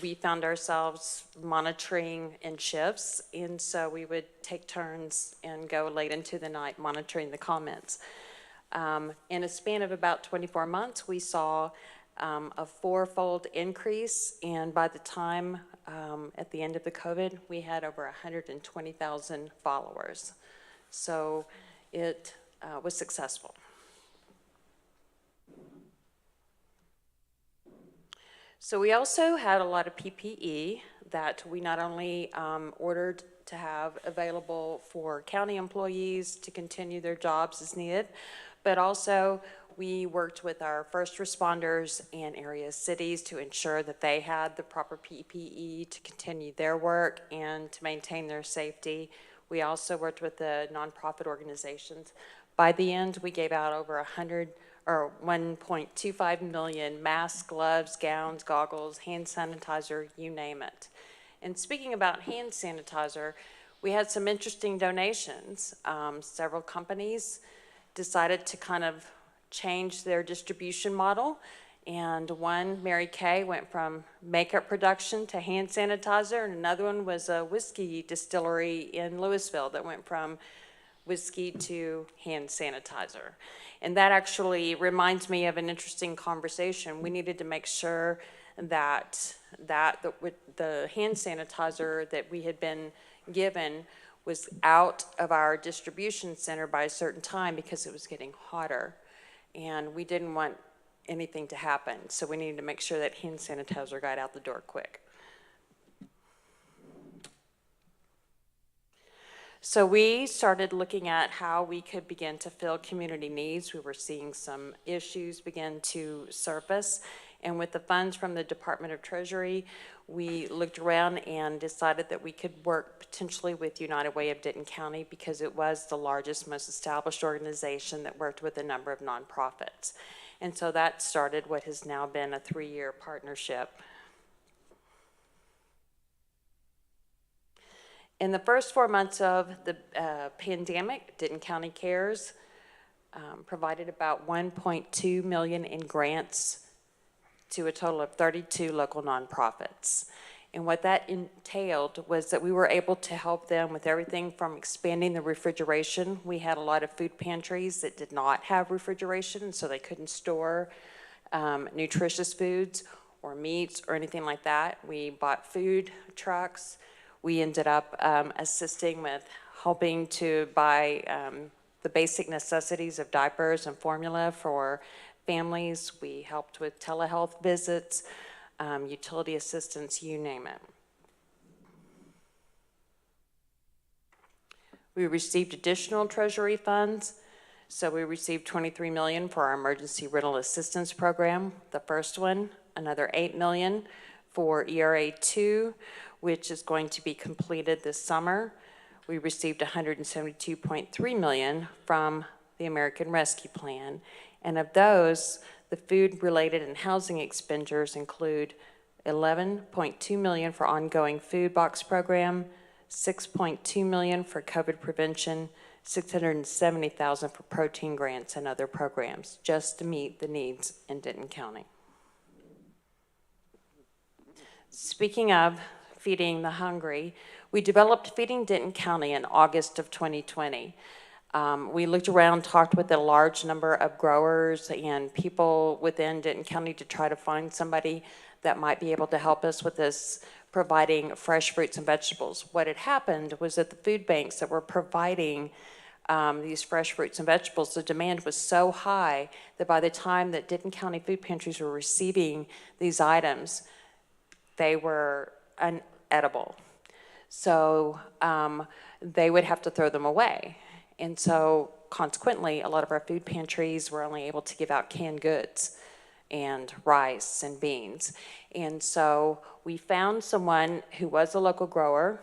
we found ourselves monitoring in shifts, and so we would take turns and go late into the night monitoring the comments. In a span of about 24 months, we saw a fourfold increase, and by the time at the end of the COVID, we had over 120,000 followers. So it was successful. So we also had a lot of PPE that we not only ordered to have available for county employees to continue their jobs as needed, but also we worked with our first responders and area cities to ensure that they had the proper PPE to continue their work and to maintain their safety. We also worked with the nonprofit organizations. By the end, we gave out over 1.25 million masks, gloves, gowns, goggles, hand sanitizer, you name it. And speaking about hand sanitizer, we had some interesting donations. Several companies decided to kind of change their distribution model. And one, Mary Kay, went from makeup production to hand sanitizer, and another one was a whiskey distillery in Louisville that went from whiskey to hand sanitizer. And that actually reminds me of an interesting conversation. We needed to make sure that the hand sanitizer that we had been given was out of our distribution center by a certain time because it was getting hotter. And we didn't want anything to happen, so we needed to make sure that hand sanitizer got out the door quick. So we started looking at how we could begin to fill community needs. We were seeing some issues begin to surface, and with the funds from the Department of Treasury, we looked around and decided that we could work potentially with United Way of Denton County because it was the largest, most established organization that worked with a number of nonprofits. And so that started what has now been a 3-year partnership. In the first 4 months of the pandemic, Denton County Cares provided about $1.2 million in grants to a total of 32 local nonprofits. And what that entailed was that we were able to help them with everything from expanding the refrigeration. We had a lot of food pantries that did not have refrigeration, so they couldn't store nutritious foods or meats or anything like that. We bought food trucks. We ended up assisting with helping to buy the basic necessities of diapers and formula for families. We helped with telehealth visits, utility assistance, you name it. We received additional Treasury funds. So we received $23 million for our emergency rental assistance program, the first one, another $8 million for ERA 2, which is going to be completed this summer. We received $172.3 million from the American Rescue Plan. And of those, the food-related and housing expenditures include $11.2 million for ongoing food box program, $6.2 million for COVID prevention, $670,000 for protein grants and other programs, just to meet the needs in Denton County. Speaking of feeding the hungry, we developed Feeding Denton County in August of 2020. We looked around, talked with a large number of growers and people within Denton County to try to find somebody that might be able to help us with this, providing fresh fruits and vegetables. What had happened was that the food banks that were providing these fresh fruits and vegetables, the demand was so high that by the time that Denton County food pantries were receiving these items, they were unedible. So they would have to throw them away. And so consequently, a lot of our food pantries were only able to give out canned goods and rice and beans. And so we found someone who was a local grower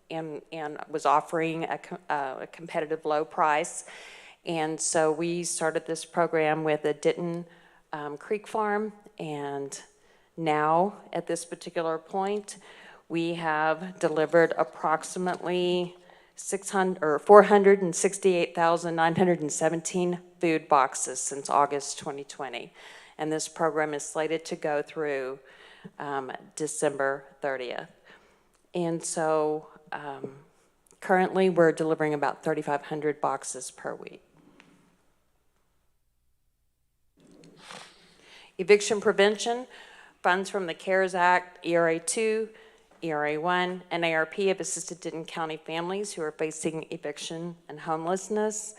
and was offering a competitive low price. And so we started this program with a Denton Creek Farm, and now at this particular point, we have delivered approximately 468,917 food boxes since August 2020. And this program is slated to go through December 30th. And so currently we're delivering about 3,500 boxes per week. Eviction prevention, funds from the CARES Act, ERA 2, ERA 1, and ARP have assisted Denton County families who are facing eviction and homelessness.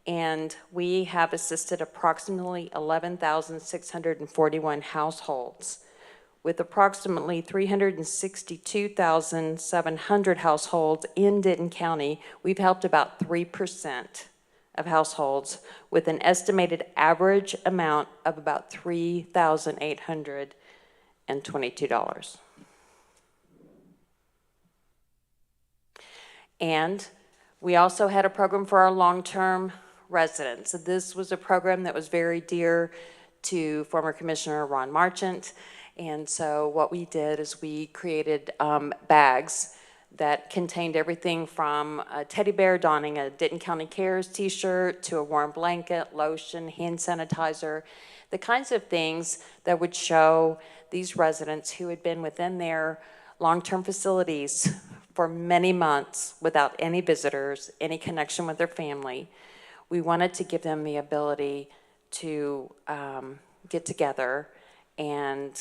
And we have assisted approximately 11,641 households. With approximately 362,700 households in Denton County, we've helped about 3% of households with an estimated average amount of about $3,822. And we also had a program for our long-term residents. This was a program that was very dear to former Commissioner Ron Marchant. And so what we did is we created bags that contained everything from a teddy bear donning a Denton County Cares t-shirt to a warm blanket, lotion, hand sanitizer, the kinds of things that would show these residents who had been within their long-term facilities for many months without any visitors, any connection with their family. We wanted to give them the ability to get together and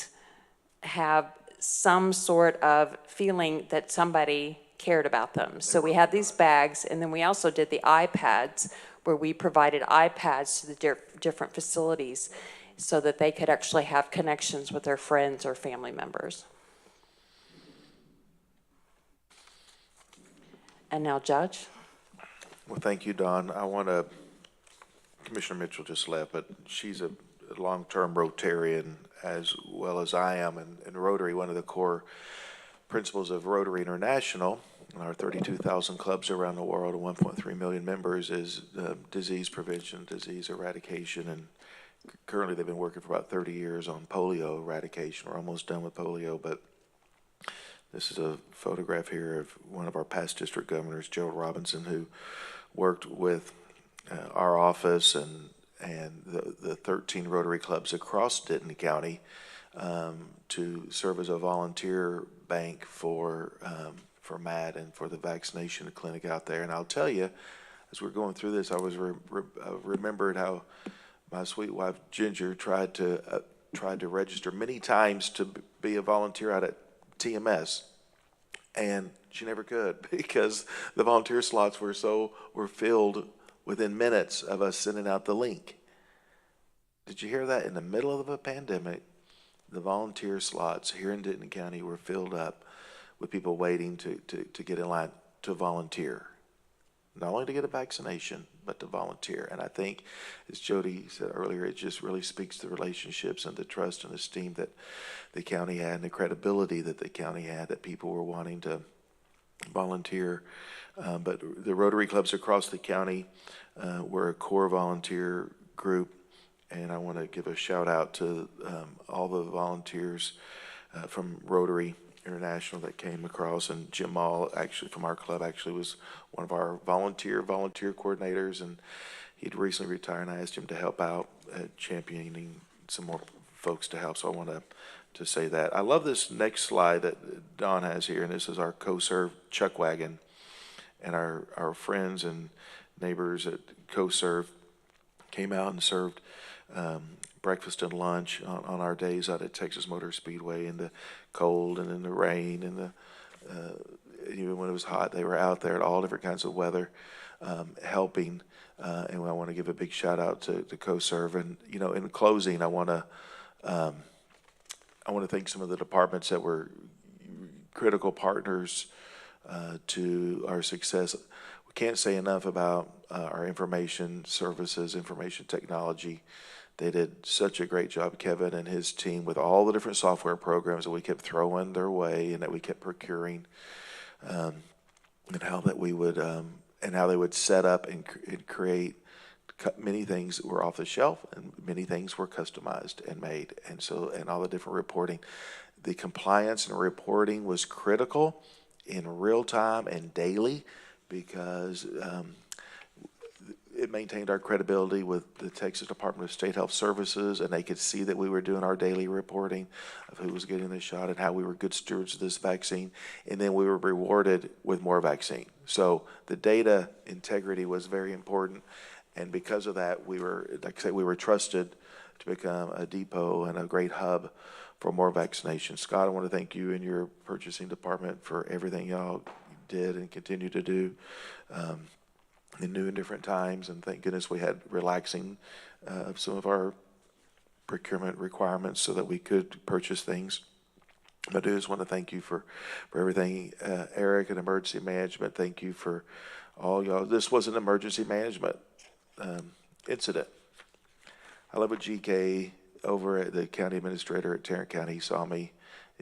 have some sort of feeling that somebody cared about them. So we had these bags, and then we also did the iPads, where we provided iPads to the different facilities so that they could actually have connections with their friends or family members. And now, Judge. Well, thank you, Dawn. I want to, Commissioner Mitchell just left, but she's a long-term Rotarian as well as I am. And Rotary, one of the core principles of Rotary International, our 32,000 clubs around the world and 1.3 million members, is disease prevention, disease eradication. And currently they've been working for about 30 years on polio eradication. We're almost done with polio, but this is a photograph here of one of our past district governors, Gerald Robinson, who worked with our office and the 13 Rotary clubs across Denton County to serve as a volunteer bank for MAD and for the vaccination clinic out there. And I'll tell you, as we're going through this, I was remembered how my sweet wife Ginger tried to register many times to be a volunteer out at TMS, and she never could because the volunteer slots were filled within minutes of us sending out the link. Did you hear that? In the middle of a pandemic, the volunteer slots here in Denton County were filled up with people waiting to get in line to volunteer. Not only to get a vaccination, but to volunteer. And I think, as Jody said earlier, it just really speaks to the relationships and the trust and esteem that the county had and the credibility that the county had, that people were wanting to volunteer. But the Rotary clubs across the county, we're a core volunteer group, and I want to give a shout out to all the volunteers from Rotary International that came across, and Jim Mall, actually from our club, actually was one of our volunteer coordinators, and he'd recently retired, and I asked him to help out at championing some more folks to help. So I want to say that. I love this next slide that Don has here, and this is our co-serve chuck wagon, and our friends and neighbors at co-serve came out and served breakfast and lunch on our days out at Texas Motor Speedway in the cold and in the rain and even when it was hot. They were out there at all different kinds of weather, helping. And I want to give a big shout out to co-serve. And in closing, I want to thank some of the departments that were critical partners to our success. We can't say enough about our information services, information technology. They did such a great job, Kevin and his team, with all the different software programs that we kept throwing their way and that we kept procuring, and how that we would and how they would set up and create. Many things were off the shelf, and many things were customized and made, and all the different reporting. The compliance and reporting was critical in real time and daily, because it maintained our credibility with the Texas Department of State Health Services, and they could see that we were doing our daily reporting of who was getting the shot and how we were good stewards of this vaccine, and then we were rewarded with more vaccine. So the data integrity was very important, and because of that, we were, like I said, we were trusted to become a depot and a great hub for more vaccinations. Scott, I want to thank you and your purchasing department for everything y'all did and continue to do in new and different times. And thank goodness we had relaxing of some of our procurement requirements so that we could purchase things. But I just want to thank you for everything. Eric and emergency management, thank you for all y'all. This was an emergency management incident. I live with GK over at the county administrator at Tarrant County. He saw me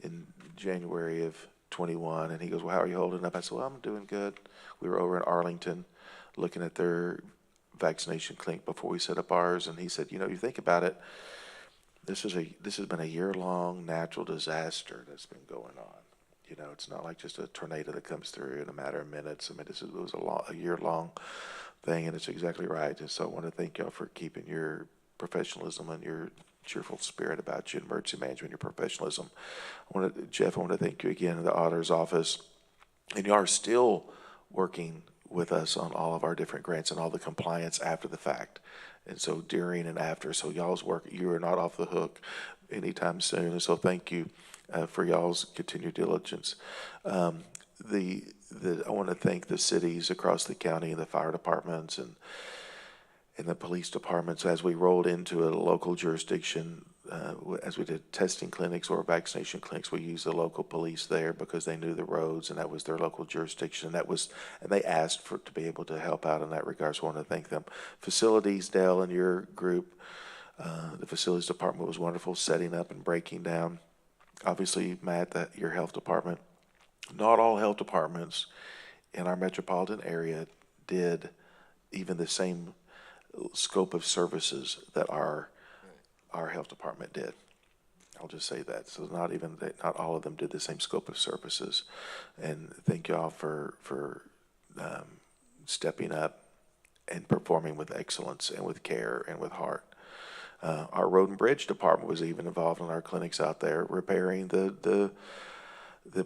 in January of 21, and he goes, well, how are you holding up? I said, well, I'm doing good. We were over in Arlington looking at their vaccination clinic before we set up ours, and he said, you think about it, this has been a year-long natural disaster that's been going on. It's not like just a tornado that comes through in a matter of minutes. I mean, it was a year-long thing, and it's exactly right. And so I want to thank y'all for keeping your professionalism and your cheerful spirit about you, emergency management, your professionalism. Jeff, I want to thank you again in the auditor's office. And you are still working with us on all of our different grants and all the compliance after the fact. And so during and after, so y'all's work, you are not off the hook anytime soon. And so thank you for y'all's continued diligence. I want to thank the cities across the county and the fire departments and the police departments as we rolled into a local jurisdiction. As we did testing clinics or vaccination clinics, we used the local police there because they knew the roads and that was their local jurisdiction. And they asked to be able to help out in that regard. So I want to thank them. Facilities, Dale, and your group, the facilities department was wonderful, setting up and breaking down. Obviously, Matt, your health department. Not all health departments in our metropolitan area did even the same scope of services that our health department did. I'll just say that. So not all of them did the same scope of services. And thank y'all for stepping up and performing with excellence and with care and with heart. Our road and bridge department was even involved in our clinics out there, repairing the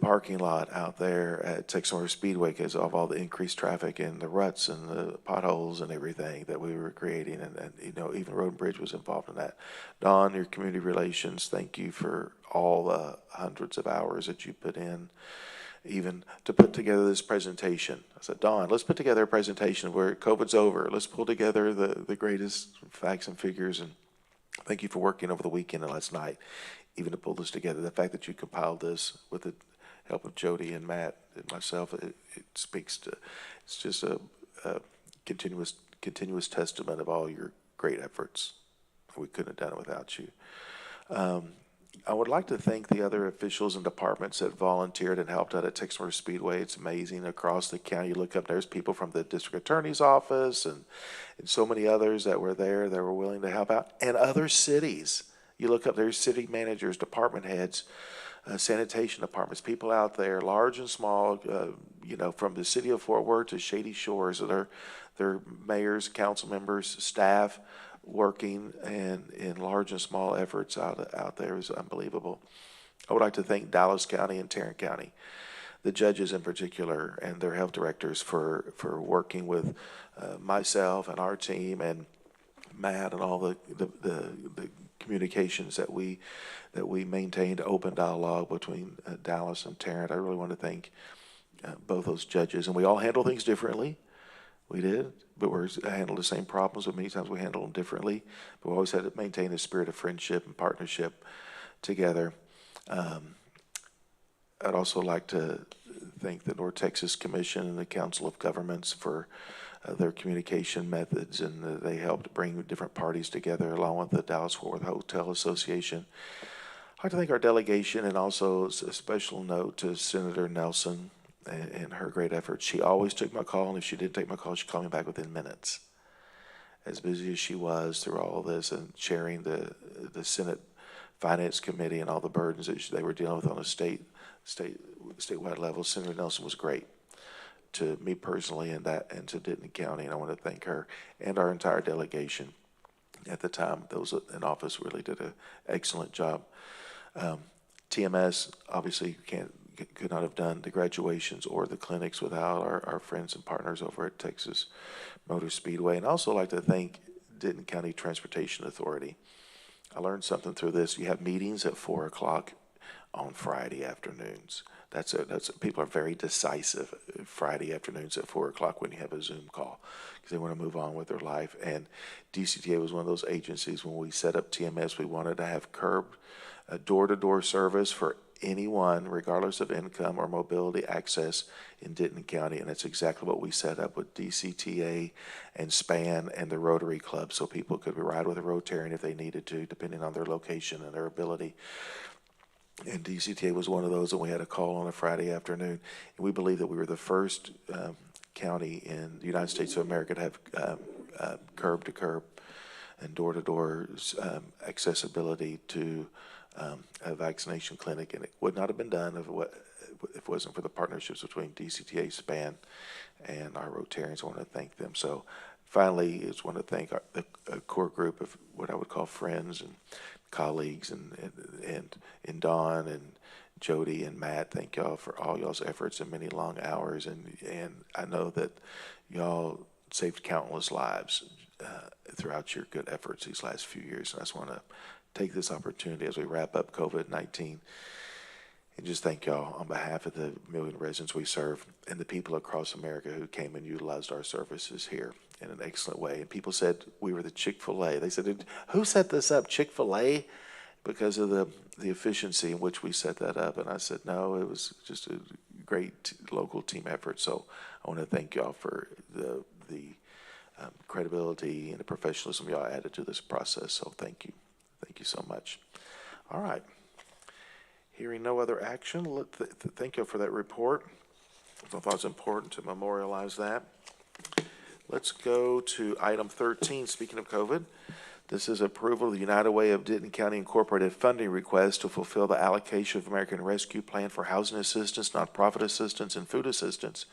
parking lot out there at Texas Motor Speedway because of all the increased traffic and the ruts and the potholes and everything that we were creating. And even Road and Bridge was involved in that. Don, your community relations, thank you for all the hundreds of hours that you put in, even to put together this presentation. I said, Don, let's put together a presentation where COVID's over. Let's pull together the greatest facts and figures. And thank you for working over the weekend and last night, even to pull this together. The fact that you compiled this with the help of Jody and Matt and myself, it speaks to, it's just a continuous testament of all your great efforts. We couldn't have done it without you. I would like to thank the other officials and departments that volunteered and helped out at Texas Motor Speedway. It's amazing across the county. You look up, there's people from the district attorney's office and so many others that were there that were willing to help out, and other cities. You look up, there's city managers, department heads, sanitation departments, people out there, large and small, from the city of Fort Worth to Shady Shores, their mayors, council members, staff, working and in large and small efforts out there is unbelievable. I would like to thank Dallas County and Tarrant County, the judges in particular, and their health directors for working with myself and our team and Matt and all the communications that we maintained, open dialogue between Dallas and Tarrant. I really want to thank both those judges, and we all handle things differently. We did, but we handled the same problems, but many times we handled them differently. But we always had to maintain a spirit of friendship and partnership together. I'd also like to thank the North Texas Commission and the Council of Governments for their communication methods, and they helped bring different parties together along with the Dallas-Fort Worth Hotel Association. I'd like to thank our delegation, and also a special note to Senator Nelson and her great efforts. She always took my call, and if she didn't take my call, she'd call me back within minutes. As busy as she was through all of this and chairing the Senate Finance Committee and all the burdens that they were dealing with on a statewide level, Senator Nelson was great to me personally and to Denton County, and I want to thank her and our entire delegation at the time. Those in office really did an excellent job. TMS obviously could not have done the graduations or the clinics without our friends and partners over at Texas Motor Speedway. And I also like to thank Denton County Transportation Authority. I learned something through this. You have meetings at 4 o'clock on Friday afternoons. People are very decisive Friday afternoons at 4 o'clock when you have a Zoom call because they want to move on with their life. And DCTA was one of those agencies when we set up TMS, we wanted to have curbed door-to-door service for anyone, regardless of income or mobility access in Denton County, and that's exactly what we set up with DCTA and SPAN and the Rotary Club, so people could ride with a Rotarian if they needed to, depending on their location and their ability. And DCTA was one of those, and we had a call on a Friday afternoon. And we believe that we were the first county in the United States of America to have curb-to-curb and door-to-door accessibility to a vaccination clinic, and it would not have been done if it wasn't for the partnerships between DCTA, SPAN, and our Rotarians. I want to thank them. So finally, I just want to thank a core group of what I would call friends and colleagues, and Dawn and Jody and Matt. Thank y'all for all y'all's efforts and many long hours, and I know that y'all saved countless lives throughout your good efforts these last few years, and I just want to take this opportunity as we wrap up COVID-19 and just thank y'all on behalf of the million residents we serve and the people across America who came and utilized our services here in an excellent way. And people said we were the Chick-fil-A. They said, who set this up, Chick-fil-A? Because of the efficiency in which we set that up. And I said, no, it was just a great local team effort. So I want to thank y'all for the credibility and the professionalism y'all added to this process. So thank you. Thank you so much. All right. Hearing no other action, thank you for that report. I thought it was important to memorialize that. Let's go to item 13. Speaking of COVID, this is approval of the United Way of Denton County Incorporated funding request to fulfill the allocation of American Rescue Plan for housing assistance, nonprofit assistance, and food assistance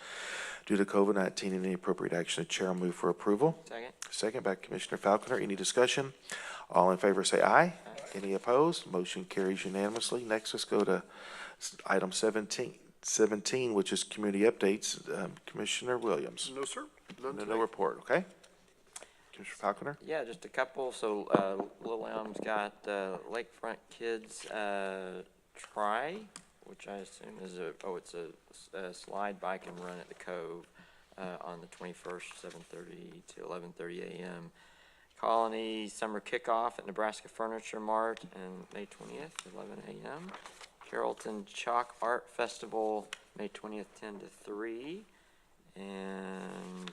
due to COVID-19 and any appropriate action. The chair will move for approval. Second. Second by Commissioner Falconer. Any discussion? All in favor say aye. Aye. Any opposed? Motion carries unanimously. Next, let's go to item 17, which is community updates. Commissioner Williams. No, sir. No report, okay? Commissioner Falconer? Yeah, just a couple. So Little Elm's got Lakefront Kids Try, which I assume is it's a slide, bike, and run at the Cove on the 21st, 7:30 to 11:30 a.m. Colony Summer Kickoff at Nebraska Furniture Mart and May 20th, 11 a.m. Carrollton Chalk Art Festival, May 20th, 10 to 3. And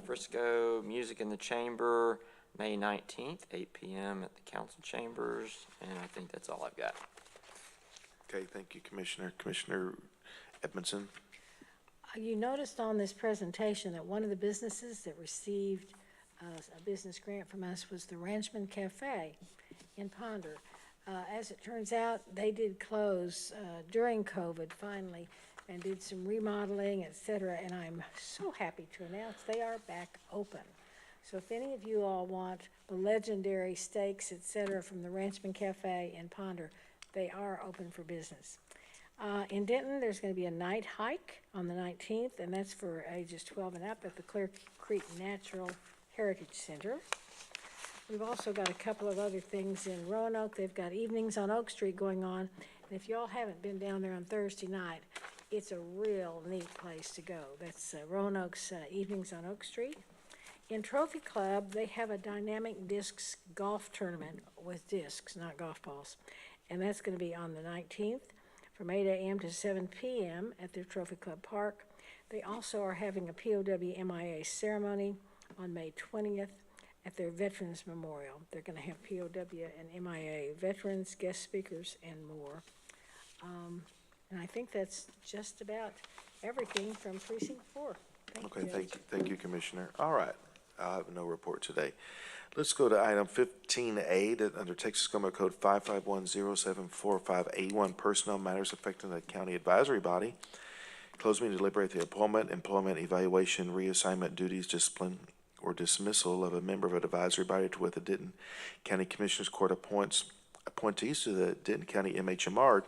Frisco Music in the Chamber, May 19th, 8 p.m. at the council chambers, and I think that's all I've got. Okay, thank you, Commissioner. Commissioner Edmondson? You noticed on this presentation that one of the businesses that received a business grant from us was the Ranchman Cafe in Ponder. As it turns out, they did close during COVID finally and did some remodeling, et cetera, and I'm so happy to announce they are back open. So if any of you all want the legendary steaks, et cetera, from the Ranchman Cafe in Ponder, they are open for business. In Denton, there's going to be a night hike on the 19th, and that's for ages 12 and up at the Clear Creek Natural Heritage Center. We've also got a couple of other things in Roanoke. They've got evenings on Oak Street going on, and if y'all haven't been down there on Thursday night, it's a real neat place to go. That's Roanoke's Evenings on Oak Street. In Trophy Club, they have a dynamic discs golf tournament with discs, not golf balls, and that's going to be on the 19th from 8 a.m. to 7 p.m. at their Trophy Club Park. They also are having a POW MIA ceremony on May 20th at their Veterans Memorial. They're going to have POW and MIA veterans, guest speakers, and more. And I think that's just about everything from Precinct 4. Okay, thank you, Commissioner. All right, I have no report today. Let's go to item 15A, that under Texas Government Code 5510745A1, personnel matters affecting the county advisory body. Closed meeting to deliberate the appointment, employment, evaluation, reassignment, duties, discipline, or dismissal of a member of an advisory body to with the Denton County Commissioners Court appointees to the Denton County MHMR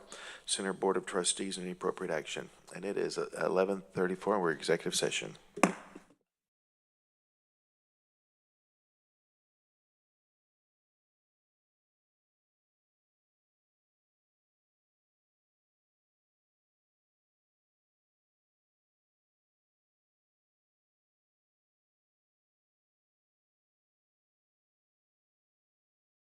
Center Board of Trustees and any appropriate action. And it is 11:34, and we're in executive session.